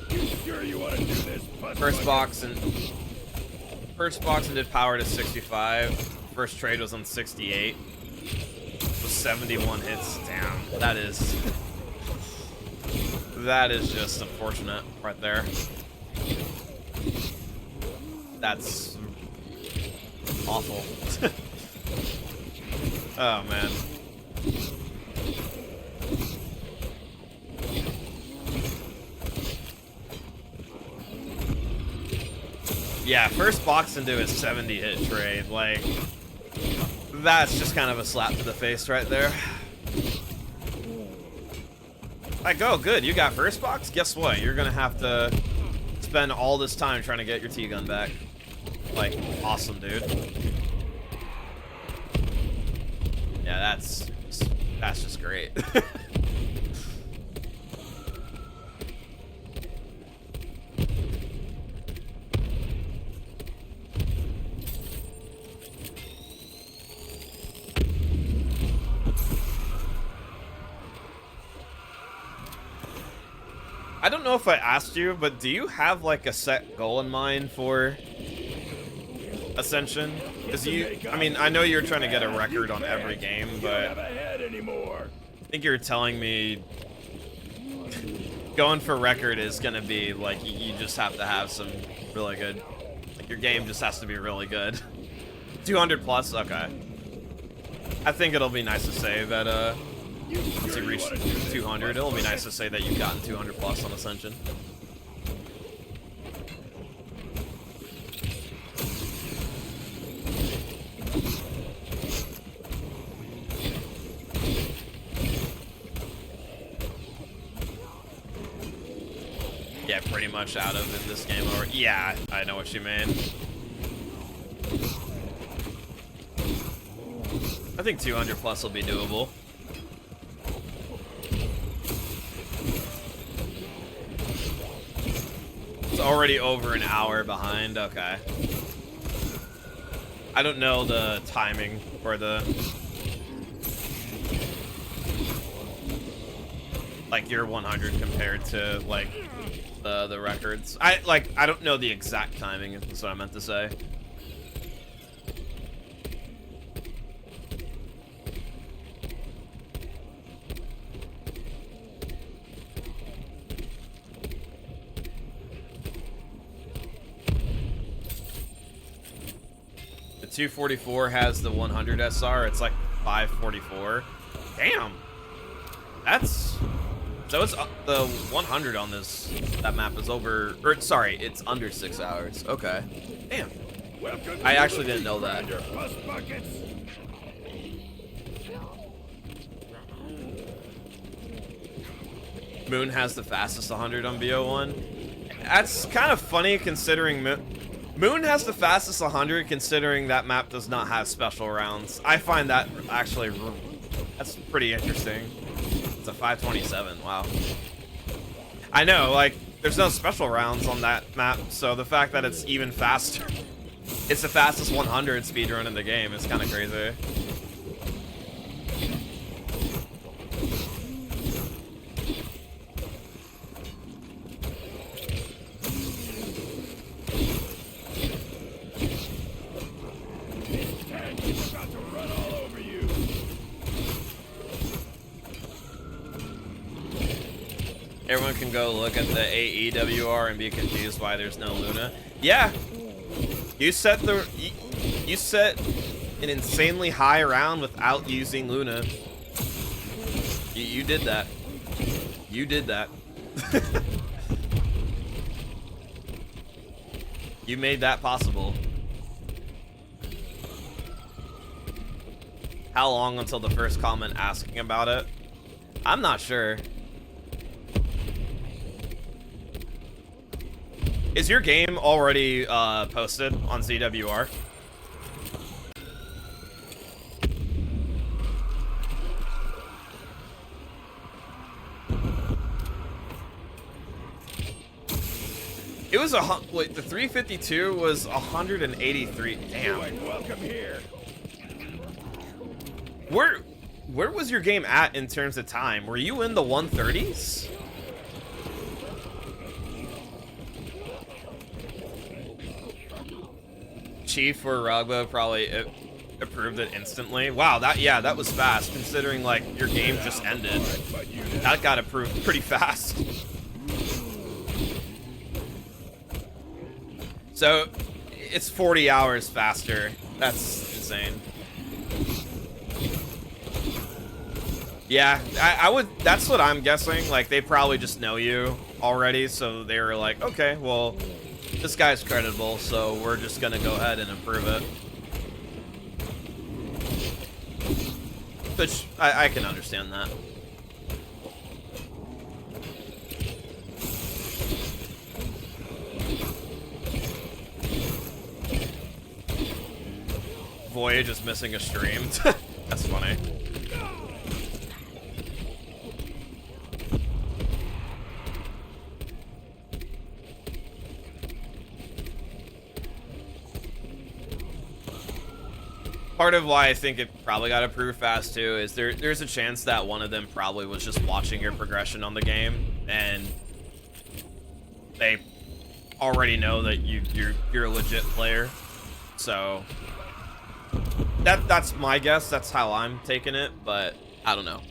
You sure you want to do this? First box and did power to 65. First trade was on 68. With 71 hits. Damn, that is just unfortunate right there. That's awful. Oh man. Yeah, first box into a 70 hit trade, like, that's just kind of a slap to the face right there. Like, oh, good, you got first box? Guess what? You're gonna have to spend all this time trying to get your T-gun back. Like, awesome, dude. Yeah, that's just great. I don't know if I asked you, but do you have like a set goal in mind for Ascension? Because I mean, I know you're trying to get a record on every game, but I think you're telling me going for record is gonna be like you just have to have some really good, like your game just has to be really good. 200 plus, okay. I think it'll be nice to say that once you reach 200, it'll be nice to say that you've gotten 200 plus on Ascension. Yeah, pretty much out of in this game already. Yeah, I know what you mean. I think 200 plus will be doable. It's already over an hour behind. Okay. I don't know the timing for the like your 100 compared to like the records. I don't know the exact timing. Is what I meant to say. The 244 has the 100 SR. It's like 544. Damn. That's so it's the 100 on that map is over. Or sorry, it's under 6 hours. Okay. Damn. I actually didn't know that. Moon has the fastest 100 on BO1. That's kind of funny considering Moon has the fastest 100 considering that map does not have special rounds. I find that actually that's pretty interesting. It's a 527. Wow. I know, like there's no special rounds on that map, so the fact that it's even faster, it's the fastest 100 speedrun in the game. It's kind of crazy. Everyone can go look at the AEWR and be confused why there's no Luna. Yeah, you set an insanely high round without using Luna. You did that. You did that. You made that possible. How long until the first comment asking about it? I'm not sure. Is your game already posted on ZWR? It was wait, the 352 was 183. Damn. Welcome here. Where was your game at in terms of time? Were you in the 130s? Chief or Rogbo probably approved it instantly. Wow, that was fast considering like your game just ended. That got approved pretty fast. So it's 40 hours faster. That's insane. Yeah, I would. That's what I'm guessing. Like they probably just know you already, so they were like, okay, well, this guy's creditable, so we're just gonna go ahead and approve it. Which, I can understand that. Voyage is missing a stream. That's funny. Part of why I think it probably got approved fast too is there's a chance that one of them probably was just watching your progression on the game and they already know that you're a legit player. So that's my guess. That's how I'm taking it, but I don't know.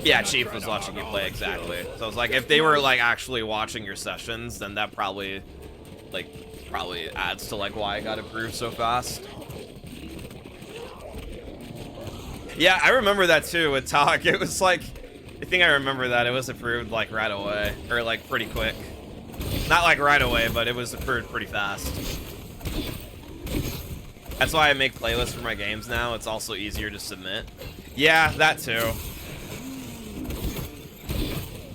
Yeah, Chief was watching you play, exactly. So it's like if they were like actually watching your sessions, then that probably adds to like why it got approved so fast. Yeah, I remember that too with Talk. It was like, I think I remember that it was approved like right away, or like pretty quick. Not like right away, but it was approved pretty fast. That's why I make playlists for my games now. It's also easier to submit. Yeah, that too.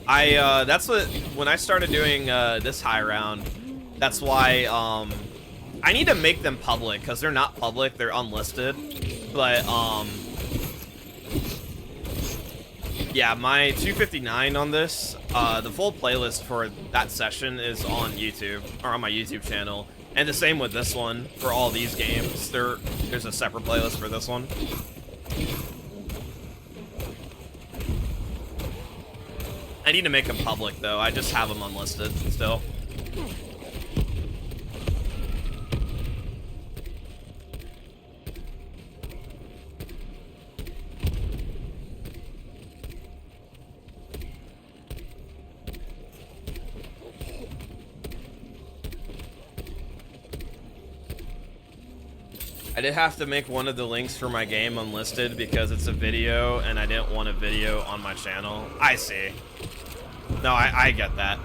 That's what, when I started doing this high round, that's why I need to make them public, because they're not public, they're unlisted. But yeah, my 259 on this, the full playlist for that session is on YouTube, or on my YouTube channel. And the same with this one, for all these games. There's a separate playlist for this one. I need to make them public, though. I just have them unlisted still. I did have to make one of the links for my game unlisted because it's a video and I didn't want a video on my channel. I see. No, I get that.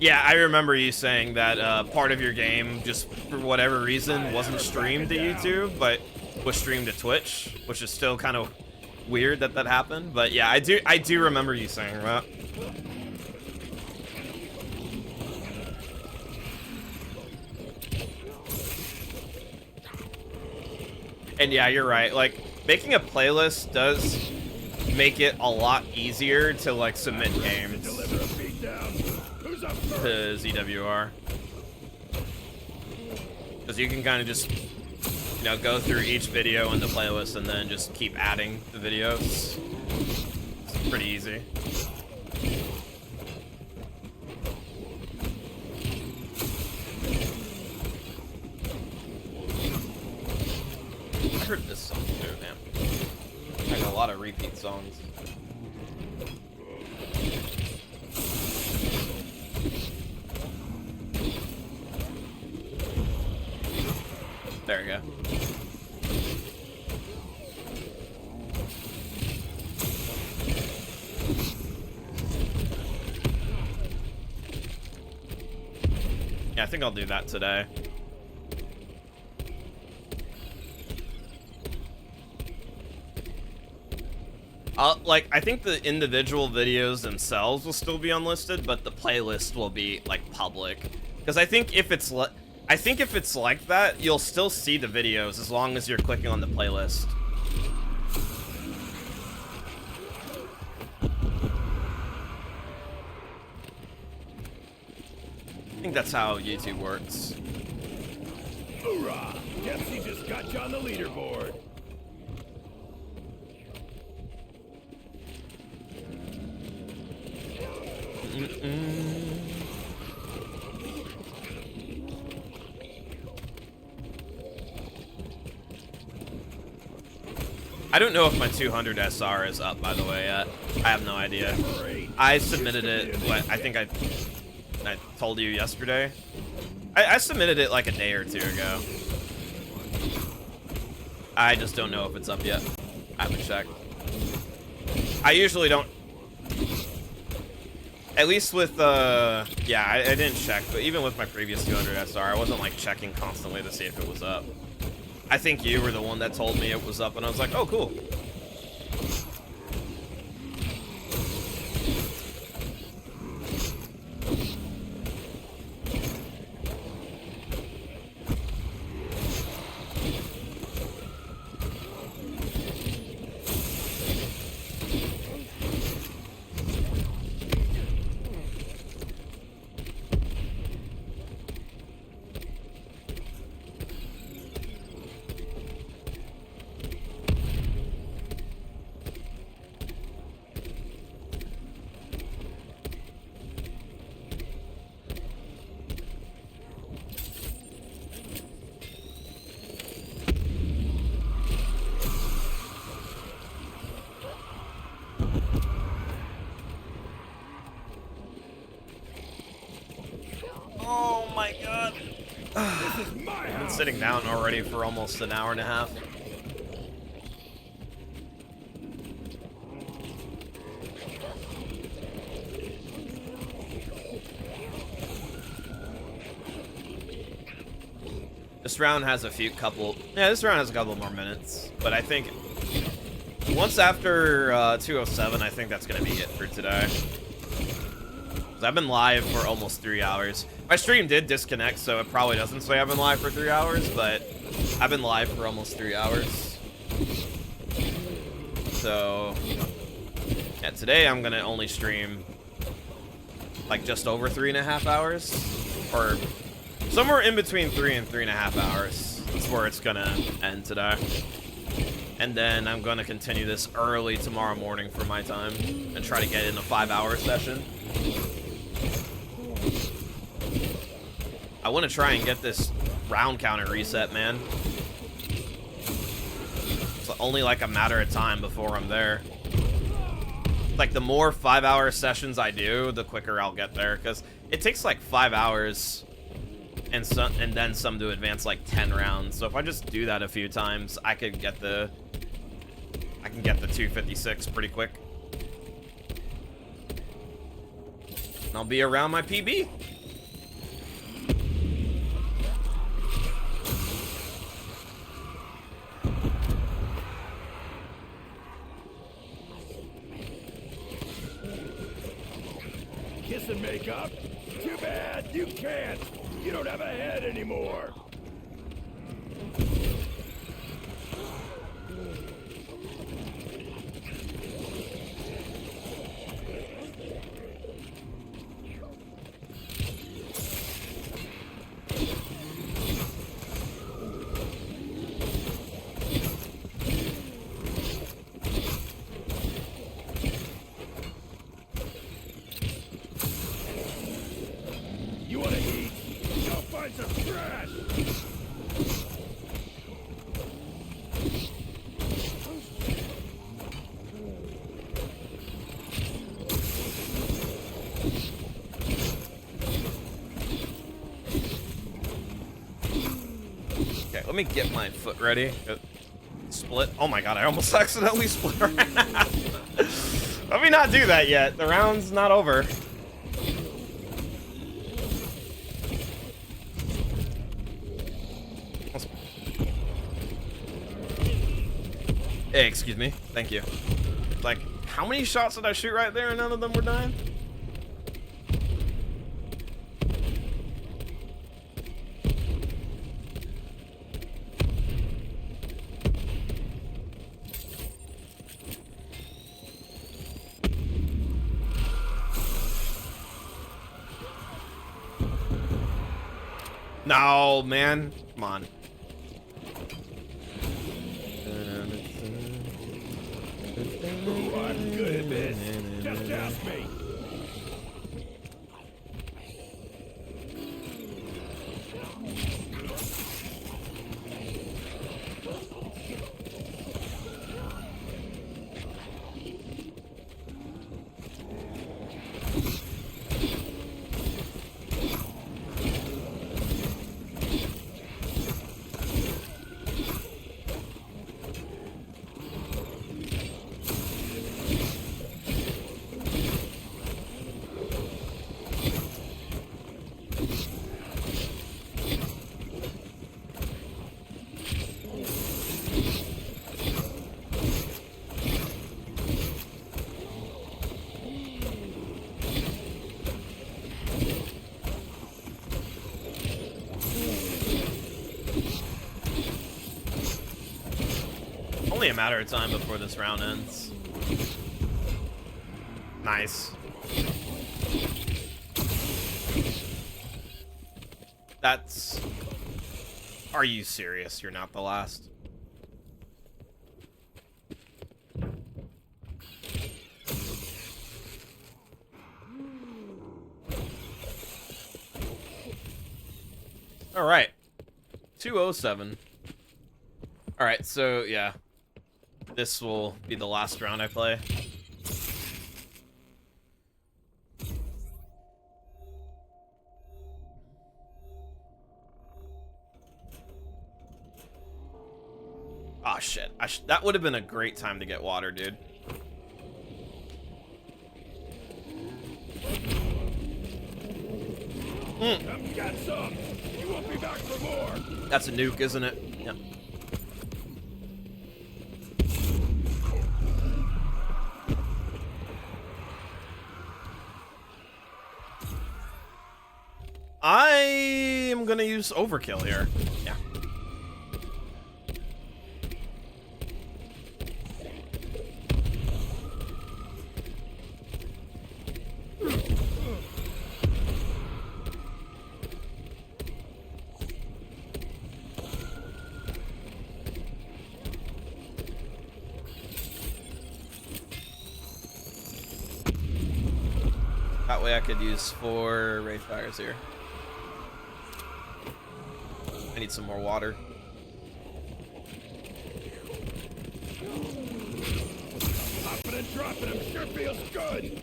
Yeah, I remember you saying that part of your game, just for whatever reason, wasn't streamed to YouTube, but was streamed to Twitch, which is still kind of weird that that happened. But yeah, I do remember you saying that. And yeah, you're right. Like, making a playlist does make it a lot easier to, like, submit games to ZWR. Because you can kind of just, you know, go through each video in the playlist and then just keep adding the videos. It's pretty easy. I heard this song too, man. I got a lot of repeat songs. There we go. Yeah, I think I'll do that today. Like, I think the individual videos themselves will still be unlisted, but the playlist will be, like, public. Because I think if it's like that, you'll still see the videos as long as you're clicking on the playlist. I think that's how YouTube works. Hoorah! Guess he just got you on the leaderboard. I don't know if my 200 SR is up, by the way, yet. I have no idea. I submitted it, what, I think I told you yesterday. I submitted it like a day or two ago. I just don't know if it's up yet. I haven't checked. I usually don't At least with, yeah, I didn't check, but even with my previous 200 SR, I wasn't, like, checking constantly to see if it was up. I think you were the one that told me it was up, and I was like, oh, cool. Oh my god. This is my I've been house. sitting down already for almost an hour and a half. This round has a this round has a couple more minutes, but I think once after 207, I think that's gonna be it for today. I've been live for almost 3 hours. My stream did disconnect, so it probably doesn't say I've been live for 3 hours, but I've been live for almost 3 hours. So, yeah, today I'm gonna only stream like just over 3.5 hours, or somewhere in between 3 and 3.5 hours. That's where it's gonna end today. And then I'm gonna continue this early tomorrow morning for my time and try to get in a 5-hour session. I want to try and get this round counter reset, man. It's only like a matter of time before I'm there. Like, the more 5-hour sessions I do, the quicker I'll get there, because it takes like 5 hours and then some to advance like 10 rounds. So if I just do that a few times, I can get the 256 pretty quick. And I'll be around my PB. Kiss and make up? Too bad, you can't. You don't have a head anymore. You wanna eat? Go find some trash! Okay, let me get my foot ready. Split. Oh my god, I almost accidentally split around. Let me not do that yet. The round's not over. Hey, excuse me. Thank you. Like, how many shots did I shoot right there and none of them were dying? No, man. Come on. Ooh, I'm good at this. Just ask me. Only a matter of time before this round ends. Nice. That's... Are you serious? You're not the last? Alright. 207. Alright, so, yeah. This will be the last round I play. Oh shit, that would have been a great time to get water, dude. I've got some. You won't be back for more. That's a nuke, isn't it? Yeah. I am gonna use overkill here. Yeah. That way I could use 4 Wraith Fires here. I need some more water. Popping and dropping him sure feels good.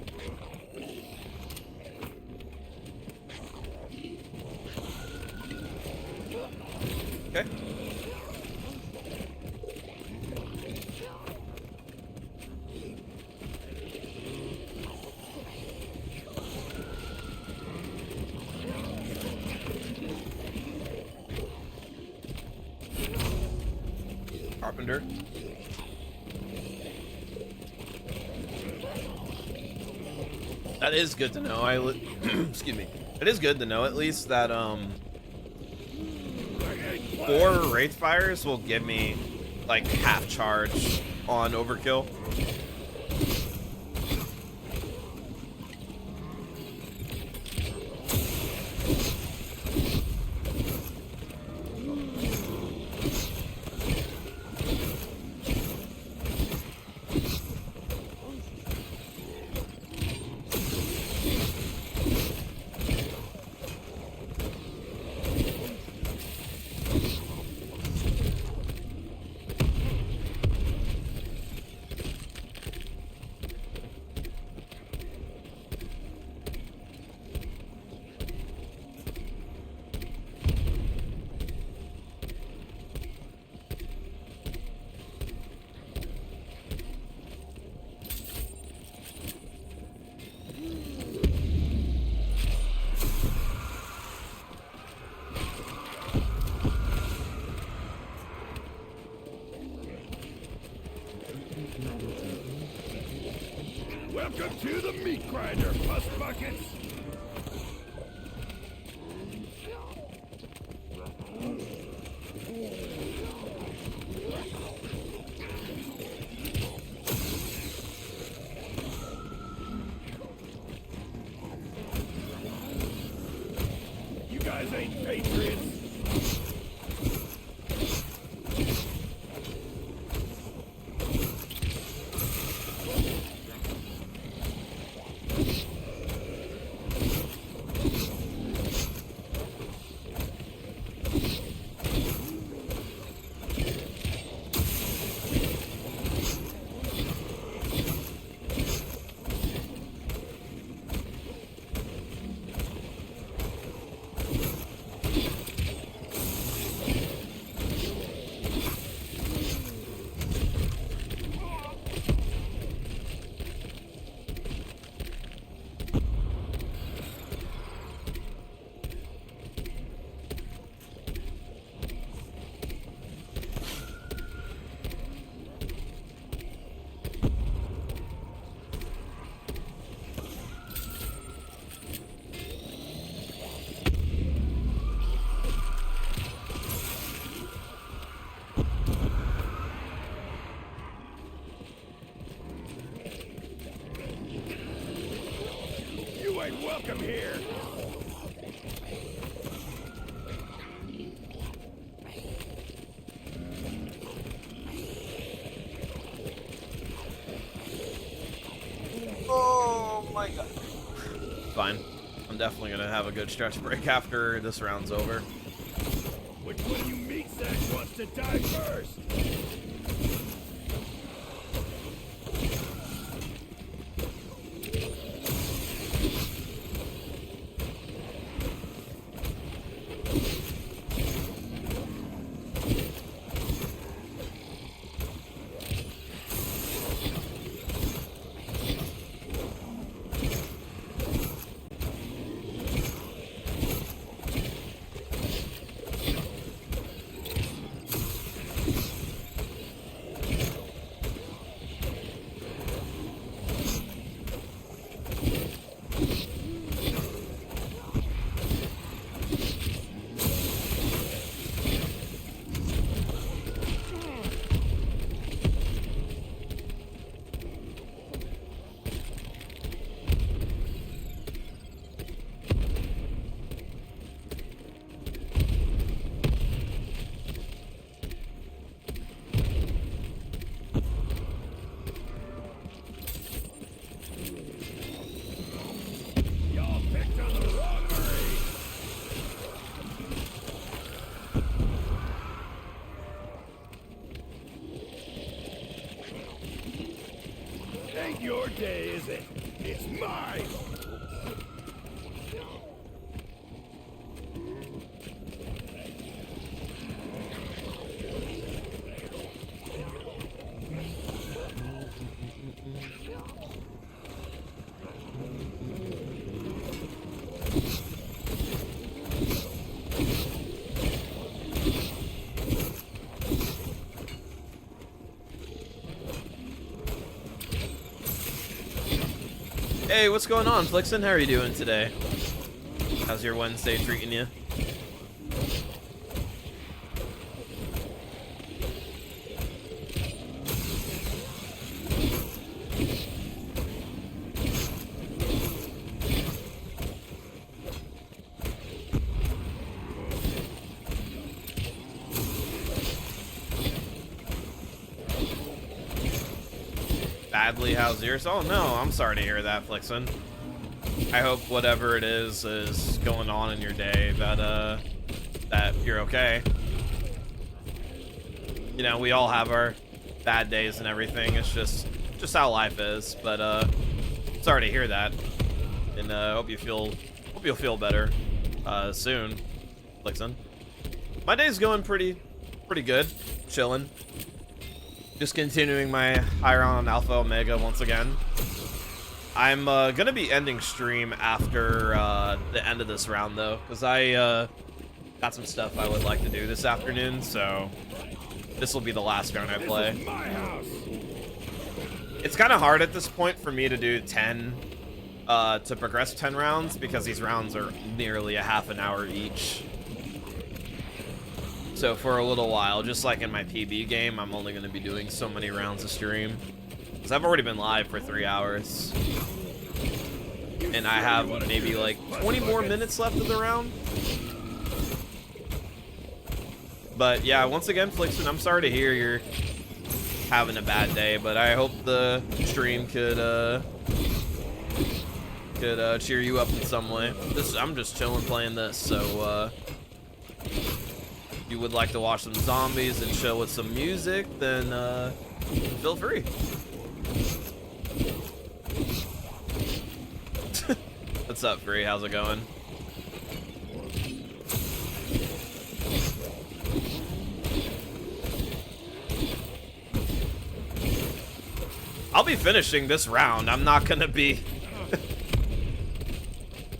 Okay. Carpenter. That is good to know. Excuse me. It is good to know at least that 4 Wraith Fires will give me like half charge on overkill. Welcome to the meat grinder, Puss Buckets. You guys ain't patriots. quite welcome here. Oh my god. Fine. I'm definitely gonna have a good stretch break after this round's over. Which one of you meat sacks wants to die first? Y'all picked on the wrong Murray. Ain't your day, is it? It's mine! Hey, what's going on, Flixen? How are you doing today? How's your Wednesday treating you? Badly, how's yours? Oh no, I'm sorry to hear that, Flixen. I hope whatever it is going on in your day that you're okay. You know, we all have our bad days and everything. It's just how life is. But sorry to hear that, and hope you'll feel better soon, Flixen. My day's going pretty good, chilling. Just continuing my high round on Alpha Omega once again. I'm gonna be ending stream after the end of this round though, because I got some stuff I would like to do this afternoon, so this will be the last round I play. This is my house. It's kind of hard at this point for me to do 10, to progress 10 rounds, because these rounds are nearly a half an hour each. So for a little while, just like in my PB game, I'm only going to be doing so many rounds of stream. Because I've already been live for 3 hours. And I have maybe like 20 more minutes left of the round. But yeah, once again, Flixen, I'm sorry to hear you're having a bad day, but I hope the stream could cheer you up in some way. I'm just chilling playing this, so if you would like to watch some zombies and chill with some music, then feel free. What's up, Free? How's it going? I'll be finishing this round. I'm not gonna be...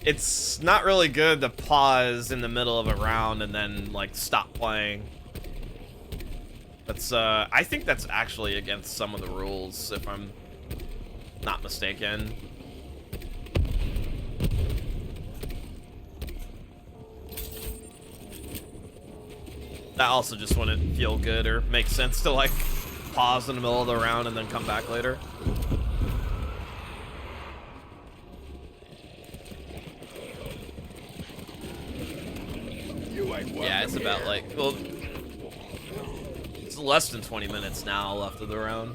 It's not really good to pause in the middle of a round and then, like, stop playing. That's, I think that's actually against some of the rules, if I'm not mistaken. That also just wouldn't feel good or make sense to, like, pause in the middle of the round and then come back later. quite welcome Yeah, it's about here. like, well, it's less than 20 minutes now left of the round.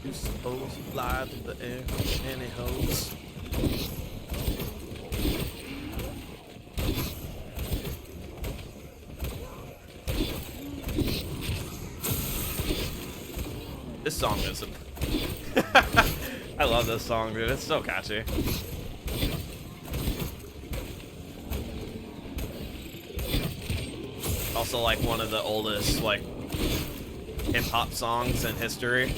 You supposed to fly through the air, any hose. This song is a... I love this song, dude. It's so catchy. Also, like, one of the oldest, like, hip-hop songs in history.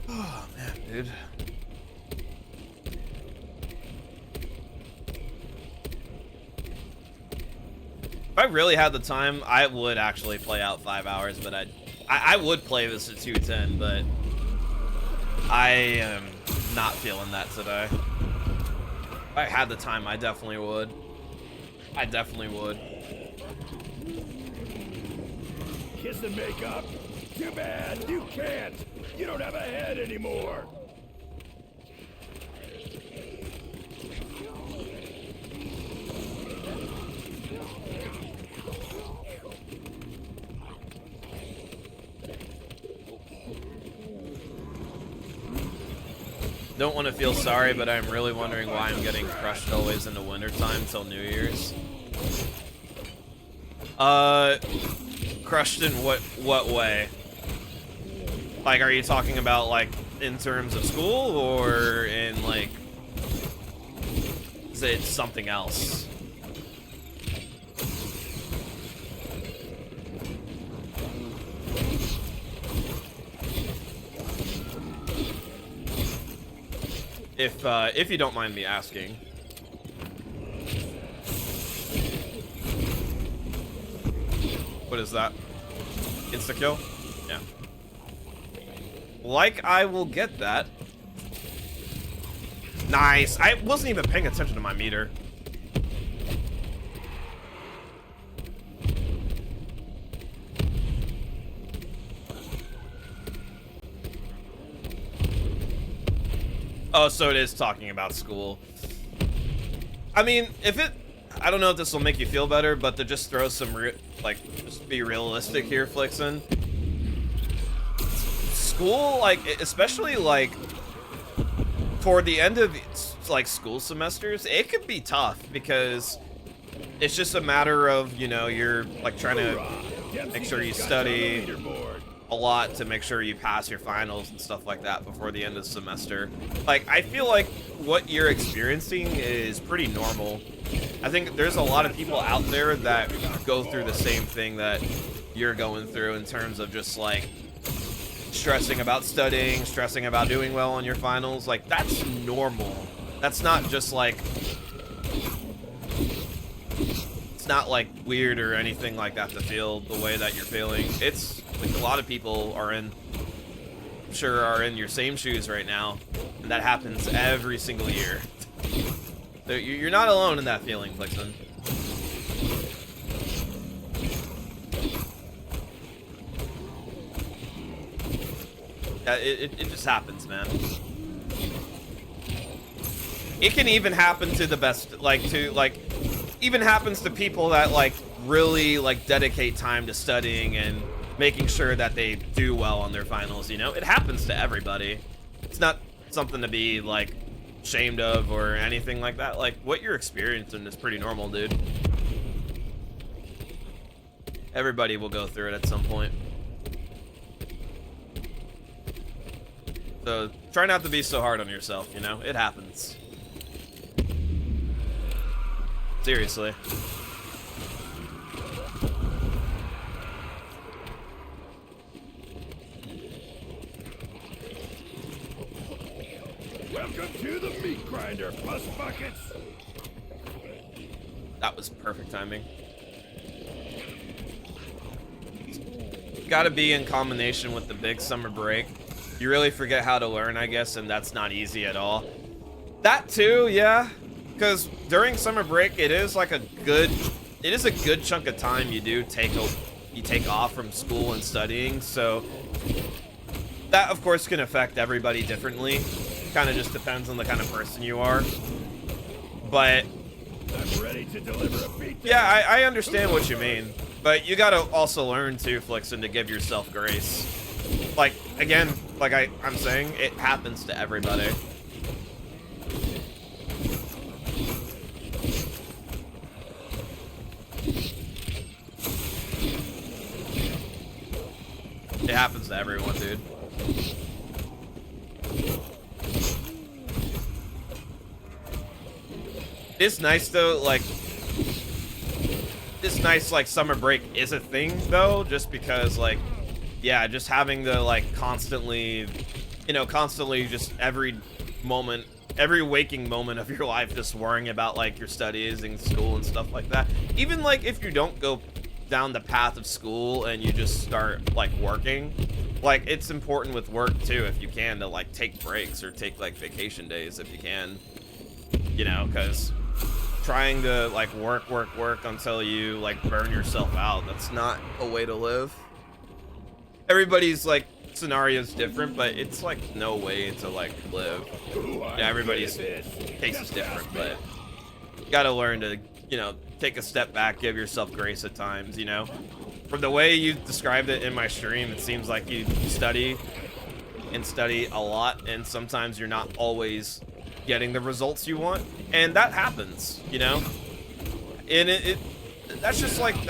Oh, man, dude. If I really had the time, I would actually play out 5 hours, but I would play this at 210, but I am not feeling that today. If I had the time, I definitely would. I definitely would. Kiss and make up? Too bad, you can't. You don't have a head anymore. Don't want to feel sorry, but I'm really wondering why I'm getting crushed always in the wintertime till New Year's. Crushed in what way? Like, are you talking about, like, in terms of school, or in, like, is it something else? If you don't mind me asking. What is that? Insta-kill? Yeah. Like, I will get that. Nice. I wasn't even paying attention to my meter. Oh, so it is talking about school. I mean, if it... I don't know if this will make you feel better, but to just throw some... just be realistic here, Flixen. School, like, especially, like, toward the end of, like, school semesters, it could be tough, because it's just a matter of, you know, you're, like, trying to make sure you study a lot to make sure you pass your finals and stuff like that before the end of the semester. Like, I feel like what you're experiencing is pretty normal. I think there's a lot of people out there that go through the same thing that you're going through in terms of just, like, stressing about studying, stressing about doing well on your finals. Like, that's normal. That's not just, like... It's not, like, weird or anything like that to feel the way that you're feeling. It's... like, a lot of people are in... I'm sure are in your same shoes right now. And that happens every single year. You're not alone in that feeling, Flixen. Yeah, it just happens, man. It can even happen to the best, like, even happens to people that, like, really, like, dedicate time to studying and making sure that they do well on their finals, you know? It happens to everybody. It's not something to be, like, ashamed of or anything like that. Like, what you're experiencing is pretty normal, dude. Everybody will go through it at some point. So, try not to be so hard on yourself, you know? It happens. Seriously. Grinder plus buckets. That was perfect timing. Gotta be in combination with the big summer break. You really forget how to learn, I guess, and that's not easy at all. That too, yeah. Because during summer break, it is a good chunk of time you take off from school and studying, so that of course can affect everybody differently. Kind of just depends on the kind of person you are. But I'm ready to deliver a beat. yeah, I understand what you mean. But you gotta also learn too, Flixen, to give yourself grace. Like, again, like I'm saying, it happens to everybody. It happens to everyone, dude. It's nice though, like this nice like summer break is a thing though, just because like, yeah, just having the like constantly just every moment, every waking moment of your life just worrying about like your studies and school and stuff like that. Even like if you don't go down the path of school and you just start like working, like it's important with work too, if you can, to like take breaks or take like vacation days if you can, you know, because trying to like work until you like burn yourself out, that's not a way to live. Everybody's like scenario's different, but it's like no way to like live. Yeah, everybody's case is different, but you gotta learn to, you know, take a step back, give yourself grace at times, you know. From the way you described it in my stream, it seems like you study a lot, and sometimes you're not always getting the results you want, and that happens, you know. And that's just life.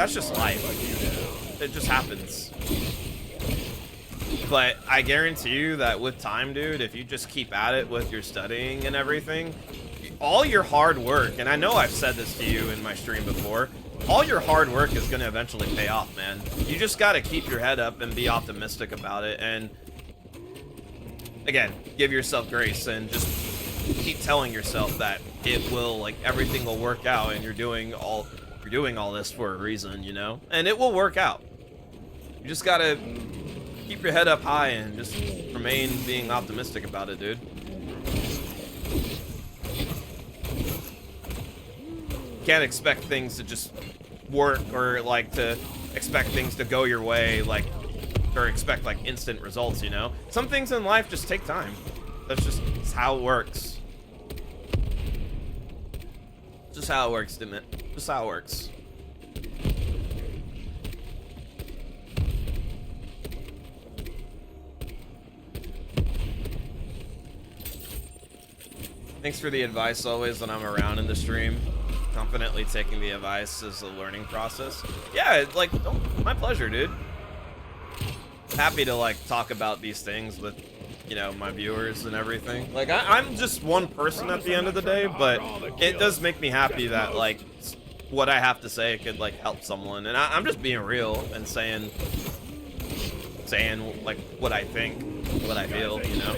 It just happens. But I guarantee you that with time, dude, if you just keep at it with your studying and everything, all your hard work, and I know I've said this to you in my stream before, all your hard work is going to eventually pay off, man. You just got to keep your head up and be optimistic about it, and again, give yourself grace and just keep telling yourself that it will, like, everything will work out, and you're doing all this for a reason, you know, and it will work out. You just got to keep your head up high and just remain being optimistic about it, dude. Can't expect things to just work, or like to expect things to go your way, like, or expect like instant results, you know. Some things in life just take time. That's how it works. Just how it works, Dimit. Just how it works. Thanks for the advice always when I'm around in the stream. Confidently taking the advice as a learning process. Yeah, like, my pleasure, dude. Happy to like talk about these things with, you know, my viewers and everything. Like, I'm just one person at the end of the day, but it does make me happy that like what I have to say could like help someone, and I'm just being real and saying like what I think, what I feel, you know.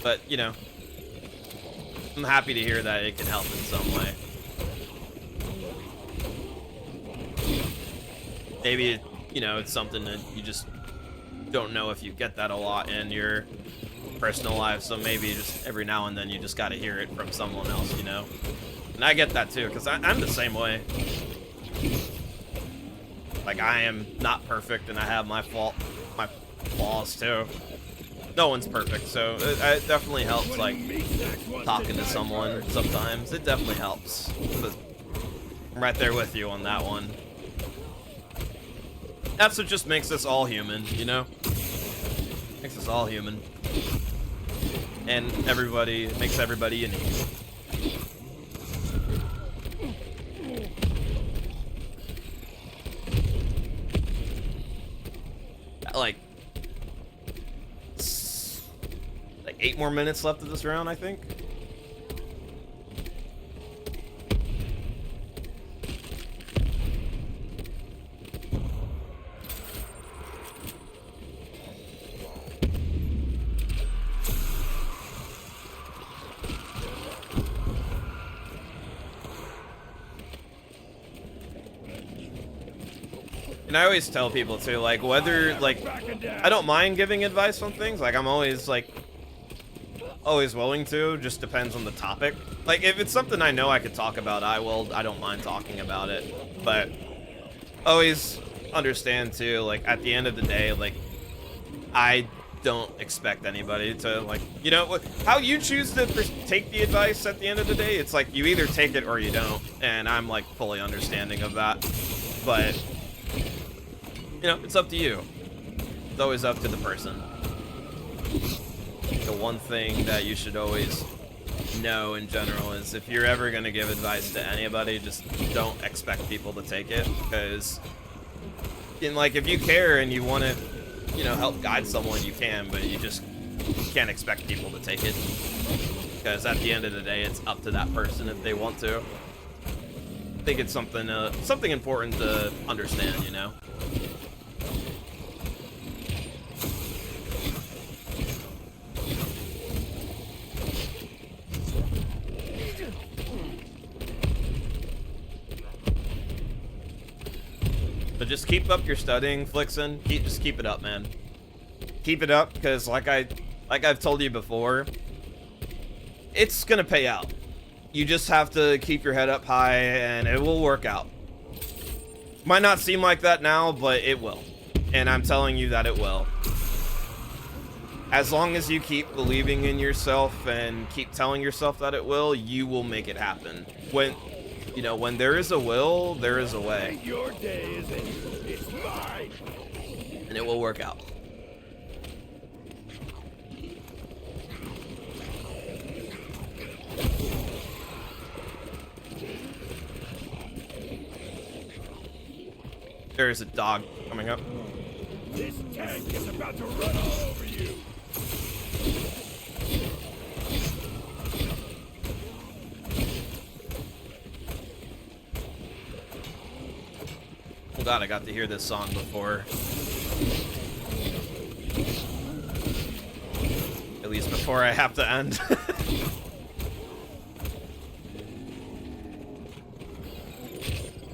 But, you know, I'm happy to hear that it can help in some way. Maybe, you know, it's something that you just don't know if you get that a lot in your personal life, so maybe just every now and then you just gotta hear it from someone else, you know? And I get that too, because I'm the same way. Like, I am not perfect, and I have my flaws too. No one's perfect, so it definitely helps, like, talking to someone sometimes. It definitely helps. But I'm right there with you on that one. That's what just makes us all human, you know? Makes us all human. And makes everybody unique. Like 8 more minutes left of this round, I think. And I always tell people too, like, whether, like, I don't mind giving advice on things. Like, I'm always, like, always willing to. Just depends on the topic. Like, if it's something I know I could talk about, I will. I don't mind talking about it. But always understand, too, like, at the end of the day, like, I don't expect anybody to, like, you know, how you choose to take the advice at the end of the day, it's like, you either take it or you don't. And I'm, like, fully understanding of that. But you know, it's up to you. It's always up to the person. The one thing that you should always know in general is if you're ever going to give advice to anybody, just don't expect people to take it. Because, like, if you care and you want to, you know, help guide someone, you can, but you just can't expect people to take it. Because at the end of the day, it's up to that person if they want to. I think it's something important to understand, you know? But just keep up your studying, Flixen. Just keep it up, man. Keep it up, because like I've told you before, it's gonna pay out. You just have to keep your head up high, and it will work out. Might not seem like that now, but it will. And I'm telling you that it will. As long as you keep believing in yourself and keep telling yourself that it will, you will make it happen. When, you know, when there is a will, there is a way. Your day is it? It's mine. And it will work out. There's a dog coming up. This tank is about to run all over you. Oh god, I got to hear this song before. At least before I have to end.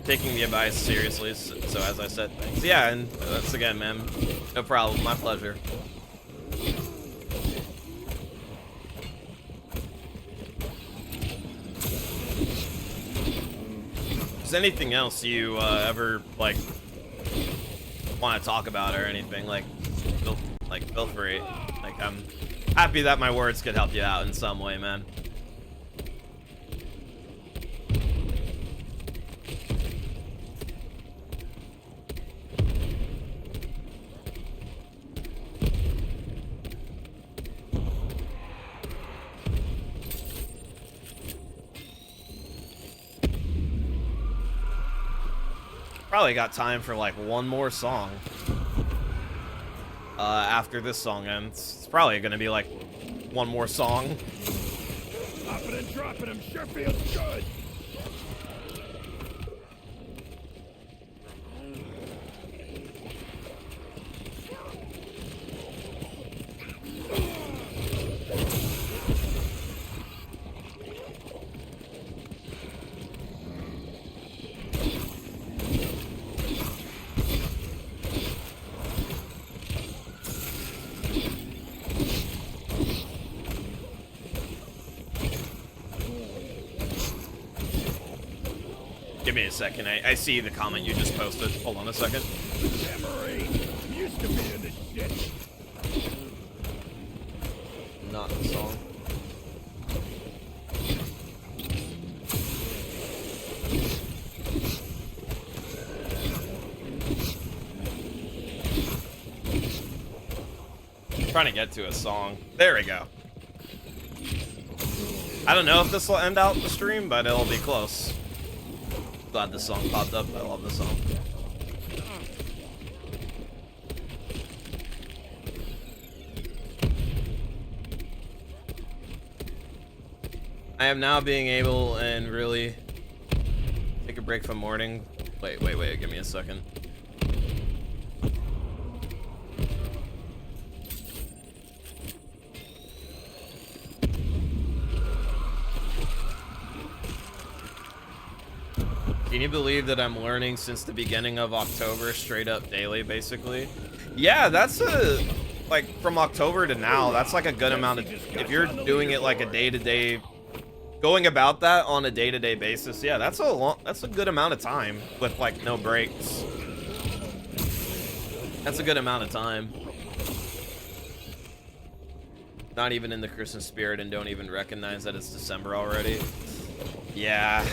Taking the advice seriously, so as I said, thanks. Yeah, and that's again, man. No problem, my pleasure. If there's anything else you ever like want to talk about or anything, feel free. Like, I'm happy that my words could help you out in some way, man. Probably got time for like one more song after this song ends. It's probably gonna be like one more song. Popping and dropping him sure feels good. Give me a second. I see the comment you just posted. Hold on a second. Memory. I'm used to being this shit. Not the song. Trying to get to a song. There we go. I don't know if this will end out the stream, but it'll be close. Glad this song popped up. I love this song. I am now being able and really take a break from morning. Wait, give me a second. Can you believe that I'm learning since the beginning of October, straight up daily, basically? Yeah, that's like, from October to now, that's like a good amount of, if you're doing it like a day-to-day, going about that on a day-to-day basis, yeah, that's a good amount of time with, like, no breaks. That's a good amount of time. Not even in the Christmas spirit and don't even recognize that it's December already. Yeah,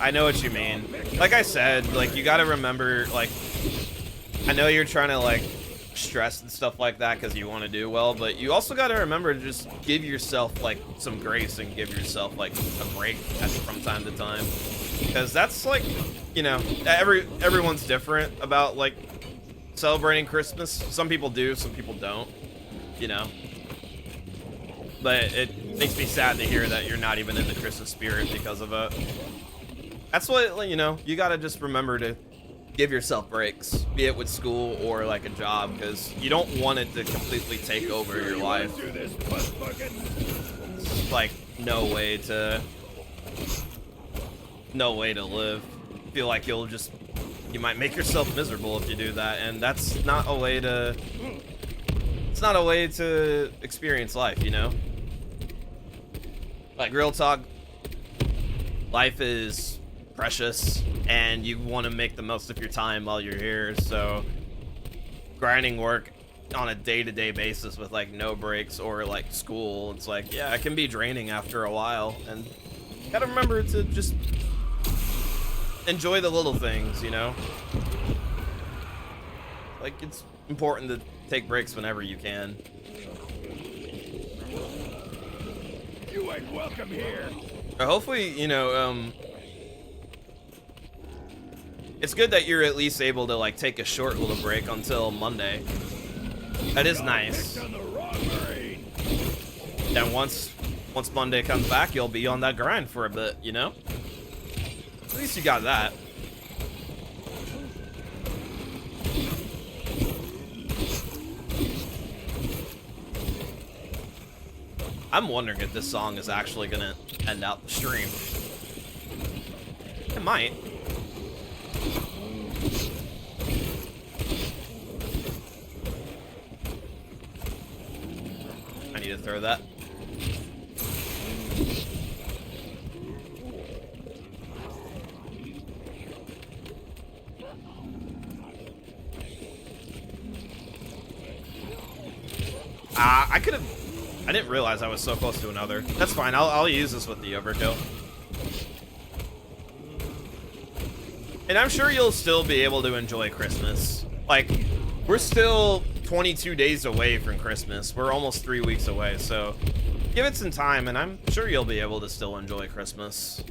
I know what you mean. Like I said, like, you gotta remember, like, I know you're trying to, like, stress and stuff like that because you want to do well, but you also got to remember to just give yourself, like, some grace and give yourself, like, a break from time to time. Because that's, like, you know, everyone's different about, like, celebrating Christmas. Some people do, some people don't, you know. But it makes me sad to hear that you're not even in the Christmas spirit because of it. That's what, you know, you gotta just remember to give yourself breaks, be it with school or like a job, because you don't want it to completely take over your life. It's like no way to live. I feel like you might make yourself miserable if you do that, and that's not a way to, it's not a way to experience life, you know? Like, real talk, life is precious, and you want to make the most of your time while you're here, so grinding work on a day-to-day basis with, like, no breaks or, like, school, it's like, yeah, it can be draining after a while, and you gotta remember to just enjoy the little things, you know? Like, it's important to take breaks whenever you can. You ain't welcome here. Hopefully, you know, it's good that you're at least able to, like, take a short little break until Monday. That is nice. Then once Monday comes back, you'll be on that grind for a bit, you know? At least you got that. I'm wondering if this song is actually gonna end out the stream. It might. I need to throw that. I didn't realize I was so close to another. That's fine. I'll use this with the overkill. And I'm sure you'll still be able to enjoy Christmas. Like, we're still 22 days away from Christmas. We're almost 3 weeks away, so give it some time, and I'm sure you'll be able to still enjoy Christmas.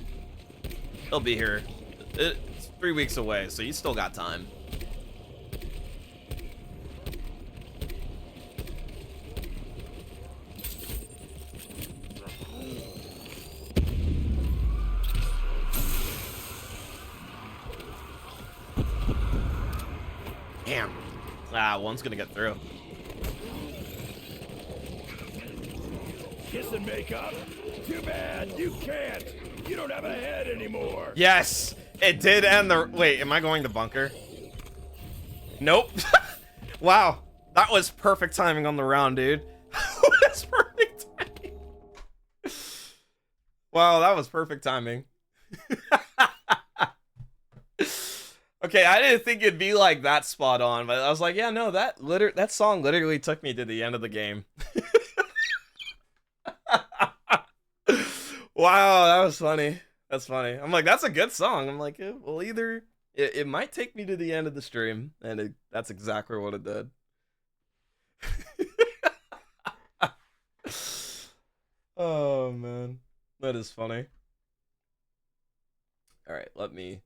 It'll be here. It's 3 weeks away, so you still got time. Damn. Ah, one's gonna get through. Kiss and make up? Too bad, you can't. You don't have a head anymore. Yes, it did end the... Wait, am I going to bunker? Nope. Wow, that was perfect timing on the round, dude. That's perfect timing. Wow, that was perfect timing. Okay, I didn't think it'd be like that spot on, but I was like, yeah, no, that song literally took me to the end of the game. Wow, that was funny. That's funny. I'm like, that's a good song. I'm like, well, either it might take me to the end of the stream, and that's exactly what it did. Oh man, that is funny. All right, let me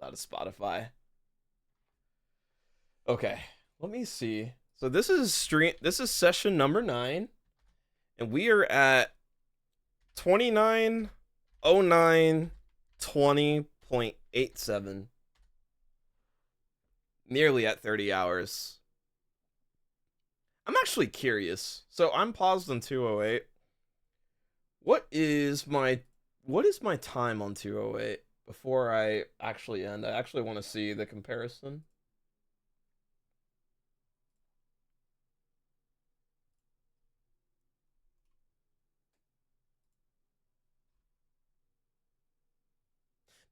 out of Spotify. Okay, let me see. So this is session number 9, and we are at 29:09:20.87. Nearly at 30 hours. I'm actually curious. So I'm paused on 208. What is my time on 208? before I actually end, I actually want to see the comparison.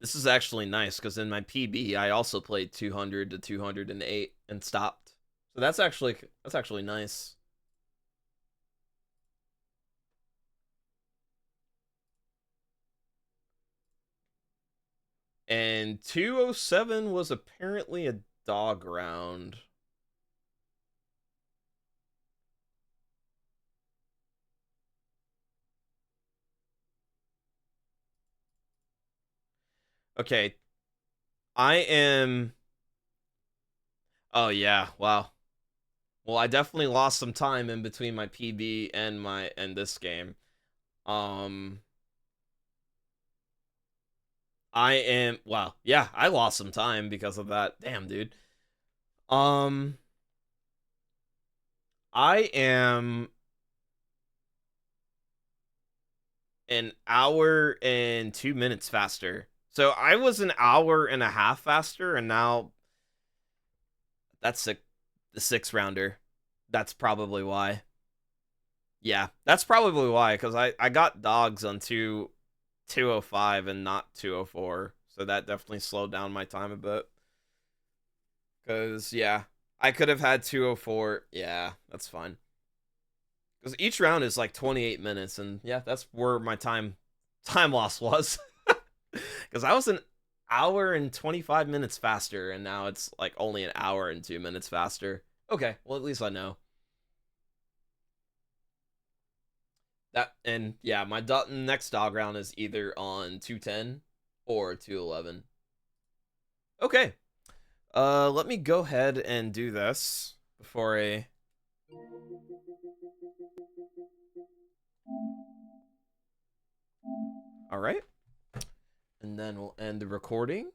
This is actually nice because in my PB I also played 200 to 208 and stopped. So that's actually nice. And 207 was apparently a dog round. Okay, I am. Oh yeah, wow. Well, I definitely lost some time in between my PB and this game. Um, I am. Wow, yeah, I lost some time because of that. Damn, dude. Um, I am an hour and 2 minutes faster. So I was an hour and a half faster, and now that's the 6 rounder. That's probably why. Yeah, that's probably why, because I got dogs on 205 and not 204. So that definitely slowed down my time a bit. Because, yeah, I could have had 204. Yeah, that's fine. Because each round is like 28 minutes, and yeah, that's where my time loss was. Because I was an hour and 25 minutes faster, and now it's like only an hour and 2 minutes faster. Okay, well, at least I know. That, and yeah, my next dog round is either on 210 or 211. Okay. Let me go ahead and do this before a. All right. And then we'll end the recording.